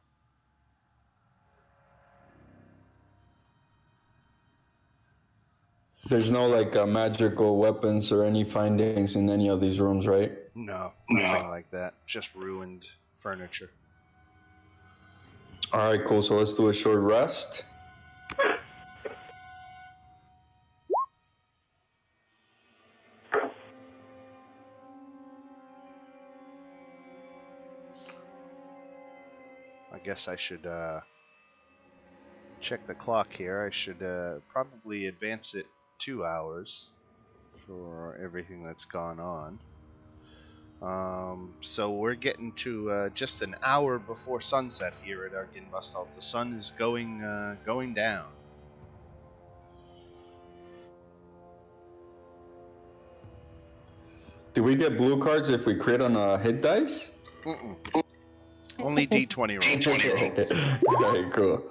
There's no like magical weapons or any findings in any of these rooms, right?
No, nothing like that. Just ruined furniture.
All right, cool. So let's do a short rest.
I guess I should check the clock here. I should probably advance it 2 hours for everything that's gone on. So we're getting to just an hour before sunset here at Arginbustalt. The sun is going down.
Do we get blue cards if we crit on a hit dice?
Mm-mm. Only D20 rolls.
All right, cool.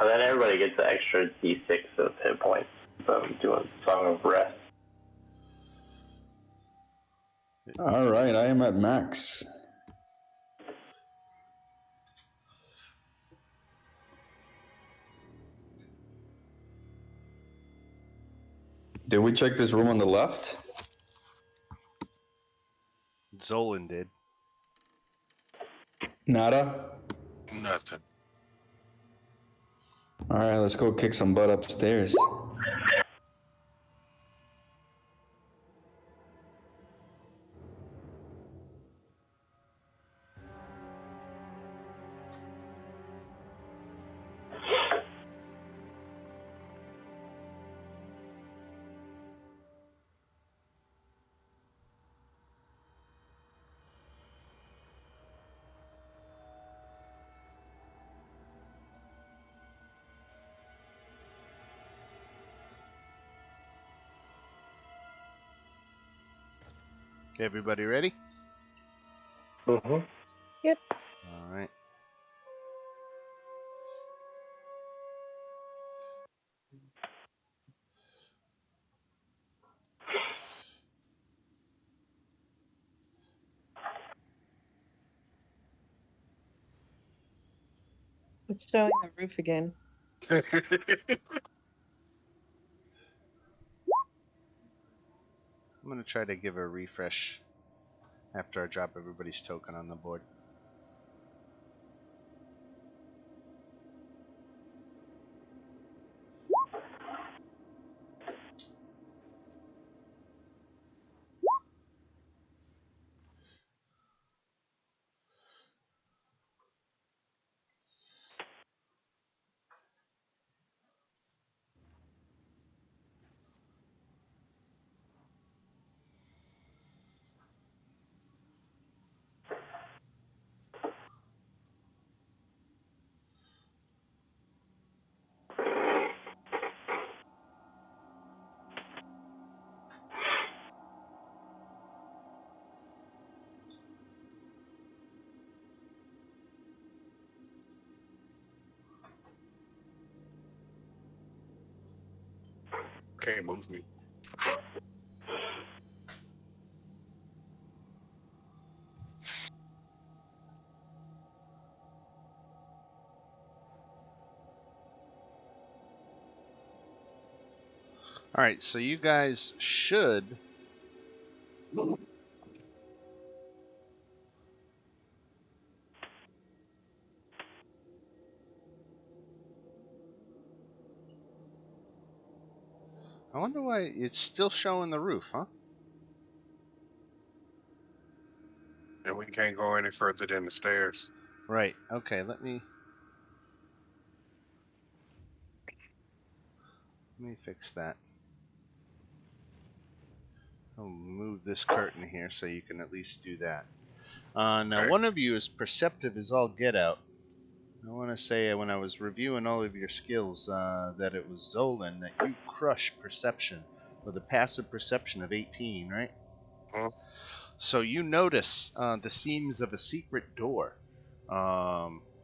And then everybody gets an extra D6 of hit points from doing Song of Rest.
All right, I am at max. Did we check this room on the left?
Zolan did.
Nada?
Nothing.
All right, let's go kick some butt upstairs.
Everybody ready?
Mm-hmm.
Yep.
All right.
It's showing the roof again.
I'm gonna try to give a refresh after I drop everybody's token on the board.
Can't move me.
All right, so you guys should. I wonder why it's still showing the roof, huh?
And we can't go any further than the stairs.
Right. Okay. Let me fix that. I'll move this curtain here so you can at least do that. Now,
Okay.
one of you is perceptive as all get out. I want to say when I was reviewing all of your skills that it was Zolan that you crush perception with a passive perception of 18, right?
Huh?
So you notice the seams of a secret door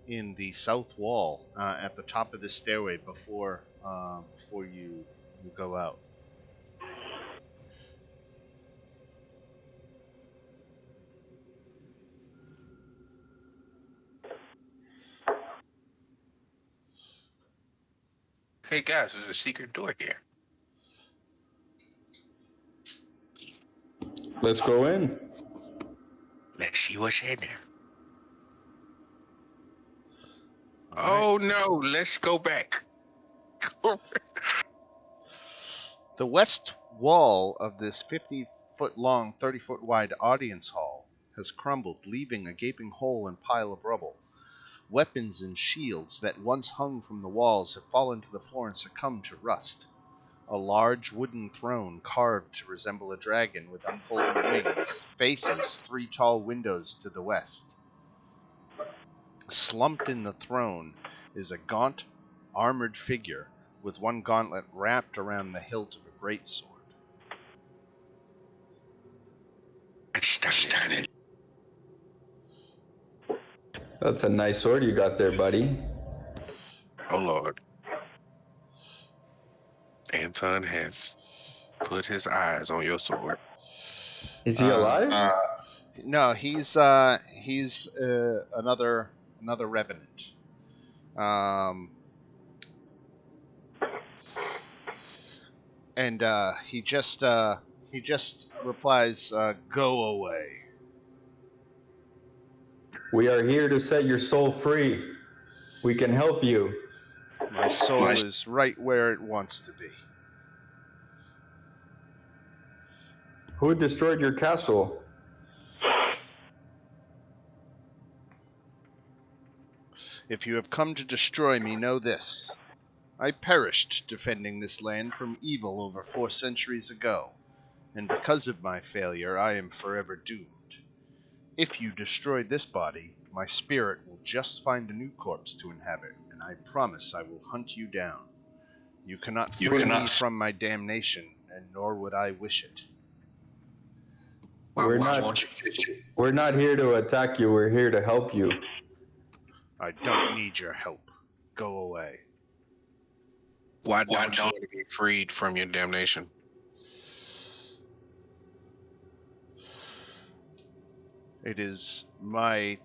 in the south wall at the top of the stairway before you go out.
Hey guys, there's a secret door here.
Let's go in.
Let's see what's in there.
All right.
Oh no, let's go back.
The west wall of this 50-foot long, 30-foot wide audience hall has crumbled, leaving a gaping hole and pile of rubble. Weapons and shields that once hung from the walls have fallen to the floor and succumbed to rust. A large wooden throne carved to resemble a dragon with unfolding wings faces 3 tall windows to the west. Slumped in the throne is a gaunt, armored figure with one gauntlet wrapped around the hilt of a greatsword.
That's a nice sword you got there, buddy.
Oh Lord. Anton has put his eyes on your sword.
Is he alive?
No, he's another revenant. And he just replies, "Go away."
We are here to set your soul free. We can help you.
My soul is right where it wants to be.
Who destroyed your castle?
If you have come to destroy me, know this. I perished defending this land from evil over 4 centuries ago, and because of my failure, I am forever doomed. If you destroy this body, my spirit will just find a new corpse to inhabit, and I promise I will hunt you down. You cannot free me from my damnation, and nor would I wish it.
We're not here to attack you. We're here to help you.
I don't need your help. Go away.
Why don't you want to be freed from your damnation?
It is my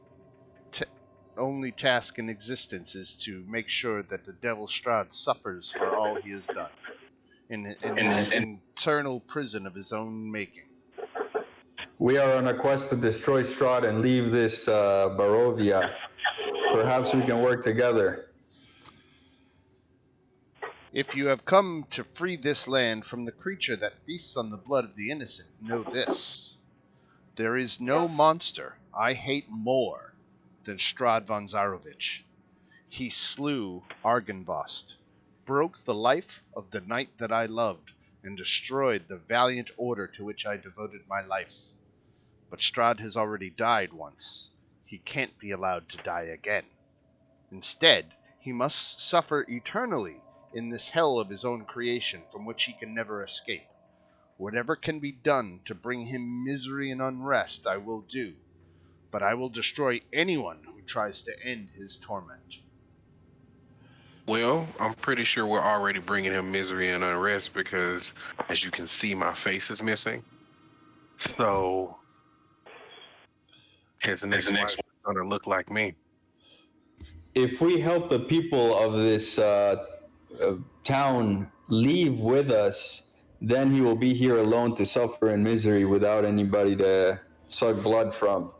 only task in existence is to make sure that the Devil Strahd suffers for all he has done in this internal prison of his own making.
We are on a quest to destroy Strahd and leave this Barovia. Perhaps we can work together.
If you have come to free this land from the creature that feasts on the blood of the innocent, know this. There is no monster I hate more than Strahd von Zarovich. He slew Argynvost, broke the life of the knight that I loved, and destroyed the valiant order to which I devoted my life. But Strahd has already died once. He can't be allowed to die again. Instead, he must suffer eternally in this hell of his own creation from which he can never escape. Whatever can be done to bring him misery and unrest, I will do, but I will destroy anyone who tries to end his torment.
Well, I'm pretty sure we're already bringing him misery and unrest because, as you can see, my face is missing. So his next wife is gonna look like me.
If we help the people of this town leave with us, then he will be here alone to suffer in misery without anybody to suck blood from.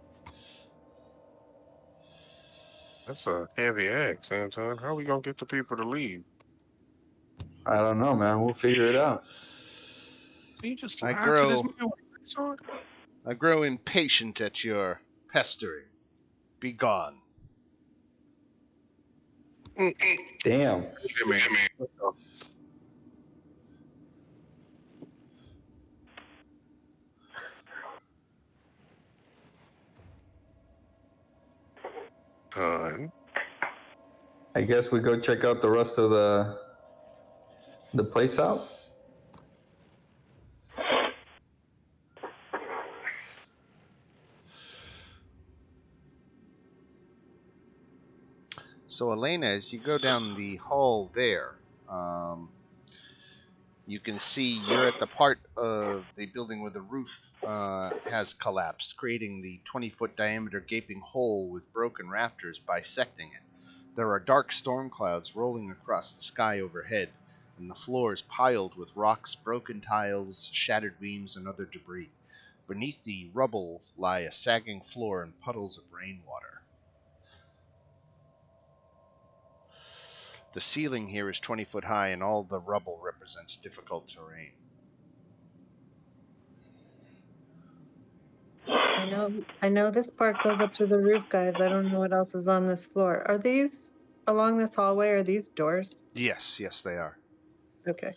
That's a heavy axe, Anton. How are we gonna get the people to leave?
I don't know, man. We'll figure it out.
You just
I
lied to this
grow
man with a sword?
I grow impatient at your pestering. Be gone.
Damn.
Yeah, man.
I guess we go check out the rest of the place out.
So, Elena, as you go down the hall there, you can see you're at the part of the building where the roof has collapsed, creating the 20-foot diameter gaping hole with broken rafters bisecting it. There are dark storm clouds rolling across the sky overhead, and the floor is piled with rocks, broken tiles, shattered beams, and other debris. Beneath the rubble lie a sagging floor and puddles of rainwater. The ceiling here is 20 foot high, and all the rubble represents difficult terrain.
I know this part goes up to the roof, guys. I don't know what else is on this floor. Are these along this hallway? Are these doors?
Yes, they are.
Okay.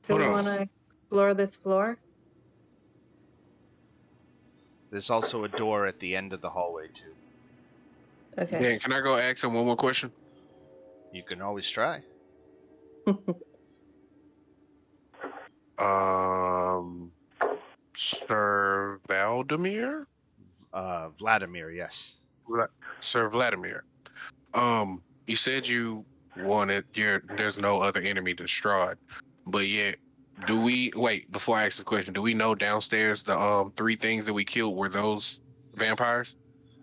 Do
Hold
we
on.
want to explore this floor?
There's also a door at the end of the hallway, too.
Okay.
Dan, can I go ask him one more question?
You can always try.
Sir Valdemir?
Vladimir, yes.
Sir Vladimir. You said you wanted there's no other enemy to Strahd, but yet do we wait before I ask the question? Do we know downstairs the three things that we killed were those vampires?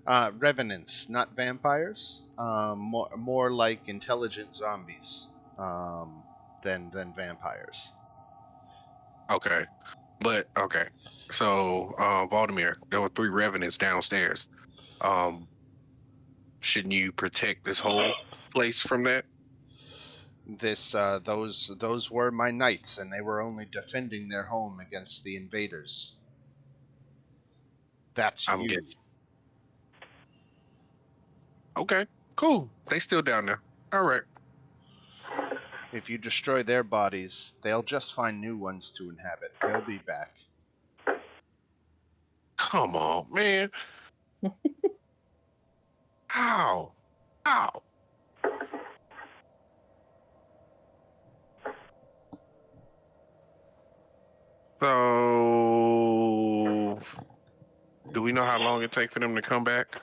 Revenants, not vampires. More like intelligent zombies than vampires.
Okay, but okay. So Valdemir, there were three revenants downstairs. Um, shouldn't you protect this whole place from that?
Those were my knights, and they were only defending their home against the invaders. That's
I'm
you.
guessing. Okay, cool. They still down there. All right.
If you destroy their bodies, they'll just find new ones to inhabit. They'll be back.
Come on, man. How? How? So, do we know how long it takes for them to come back?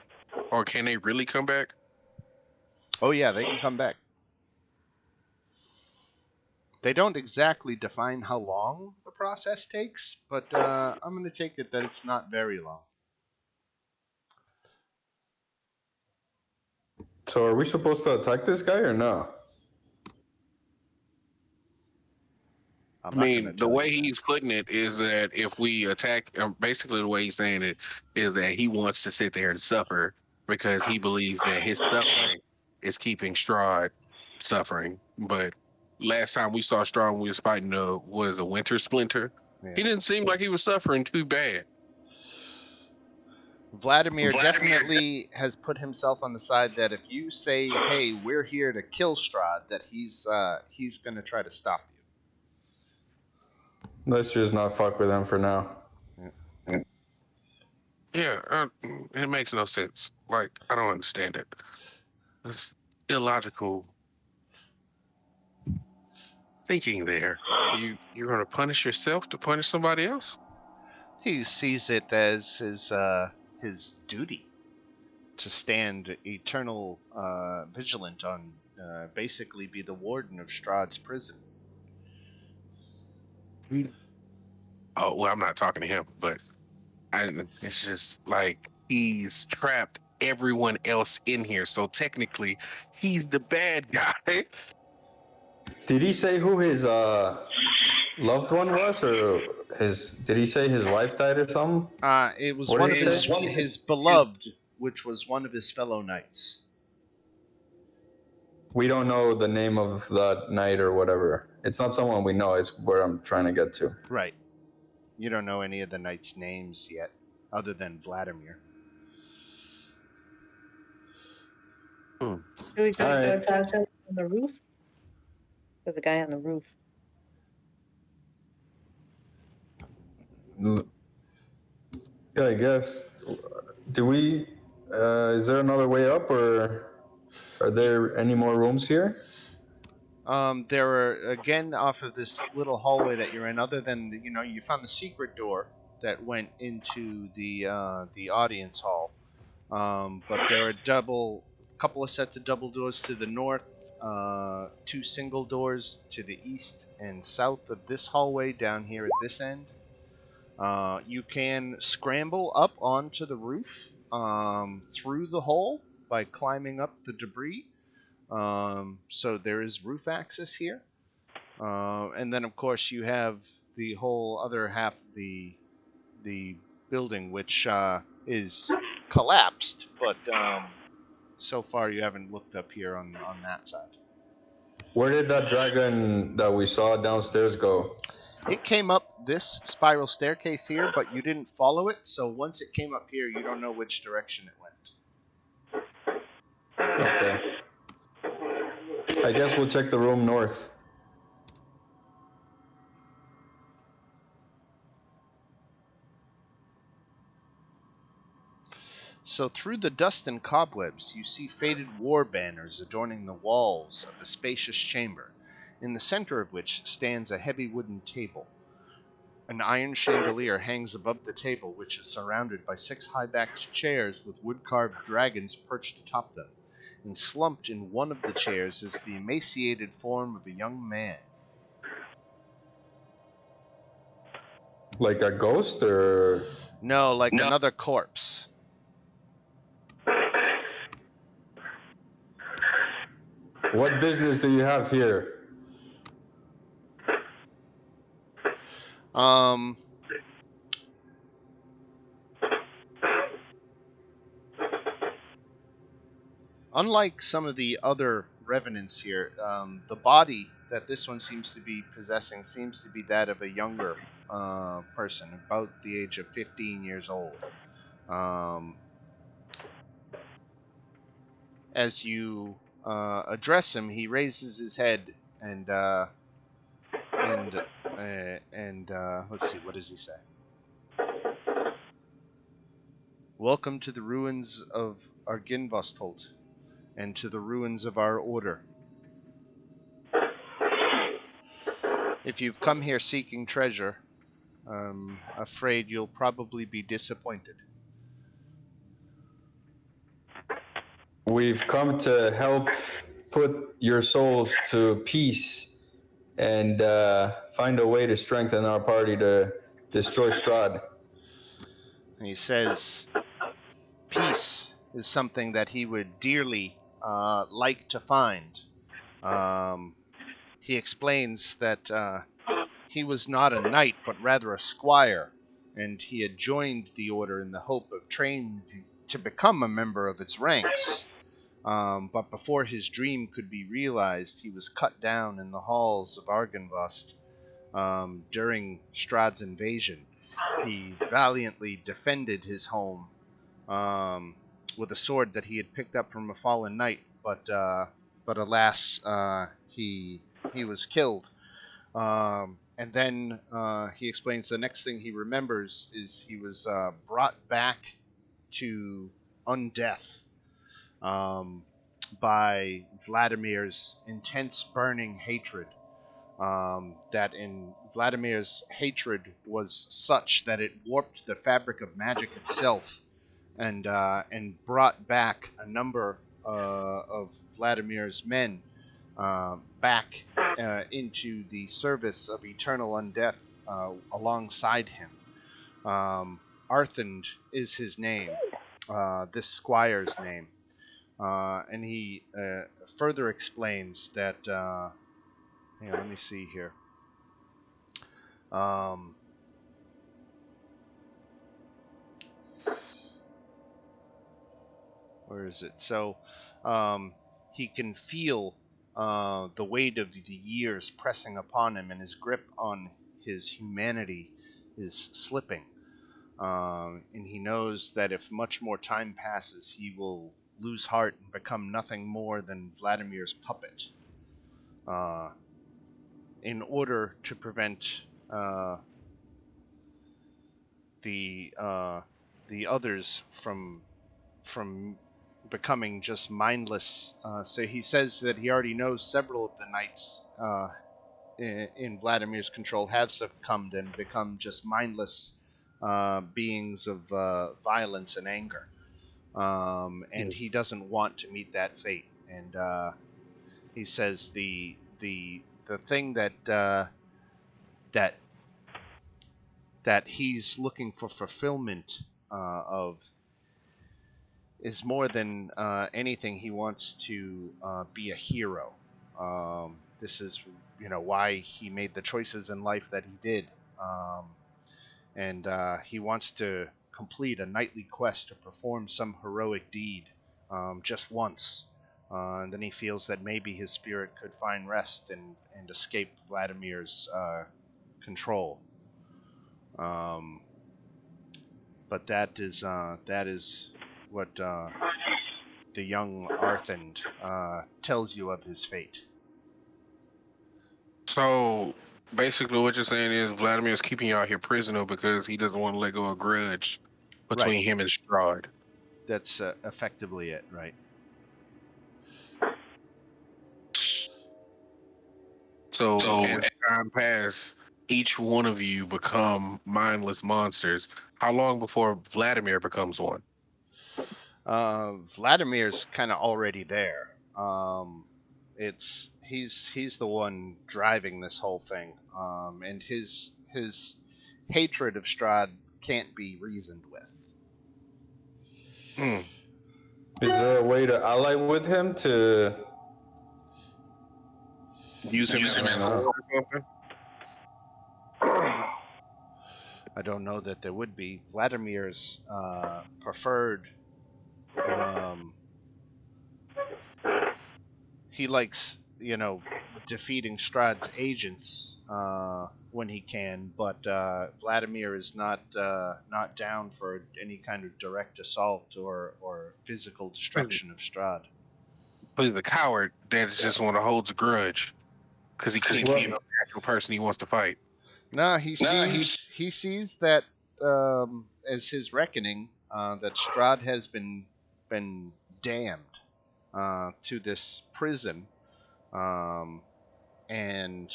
Or can they really come back?
Oh yeah, they can come back. They don't exactly define how long the process takes, but I'm going to take it that it's not very long.
So are we supposed to attack this guy or no?
I'm
I
not
mean,
gonna
the
tell
way
you.
he's putting it is that if we attack, basically the way he's saying it is that he wants to sit there and suffer because he believes that his suffering is keeping Strahd suffering. But last time we saw Strahd when we was fighting a Winter Splinter,
Yeah.
he didn't seem like he was suffering too bad.
Vladimir definitely has put himself on the side that if you say, "Hey, we're here to kill Strahd," that he's going to try to stop
Let's just not fuck with him for now.
you.
Yeah, it makes no sense. Like, I don't understand it. It's illogical thinking there. You're going to punish yourself to punish somebody else?
He sees it as his duty to stand eternal vigilant on, basically be the warden of Strahd's prison.
Oh, well, I'm not talking to him, but it's just like he's trapped everyone else in here. So technically, he's the bad guy.
Did he say who his loved one was, or did he say his wife died or something?
It was
What
one
did
of
he say?
his beloved, which was one of his fellow knights.
We don't know the name of that knight or whatever. It's not someone we know. It's where I'm trying to get to.
Right. You don't know any of the knights' names yet, other than Vladimir.
Should we go
Alright.
talk to him on the roof? There's a guy on the roof.
Yeah, I guess. Do we? Is there another way up, or are there any more rooms here?
There are, again, off of this little hallway that you're in, other than you found the secret door that went into the audience hall. But there are couple of sets of double doors to the north, two single doors to the east and south of this hallway down here at this end. You can scramble up onto the roof through the hole by climbing up the debris. So there is roof access here. And then, of course, you have the whole other half of the building, which is collapsed, but so far you haven't looked up here on that side.
Where did that dragon that we saw downstairs go?
It came up this spiral staircase here, but you didn't follow it, so once it came up here, you don't know which direction it went.
Okay. I guess we'll check the room north.
So through the dust and cobwebs, you see faded war banners adorning the walls of a spacious chamber, in the center of which stands a heavy wooden table. An iron chandelier hangs above the table, which is surrounded by 6 high-backed chairs with wood-carved dragons perched atop them, and slumped in one of the chairs is the emaciated form of a young man.
Like a ghost, or?
No, like another corpse.
What business do you have here?
Unlike some of the other revenants here, the body that this one seems to be possessing seems to be that of a younger person, about the age of 15 years old. As you address him, he raises his head and let's see, what does he say? Welcome to the ruins of Arginvostholt, and to the ruins of our order. If you've come here seeking treasure, I'm afraid you'll probably be disappointed.
We've come to help put your souls to peace and find a way to strengthen our party to destroy Strahd.
And he says peace is something that he would dearly like to find. He explains that he was not a knight, but rather a squire, and he had joined the order in the hope of training to become a member of its ranks. But before his dream could be realized, he was cut down in the halls of Argynvost during Strahd's invasion. He valiantly defended his home with a sword that he had picked up from a fallen knight, but alas, he was killed. And then he explains the next thing he remembers is he was brought back to undeath um, by Vladimir's intense burning hatred. That in Vladimir's hatred was such that it warped the fabric of magic itself, and brought back a number of Vladimir's men back into the service of eternal undeath alongside him. Arthand is his name, this squire's name, and he further explains that. Hang on, let me see here. Where is it? So he can feel the weight of the years pressing upon him, and his grip on his humanity is slipping. And he knows that if much more time passes, he will lose heart and become nothing more than Vladimir's puppet. In order to prevent the others from becoming just mindless. So he says that he already knows several of the knights in Vladimir's control have succumbed and become just mindless beings of violence and anger. And he doesn't want to meet that fate. And he says the thing that he's looking for fulfillment of is more than anything. He wants to be a hero. This is, why he made the choices in life that he did, and he wants to complete a knightly quest to perform some heroic deed, just once. And then he feels that maybe his spirit could find rest and escape Vladimir's control. But that is what the young Arthand tells you of his fate.
So basically, what you're saying is Vladimir is keeping you out here prisoner because he doesn't want to let go of grudge between him and Strahd.
That's effectively it, right?
So as time passes, each one of you become mindless monsters. How long before Vladimir becomes one?
Vladimir's kind of already there. He's the one driving this whole thing, and his hatred of Strahd can't be reasoned with.
Is there a way to ally with him to
use him as a whore or something?
I don't know that there would be. Vladimir's preferred. He likes, defeating Strahd's agents when he can, but Vladimir is not down for any kind of direct assault or physical destruction of Strahd.
But he's a coward that just want to hold a grudge because he can't be an actual person he wants to fight.
No, he sees that as his reckoning, that Strahd has been damned to this prison, and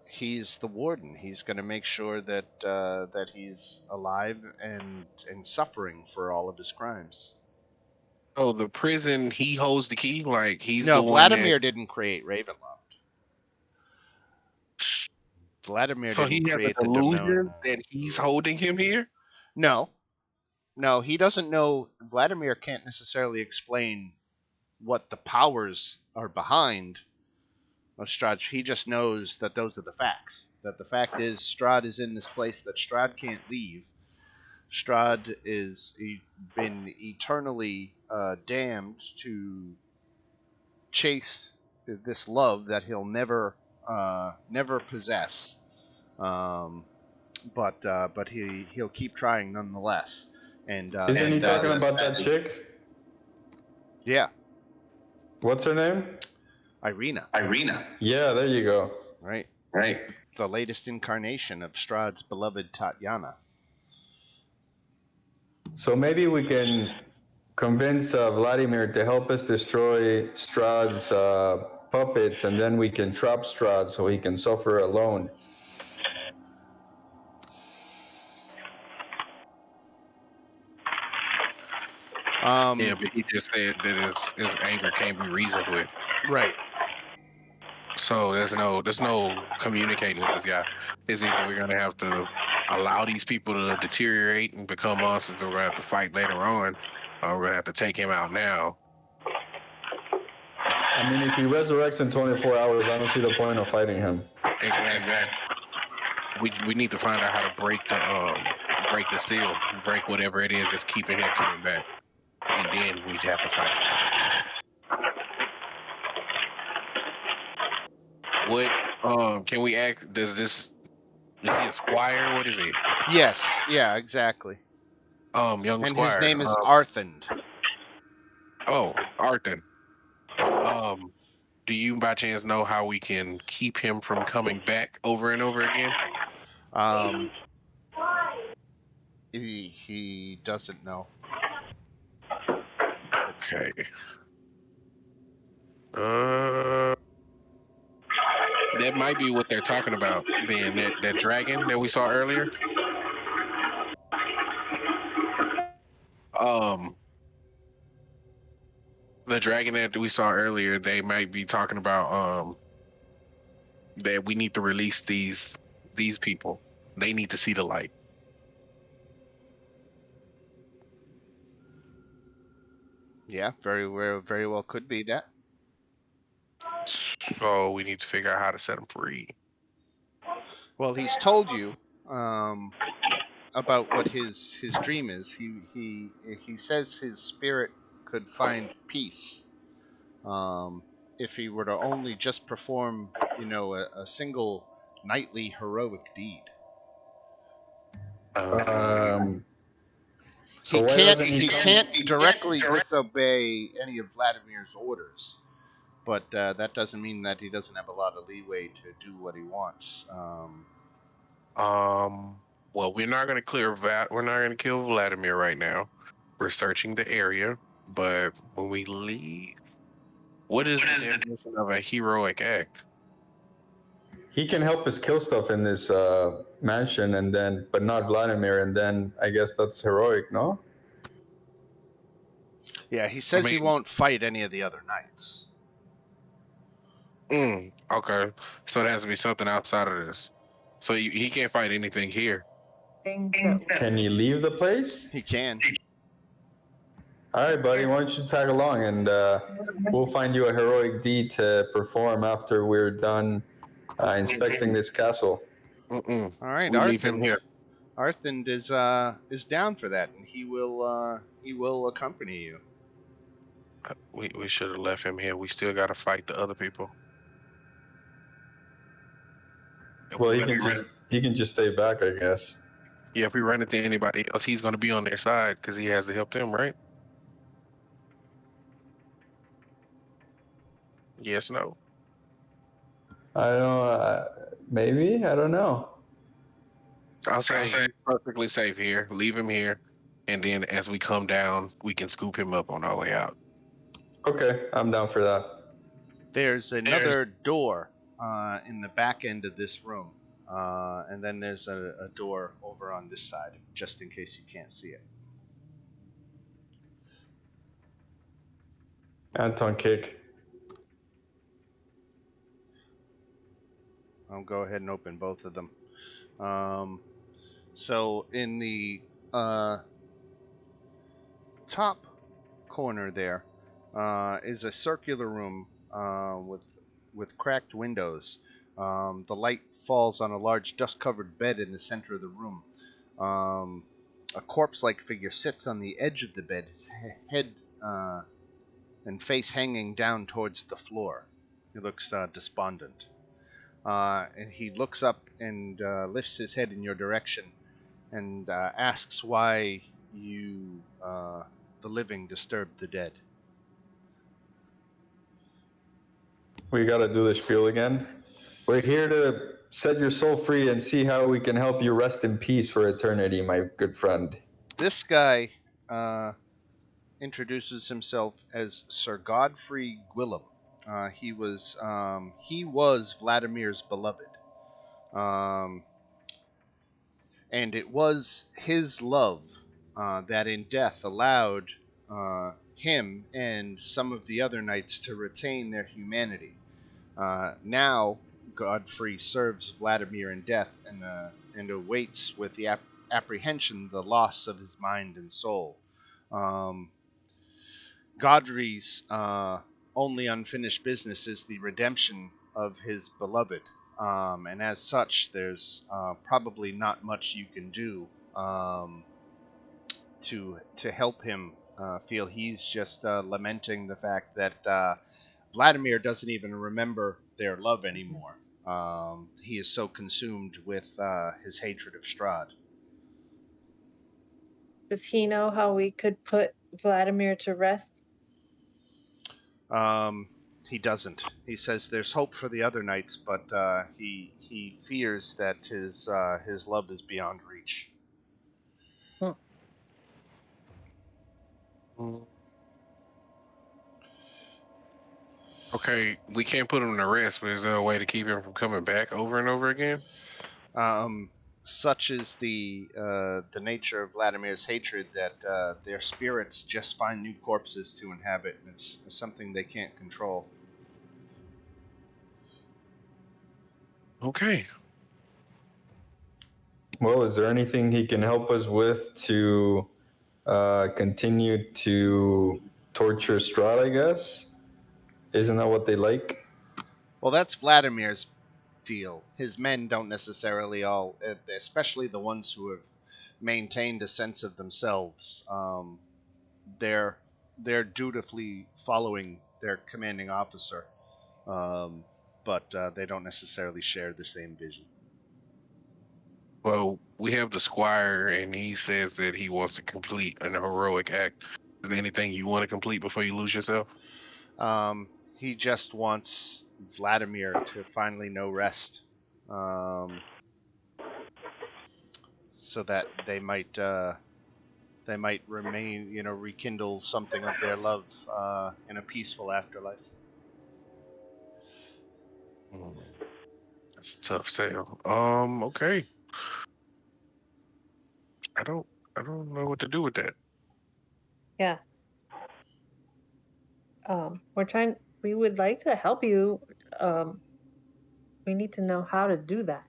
he's the warden. He's going to make sure that he's alive and suffering for all of his crimes.
Oh, the prison, he holds the key? Like, he's
No,
the one
Vladimir didn't create Ravenloft. Vladimir
so
didn't
he has
create
a
the domain.
delusion that he's holding him here?
No, he doesn't know. Vladimir can't necessarily explain what the powers are behind of Strahd. He just knows that those are the facts. That the fact is Strahd is in this place that Strahd can't leave. Strahd is been eternally damned to chase this love that he'll never possess. Um, but he'll keep trying nonetheless. And
Isn't he
and that
talking
is
about that chick?
yeah,
What's her name?
Irina,
Irina. Yeah, there you go.
right?
Right.
The latest incarnation of Strahd's beloved Tatiana.
So maybe we can convince Vladimir to help us destroy Strahd's puppets, and then we can trap Strahd so he can suffer alone.
Yeah, but he just said that his anger can't be reasoned with.
Right.
So there's no communicating with this guy. It's either we're gonna have to allow these people to deteriorate and become monsters, or we're gonna have to fight later on, or we're gonna have to take him out now.
I mean, if he resurrects in 24 hours, I don't see the point of fighting him.
Exactly. We need to find out how to break the seal, break whatever it is that's keeping him coming back, and then we have to fight him. What can we act? Is he a squire? What is he?
Yes. Yeah. Exactly.
Young
And
squire.
his name is Arthend.
Oh, Arthur. Do you by chance know how we can keep him from coming back over and over again?
He doesn't know.
Okay. That might be what they're talking about. Then that dragon that we saw earlier. The dragon that we saw earlier, they might be talking about that we need to release these people. They need to see the light.
Yeah, very well could be that.
So we need to figure out how to set them free.
Well, he's told you about what his dream is. He says his spirit could find peace if he were to only just perform, a single nightly heroic deed.
So
he
why
can't
doesn't
he can't directly disobey any of Vladimir's orders, but that doesn't mean that he doesn't have a lot of leeway to do what he wants.
Well, we're not going to we're not going to kill Vladimir right now. We're searching the area, but when we leave, what is the definition of a heroic act?
He can help us kill stuff in this mansion, and then, but not Vladimir, and then I guess that's heroic, no?
Yeah, he says he won't fight any of the other knights.
Okay, so it has to be something outside of this. So he can't fight anything here.
Can he leave the place?
He can.
All right, buddy, why don't you tag along, and we'll find you a heroic deed to perform after we're done inspecting this castle.
All right,
we leave him here.
Arthend is down for that, and he will accompany you.
We should have left him here. We still got to fight the other people.
Well, he can just stay back, I guess.
Yeah, if we run into anybody else, he's going to be on their side because he has to help them, right? Yes, no.
I don't know. Maybe, I don't know.
I'll say he's perfectly safe here. Leave him here, and then as we come down, we can scoop him up on our way out.
Okay, I'm down for that.
There's another door in the back end of this room, and then there's a door over on this side, just in case you can't see it.
Anton, kick.
I'll go ahead and open both of them. So in the top corner there, is a circular room with cracked windows. The light falls on a large dust-covered bed in the center of the room. A corpse-like figure sits on the edge of the bed, his head and face hanging down towards the floor. He looks despondent. And he looks up and lifts his head in your direction and asks why you, the living, disturb the dead.
We got to do the spiel again. We're here to set your soul free and see how we can help you rest in peace for eternity, my good friend.
This guy introduces himself as Sir Godfrey Gwillem. He was Vladimir's beloved, and it was his love that in death allowed him and some of the other knights to retain their humanity. Now Godfrey serves Vladimir in death and awaits with the apprehension the loss of his mind and soul. Godfrey's only unfinished business is the redemption of his beloved, and as such, there's probably not much you can do to help him feel. He's just lamenting the fact that Vladimir doesn't even remember their love anymore. He is so consumed with his hatred of Strahd.
Does he know how we could put Vladimir to rest?
He doesn't. He says there's hope for the other knights, but he fears that his love is beyond reach.
Okay, we can't put him to rest, but is there a way to keep him from coming back over and over again?
Such is the nature of Vladimir's hatred that their spirits just find new corpses to inhabit, and it's something they can't control.
Okay.
Well, is there anything he can help us with to continue to torture Strahd, I guess? Isn't that what they like?
Well, that's Vladimir's deal. His men don't necessarily all, especially the ones who have maintained a sense of themselves. They're dutifully following their commanding officer, but they don't necessarily share the same vision.
Well, we have the squire, and he says that he wants to complete an heroic act. Is there anything you want to complete before you lose yourself?
He just wants Vladimir to finally know rest, so that they might remain, rekindle something of their love in a peaceful afterlife.
That's a tough sale. Okay. I don't know what to do with that.
Yeah. We would like to help you. We need to know how to do that.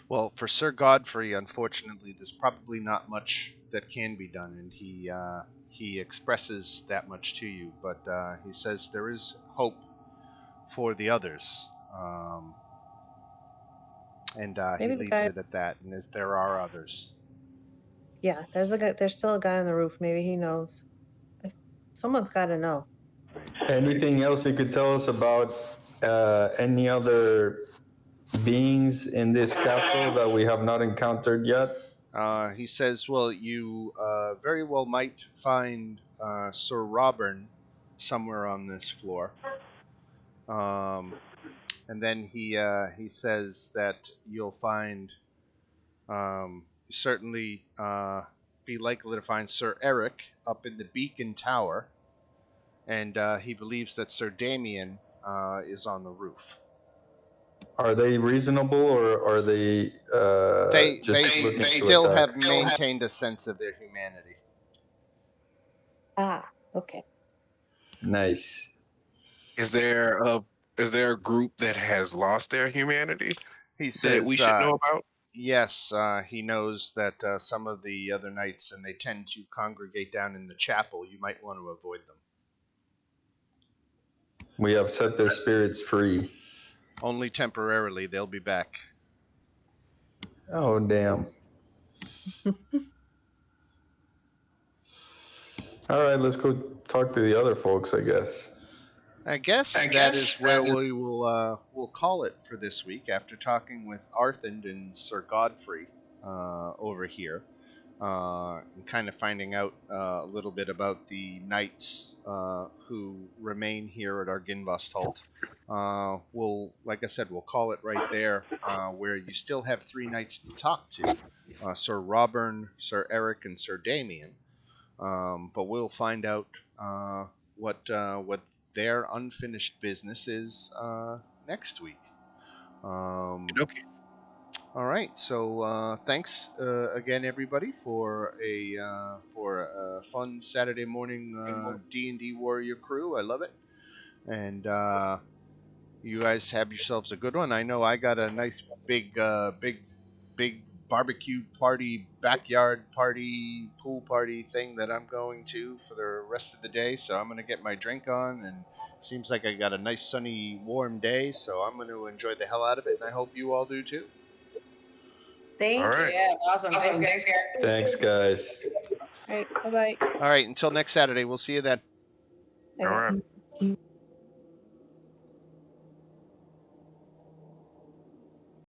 Well, for Sir Godfrey, unfortunately, there's probably not much that can be done, and he expresses that much to you. But he says there is hope for the others, and he leaves it at that. And there are others.
Yeah, there's a guy. There's still a guy on the roof. Maybe he knows. Someone's got to know.
Anything else you could tell us about any other beings in this castle that we have not encountered yet?
He says, well, you very well might find Sir Robin somewhere on this floor. And then he says that you'll find, certainly be likely to find Sir Eric up in the Beacon Tower. And he believes that Sir Damien is on the roof.
Are they reasonable, or are they just looking
they
to
still
attack?
have maintained a sense of their humanity.
Ah, okay.
Nice.
Is there a group that has lost their humanity
He says
that we should know about?
Yes, he knows that some of the other knights, and they tend to congregate down in the chapel. You might want to avoid them.
We have set their spirits free.
Only temporarily. They'll be back.
Oh, damn. All right, let's go talk to the other folks, I guess.
I guess that is where we will we'll call it for this week. After talking with Arthand and Sir Godfrey over here, and kind of finding out a little bit about the knights who remain here at our Ginvast we'll, like I said, we'll call it right there, where you still have 3 knights to talk to: Sir Robern, Sir Eric, and Sir Damien. But we'll find out what their unfinished business is next week.
Okay.
All right. So thanks again, everybody, for a fun Saturday morning D&D Warrior crew. I love it, and you guys have yourselves a good one. I know I got a nice big barbecue party, backyard party, pool party thing that I'm going to for the rest of the day. So I'm going to get my drink on, and seems like I got a nice sunny, warm day. So I'm going to enjoy the hell out of it, and I hope you all do too.
Thank
All
you.
right.
Yeah, awesome. Thanks, guys.
Thanks, guys.
All right. Bye bye.
All right. Until next Saturday. We'll see you then.
All right.